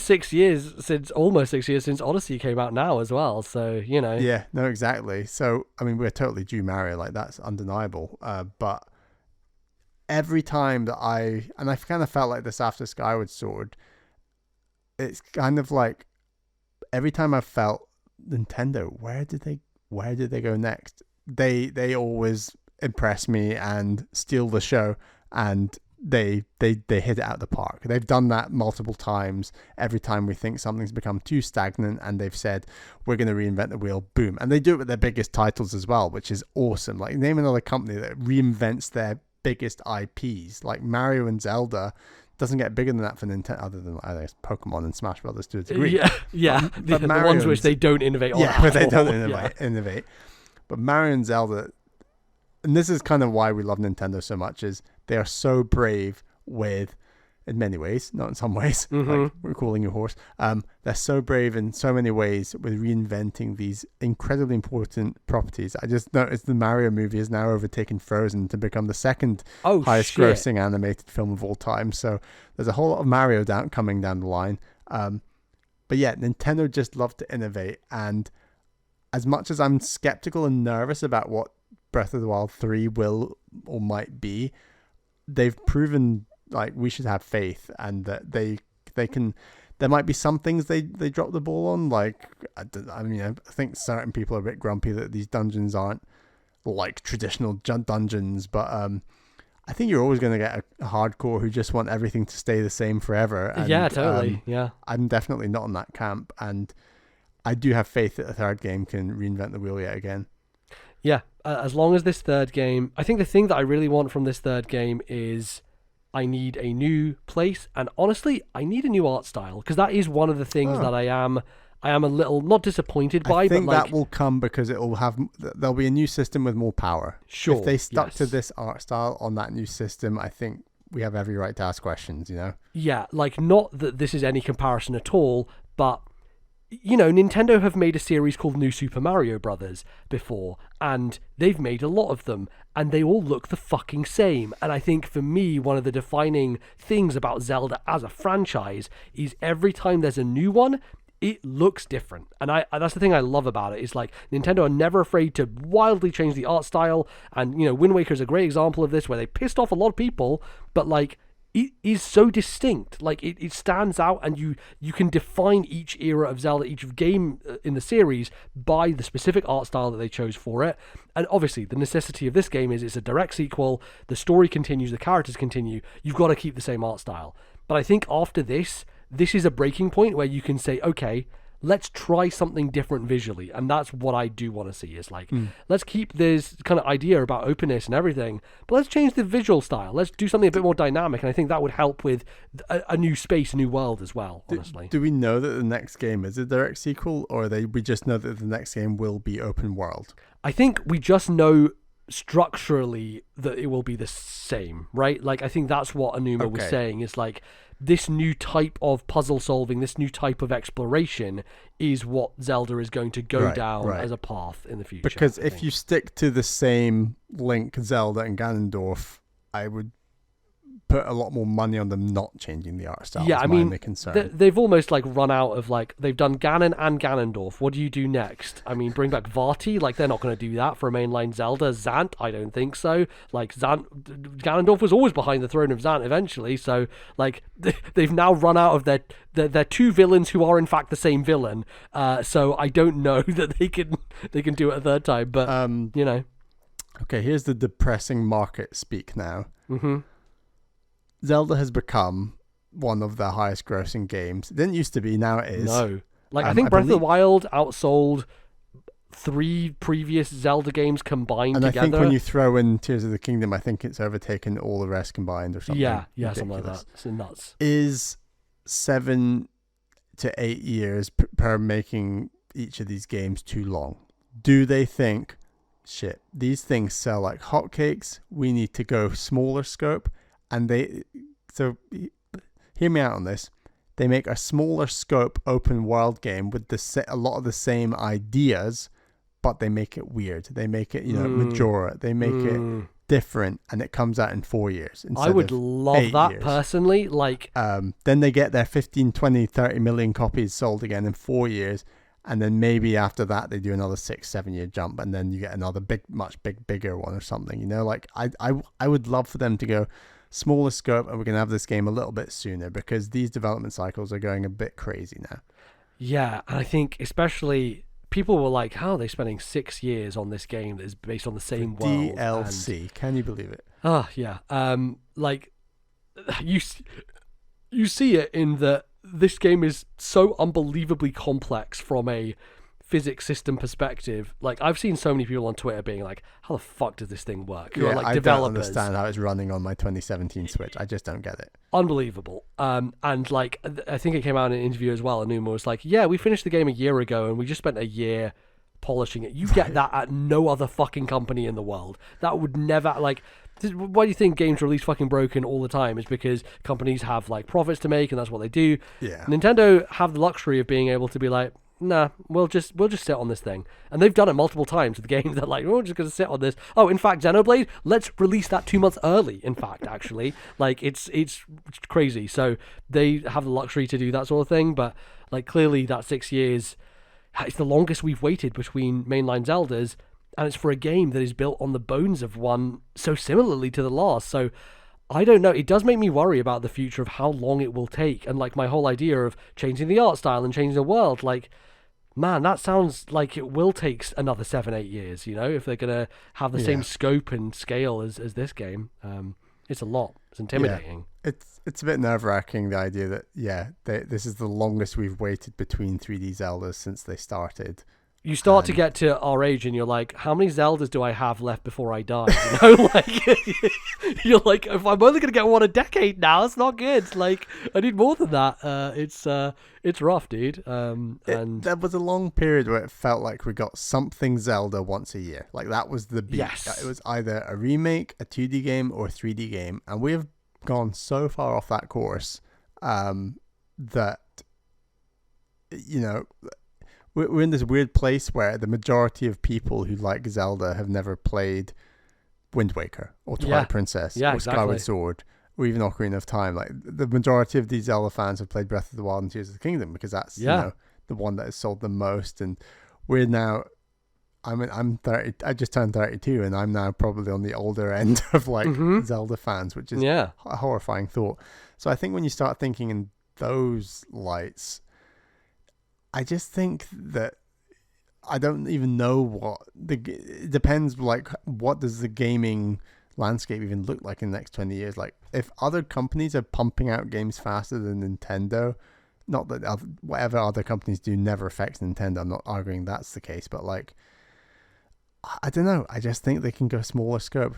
Speaker 1: almost 6 years since Odyssey came out now as well. So,
Speaker 2: Yeah, no, exactly. So, we're totally due Mario. That's undeniable. But every time that I kind of felt like this after Skyward Sword, it's kind of every time I felt Nintendo, where did they go next? They always impress me and steal the show, and they hit it out of the park. They've done that multiple times. Every time we think something's become too stagnant and they've said, we're going to reinvent the wheel, boom. And they do it with their biggest titles as well, which is awesome. Name another company that reinvents their biggest IPs. Mario and Zelda doesn't get bigger than that for Nintendo, other than I guess Pokemon and Smash Brothers to a degree.
Speaker 1: But the ones which they don't innovate on.
Speaker 2: Yeah, but they don't innovate. But Mario and Zelda, and this is kind of why we love Nintendo so much, is they are so brave with, in many ways, not in some ways, we're calling you horse. They're so brave in so many ways with reinventing these incredibly important properties. I just noticed the Mario movie has now overtaken Frozen to become the second highest grossing animated film of all time. So there's a whole lot of Mario coming down the line. But yeah, Nintendo just love to innovate. And as much as I'm skeptical and nervous about what Breath of the Wild 3 will or might be, they've proven we should have faith, and that they can. There might be some things they drop the ball on. I think certain people are a bit grumpy that these dungeons aren't traditional dungeons, but I think you're always going to get a hardcore who just want everything to stay the same forever. And,
Speaker 1: totally.
Speaker 2: I'm definitely not in that camp, and I do have faith that the third game can reinvent the wheel yet again.
Speaker 1: Yeah, as long as this third game, I think the thing that I really want from this third game is I need a new place, and honestly, I need a new art style, because that is one of the things that I am a little not disappointed by.
Speaker 2: I think
Speaker 1: but
Speaker 2: that will come because there'll be a new system with more power.
Speaker 1: Sure.
Speaker 2: If they stuck to this art style on that new system, I think we have every right to ask questions, you know?
Speaker 1: Yeah, like, not that this is any comparison at all, but, you know, Nintendo have made a series called New Super Mario Brothers before, and they've made a lot of them, and they all look the fucking same. And I think for me, one of the defining things about Zelda as a franchise is every time there's a new one, it looks different. And that's the thing I love about it, is like Nintendo are never afraid to wildly change the art style. And, you know, Wind Waker is a great example of this, where they pissed off a lot of people, but like, it is so distinct. Like, it stands out, and you can define each era of Zelda, each game in the series, by the specific art style that they chose for it. And obviously the necessity of this game is it's a direct sequel, the story continues, the characters continue, you've got to keep the same art style. But I think after this is a breaking point where you can say, okay, let's try something different visually. And that's what I do want to see, is like, let's keep this kind of idea about openness and everything, but let's change the visual style. Let's do something a bit more dynamic. And I think that would help with a new space, a new world as well, honestly.
Speaker 2: Do we know that the next game is a direct sequel, or we just know that the next game will be open world?
Speaker 1: I think we just know structurally that it will be the same, right? Like, I think that's what Anuma was saying, is like, this new type of puzzle solving, this new type of exploration is what Zelda is going to go down as a path in the future.
Speaker 2: Because if you stick to the same Link, Zelda, and Ganondorf, I would put a lot more money on them not changing the art style.
Speaker 1: Yeah, I mean,
Speaker 2: concern.
Speaker 1: They've almost like run out of, like, they've done Ganon and Ganondorf. What do you do next? I mean, bring back Vati? Like, they're not going to do that for a mainline Zelda. Zant? I don't think so. Like, Ganondorf was always behind the throne of Zant eventually, so, like, they've now run out of their two villains who are in fact the same villain. So I don't know that they can do it a third time, but, you know.
Speaker 2: Okay, here's the depressing market speak now. Mm-hmm. Zelda has become one of the highest grossing games. It didn't used to be, now it is.
Speaker 1: No. Like, I think Breath of the Wild outsold 3 previous Zelda games combined together.
Speaker 2: And I think when you throw in Tears of the Kingdom, I think it's overtaken all the rest combined or something.
Speaker 1: Yeah,
Speaker 2: ridiculous.
Speaker 1: Something like that. It's nuts.
Speaker 2: Is 7 to 8 years per making each of these games too long? Do they think, shit, these things sell like hotcakes, we need to go smaller scope? And so hear me out on this. They make a smaller scope open world game with a lot of the same ideas, but they make it weird. They make it, Majora. They make it different, and it comes out in 4 years.
Speaker 1: I would love that years. Personally. Like,
Speaker 2: then they get their 15, 20, 30 million copies sold again in 4 years. And then maybe after that, they do another 6-7 year jump, and then you get another bigger one or something, Like, I would love for them to go smaller scope, and we're going to have this game a little bit sooner, because these development cycles are going a bit crazy now.
Speaker 1: Yeah, and I think especially people were like, how are they spending 6 years on this game that is based on the same world?
Speaker 2: DLC, can you believe it?
Speaker 1: Yeah. Like, you see it in that this game is so unbelievably complex from a physics system perspective. Like, I've seen so many people on Twitter being like, how the fuck does this thing work? Who are like developers.
Speaker 2: I don't understand how it's running on my 2017 Switch. I just don't get it.
Speaker 1: Unbelievable. And like, I think it came out in an interview as well, and Numa was like, yeah, we finished the game a year ago and we just spent a year polishing it. You get that at no other fucking company in the world. That would never, like, why do you think games release fucking broken all the time? It's because companies have like profits to make, and that's what they do.
Speaker 2: Yeah.
Speaker 1: Nintendo have the luxury of being able to be like, nah, we'll just sit on this thing. And they've done it multiple times with games that like, we're just going to sit on this. Oh, in fact, Xenoblade, let's release that 2 months early, in fact, actually. Like, it's crazy. So they have the luxury to do that sort of thing. But like, clearly that 6 years, it's the longest we've waited between mainline Zeldas. And it's for a game that is built on the bones of one so similarly to the last. So I don't know. It does make me worry about the future of how long it will take. And like, my whole idea of changing the art style and changing the world, like, man, that sounds like it will take another 7-8 years, if they're going to have the same scope and scale as this game. It's a lot. It's intimidating.
Speaker 2: Yeah. It's a bit nerve-wracking, the idea that, this is the longest we've waited between 3D Zeldas since they started.
Speaker 1: you start to get to our age and you're like, how many Zeldas do I have left before I die? You know, like, you're like, if I'm only going to get one a decade now, that's not good. Like, I need more than that. It's rough, dude.
Speaker 2: There was a long period where it felt like we got something Zelda once a year. Like, that was the beat.
Speaker 1: Yes.
Speaker 2: It was either a remake, a 2D game, or a 3D game. And we have gone so far off that course that, you know, we're in this weird place where the majority of people who like Zelda have never played Wind Waker or Twilight Princess or Skyward Sword or even Ocarina of Time. Like, the majority of these Zelda fans have played Breath of the Wild and Tears of the Kingdom because that's you know, the one that has sold the most. And we're now, I'm 30. I just turned 32, and I'm now probably on the older end of like Zelda fans, which is a horrifying thought. So I think when you start thinking in those lights, I just think that I don't even know what it depends. Like, what does the gaming landscape even look like in the next 20 years? Like, if other companies are pumping out games faster than Nintendo, not that whatever other companies do never affects Nintendo. I'm not arguing that's the case, but like, I don't know. I just think they can go smaller scope.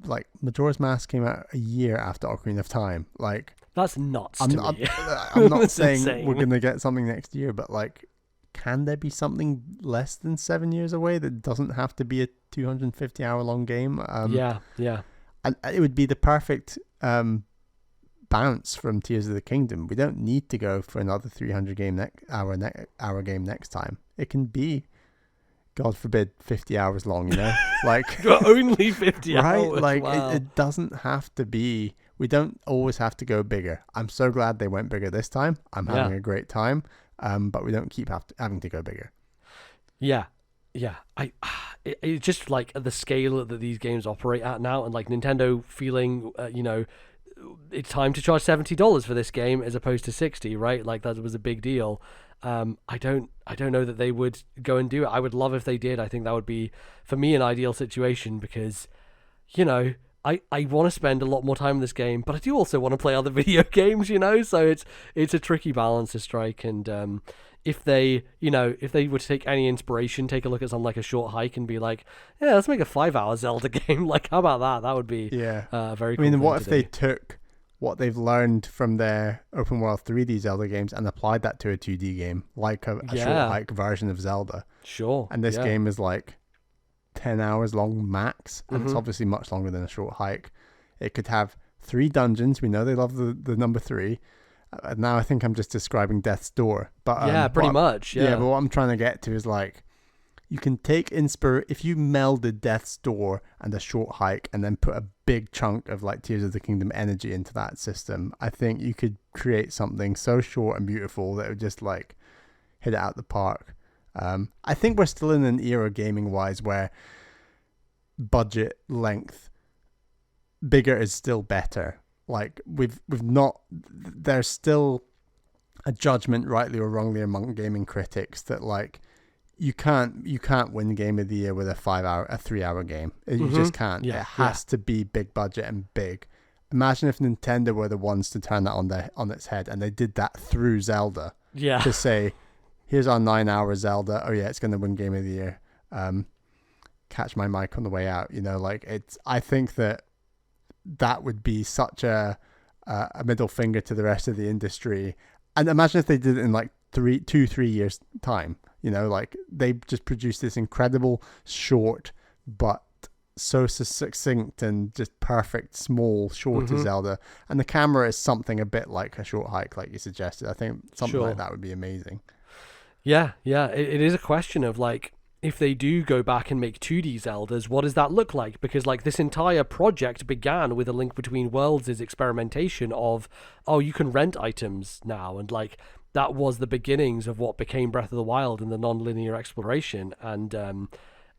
Speaker 2: Like, Majora's Mask came out a year after Ocarina of Time. Like,
Speaker 1: that's nuts
Speaker 2: I'm
Speaker 1: to
Speaker 2: not,
Speaker 1: me.
Speaker 2: I'm not saying
Speaker 1: insane.
Speaker 2: We're going to get something next year, but like, can there be something less than 7 years away that doesn't have to be a 250-hour long game?
Speaker 1: Yeah.
Speaker 2: And it would be the perfect bounce from Tears of the Kingdom. We don't need to go for another 300-hour game next time. It can be, God forbid, 50 hours long, you know? Like,
Speaker 1: only 50
Speaker 2: right?
Speaker 1: hours.
Speaker 2: Like,
Speaker 1: wow.
Speaker 2: it doesn't have to be. We don't always have to go bigger. I'm so glad they went bigger this time. I'm having a great time. But we don't keep having to go bigger. Yeah.
Speaker 1: It's just like the scale that these games operate at now, and like Nintendo feeling, you know, it's time to charge $70 for this game as opposed to 60, right? Like, that was a big deal. I don't know that they would go and do it. I would love if they did. I think that would be, for me, an ideal situation because, you know, I want to spend a lot more time in this game, but I do also want to play other video games, you know? So it's a tricky balance to strike. And if they were to take any inspiration, take a look at something like A Short Hike and be like, yeah, let's make a 5-hour Zelda game. Like, how about that? That would be very cool.
Speaker 2: I mean, what if they took what they've learned from their open world 3D Zelda games and applied that to a 2D game, like a Short Hike version of Zelda?
Speaker 1: Sure.
Speaker 2: And this game is like 10 hours long max, and it's obviously much longer than A Short Hike. It could have 3 dungeons. We know they love the number 3. Now I think I'm just describing Death's Door, but
Speaker 1: pretty much.
Speaker 2: But what I'm trying to get to is, like, you can take if you melded Death's Door and A Short Hike and then put a big chunk of like Tears of the Kingdom energy into that system, I think you could create something so short and beautiful that it would just like hit it out the park. I think we're still in an era gaming wise where budget length bigger is still better. Like, we've not, there's still a judgment, rightly or wrongly, among gaming critics that like you can't win Game of the Year with a 3-hour game. You just can't. It has to be big budget and big. Imagine if Nintendo were the ones to turn that on its head, and they did that through Zelda.
Speaker 1: Yeah.
Speaker 2: To say, here's our 9-hour Zelda. Oh yeah, it's going to win Game of the Year. Catch my mic on the way out. You know, like, I think that would be such a middle finger to the rest of the industry. And imagine if they did it in like 2-3 years time. You know, like, they just produced this incredible short but so succinct and just perfect small shorter Zelda, and the camera is something a bit like A Short Hike, like you suggested. I think something like that would be amazing.
Speaker 1: Yeah, it is a question of like, if they do go back and make 2D Zeldas, what does that look like? Because like, this entire project began with A Link Between Worlds' experimentation of, oh, you can rent items now, and like, that was the beginnings of what became Breath of the Wild and the non-linear exploration. And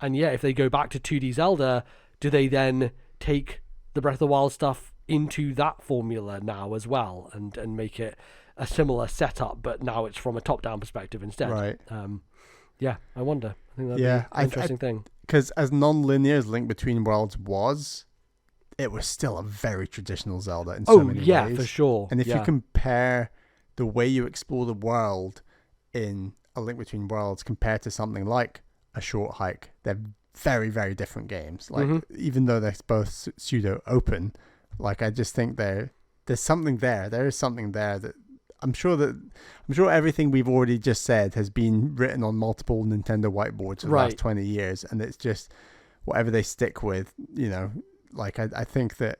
Speaker 1: if they go back to 2D Zelda, do they then take the Breath of the Wild stuff into that formula now as well, and make it a similar setup, but now it's from a top-down perspective instead?
Speaker 2: Right.
Speaker 1: I wonder. I think that'd be an interesting thing.
Speaker 2: Because as non-linear as Link Between Worlds was, it was still a very traditional Zelda in so many ways.
Speaker 1: Oh, yeah, for sure.
Speaker 2: And if you compare the way you explore the world in A Link Between Worlds compared to something like a short hike. They're very, very different games. Like, even though they're both pseudo open, like, I just think there's something there. There is something there that I'm sure everything we've already just said has been written on multiple Nintendo whiteboards for the last 20 years, and it's just whatever they stick with, like, I think that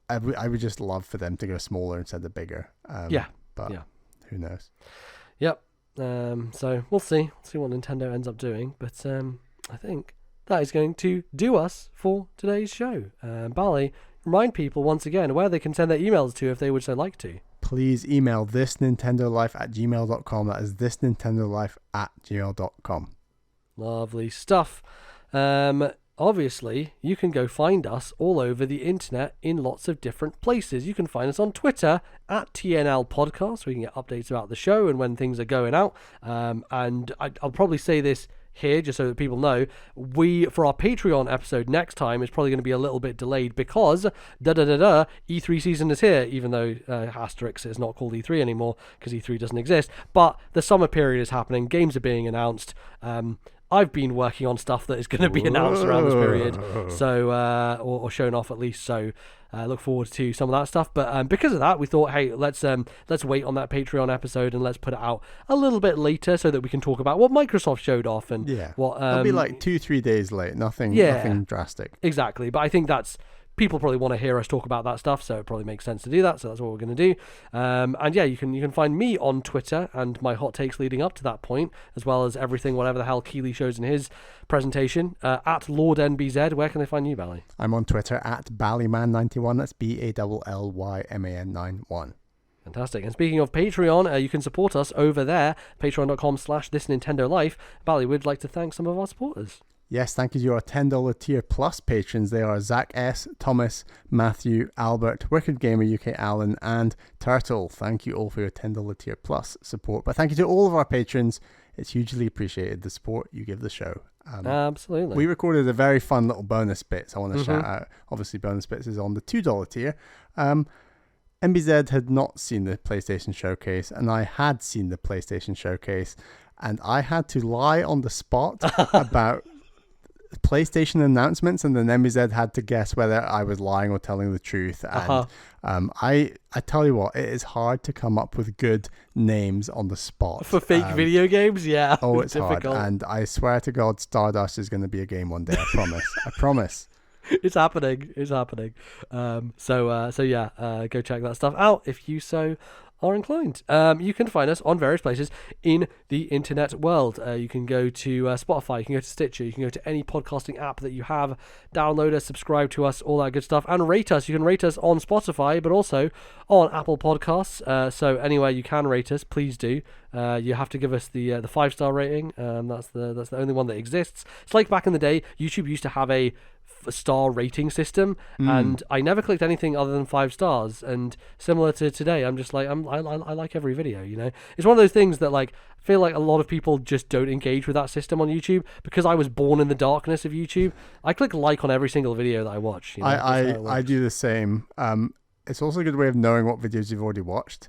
Speaker 2: I would just love for them to go smaller instead of bigger. But who knows?
Speaker 1: Yep. So we'll see what Nintendo ends up doing, but I think that is going to do us for today's show. Bally, remind people once again where they can send their emails to if they would so like to.
Speaker 2: Please email ThisNintendoLife@gmail.com. That is ThisNintendoLife@gmail.com.
Speaker 1: Lovely stuff. Obviously, you can go find us all over the internet in lots of different places. You can find us on Twitter @TNL Podcast, where you can get updates about the show and when things are going out. And I'll probably say this here just so that people know, for our Patreon episode next time is probably going to be a little bit delayed because E3 season is here, even though asterisk is not called E3 anymore because E3 doesn't exist, but the summer period is happening, games are being announced. I've been working on stuff that is going to be announced around this period, so or shown off at least. So look forward to some of that stuff. But because of that, we thought, hey, let's wait on that Patreon episode and let's put it out a little bit later so that we can talk about what Microsoft showed off and what.
Speaker 2: It'll be like 2-3 days late. Nothing drastic.
Speaker 1: Exactly, but I think that's. People probably want to hear us talk about that stuff, so it probably makes sense to do that. So that's what we're going to do. And yeah, you can find me on Twitter and my hot takes leading up to that point, as well as everything, whatever the hell Keeley shows in his presentation, at LordNBZ. Where can they find you, Bally?
Speaker 2: I'm on Twitter @Ballyman91. That's BALLYMAN91.
Speaker 1: Fantastic. And speaking of Patreon, you can support us over there, patreon.com/ThisNintendoLife. Bally, we'd like to thank some of our supporters.
Speaker 2: Yes, thank you to our $10 tier plus patrons. They are Zach S, Thomas, Matthew, Albert, Wicked Gamer UK Alan, and Turtle. Thank you all for your $10 tier plus support. But thank you to all of our patrons. It's hugely appreciated, the support you give the show.
Speaker 1: Absolutely.
Speaker 2: We recorded a very fun little bonus bits I want to shout out. Obviously, bonus bits is on the $2 tier. MBZ had not seen the PlayStation Showcase, and I had seen the PlayStation Showcase, and I had to lie on the spot about PlayStation announcements, and then MBZ had to guess whether I was lying or telling the truth. And I tell you what, it is hard to come up with good names on the spot
Speaker 1: for fake video games. Yeah,
Speaker 2: it's difficult. Hard. And I swear to God, Stardust is going to be a game one day. I promise. I promise.
Speaker 1: It's happening. So yeah, go check that stuff out if you so are inclined. You can find us on various places in the internet world. You can go to Spotify, you can go to Stitcher, you can go to any podcasting app that you have, download us, subscribe to us, all that good stuff, and rate us. You can rate us on Spotify, but also on Apple Podcasts. So anywhere you can rate us, please do. You have to give us the 5-star rating. That's the only one that exists. It's like back in the day, YouTube used to have a star rating system, and I never clicked anything other than 5 stars. And similar to today, I'm just like I like every video. It's one of those things that like I feel like a lot of people just don't engage with that system on YouTube because I was born in the darkness of YouTube. I click like on every single video that I watch.
Speaker 2: I do the same. It's also a good way of knowing what videos you've already watched.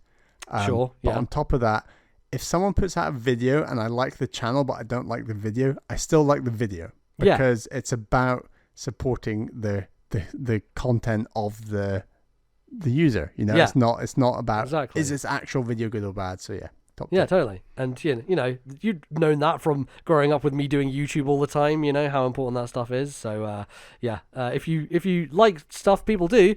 Speaker 2: But on top of that, if someone puts out a video and I like the channel but I don't like the video, I still like the video because it's about supporting the content of the user. It's not about is this actual video good or bad. So top tip.
Speaker 1: Totally. And you've known that from growing up with me doing YouTube all the time, how important that stuff is. So if you like stuff people do,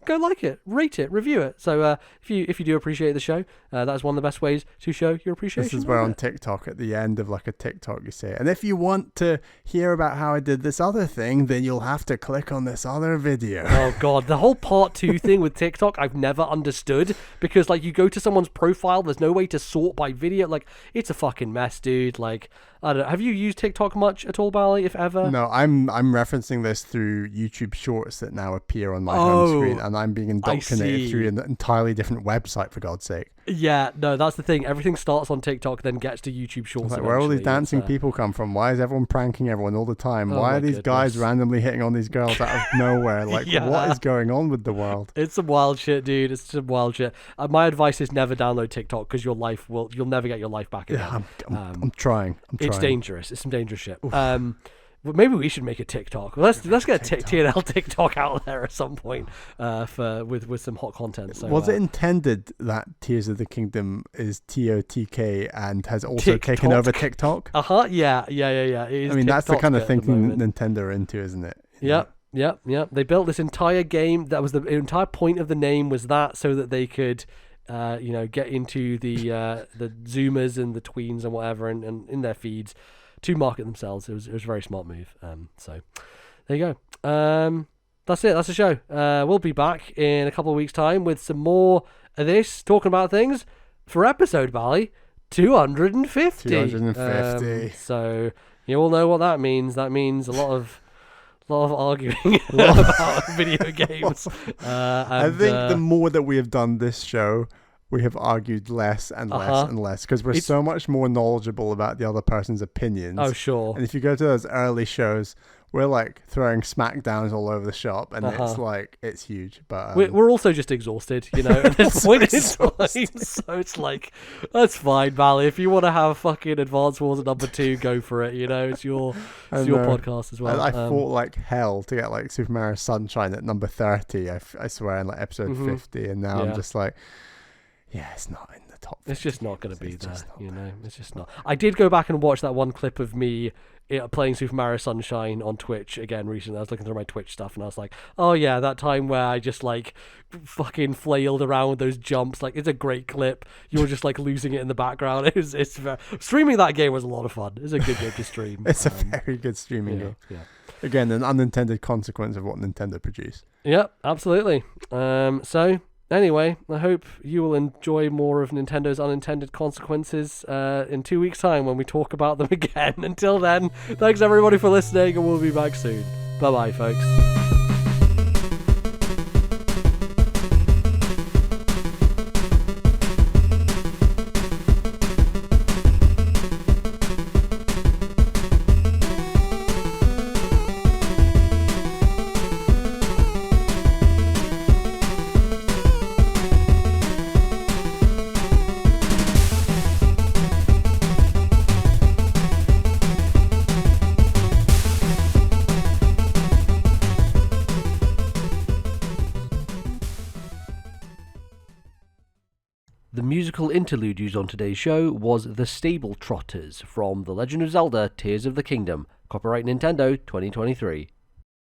Speaker 1: go like it, rate it, review it. So if you do appreciate the show, that's one of the best ways to show your appreciation.
Speaker 2: This is where on TikTok, at the end of like a TikTok, you say, and if you want to hear about how I did this other thing, then you'll have to click on this other video.
Speaker 1: Oh God, the whole part 2 thing with TikTok, I've never understood, because like you go to someone's profile, there's no way to sort by video. Like it's a fucking mess, dude. Like I don't know. Have you used TikTok much at all, Bally, if ever?
Speaker 2: No, I'm referencing this through YouTube Shorts that now appear on my home screen, and and I'm being indoctrinated through an entirely different website, for God's sake.
Speaker 1: Yeah, no, that's the thing. Everything starts on TikTok, then gets to YouTube Shorts.
Speaker 2: Like, where are all these dancing people come from? Why is everyone pranking everyone all the time? Why are these guys randomly hitting on these girls out of nowhere? Like, what is going on with the world?
Speaker 1: It's some wild shit, dude. It's some wild shit. My advice is never download TikTok because you'll never get your life back again.
Speaker 2: Yeah, I'm trying.
Speaker 1: It's dangerous. It's some dangerous shit. Well, maybe we should make a TikTok. Let's get a TNL TikTok out there at some point with some hot content. So,
Speaker 2: was it intended that Tears of the Kingdom is TOTK and has also taken over TikTok?
Speaker 1: Yeah. It is.
Speaker 2: I mean, that's the kind of thinking Nintendo are into, isn't it?
Speaker 1: Yep. They built this entire game. That was the entire point of the name, was that so that they could, get into the Zoomers and the tweens and whatever, and in their feeds to market themselves. It was a very smart move. So there you go. That's it. That's the show. We'll be back in a couple of weeks' time with some more of this, talking about things for episode, Bally, 250.
Speaker 2: 250.
Speaker 1: So you all know what that means. That means a lot of arguing about video games.
Speaker 2: I think the more that we have done this show, we have argued less and less and less, because we're so much more knowledgeable about the other person's opinions.
Speaker 1: Oh, sure.
Speaker 2: And if you go to those early shows, we're like throwing smackdowns all over the shop, and it's huge. But
Speaker 1: we're also just exhausted, at this point in time. So it's like, that's fine, Valley. If you want to have fucking Advance Wars at number 2, go for it. It's your podcast as well.
Speaker 2: I fought like hell to get like Super Mario Sunshine at number 30. I swear, in like episode 50, and now I'm just like, yeah, it's not in the top 50.
Speaker 1: It's just not going to be there, It's just not. I did go back and watch that one clip of me playing Super Mario Sunshine on Twitch again recently. I was looking through my Twitch stuff, and I was like, oh yeah, that time where I just like fucking flailed around with those jumps. Like, it's a great clip. You're just like losing it in the background. Streaming that game was a lot of fun. It's a good game to stream.
Speaker 2: It's a very good streaming game. Yeah. Again, an unintended consequence of what Nintendo produced.
Speaker 1: Yep, absolutely. So anyway, I hope you will enjoy more of Nintendo's unintended consequences in 2 weeks' time when we talk about them again. Until then, thanks everybody for listening, and we'll be back soon. Bye-bye, folks. The musical interlude used on today's show was The Stable Trotters from The Legend of Zelda Tears of the Kingdom. Copyright Nintendo 2023.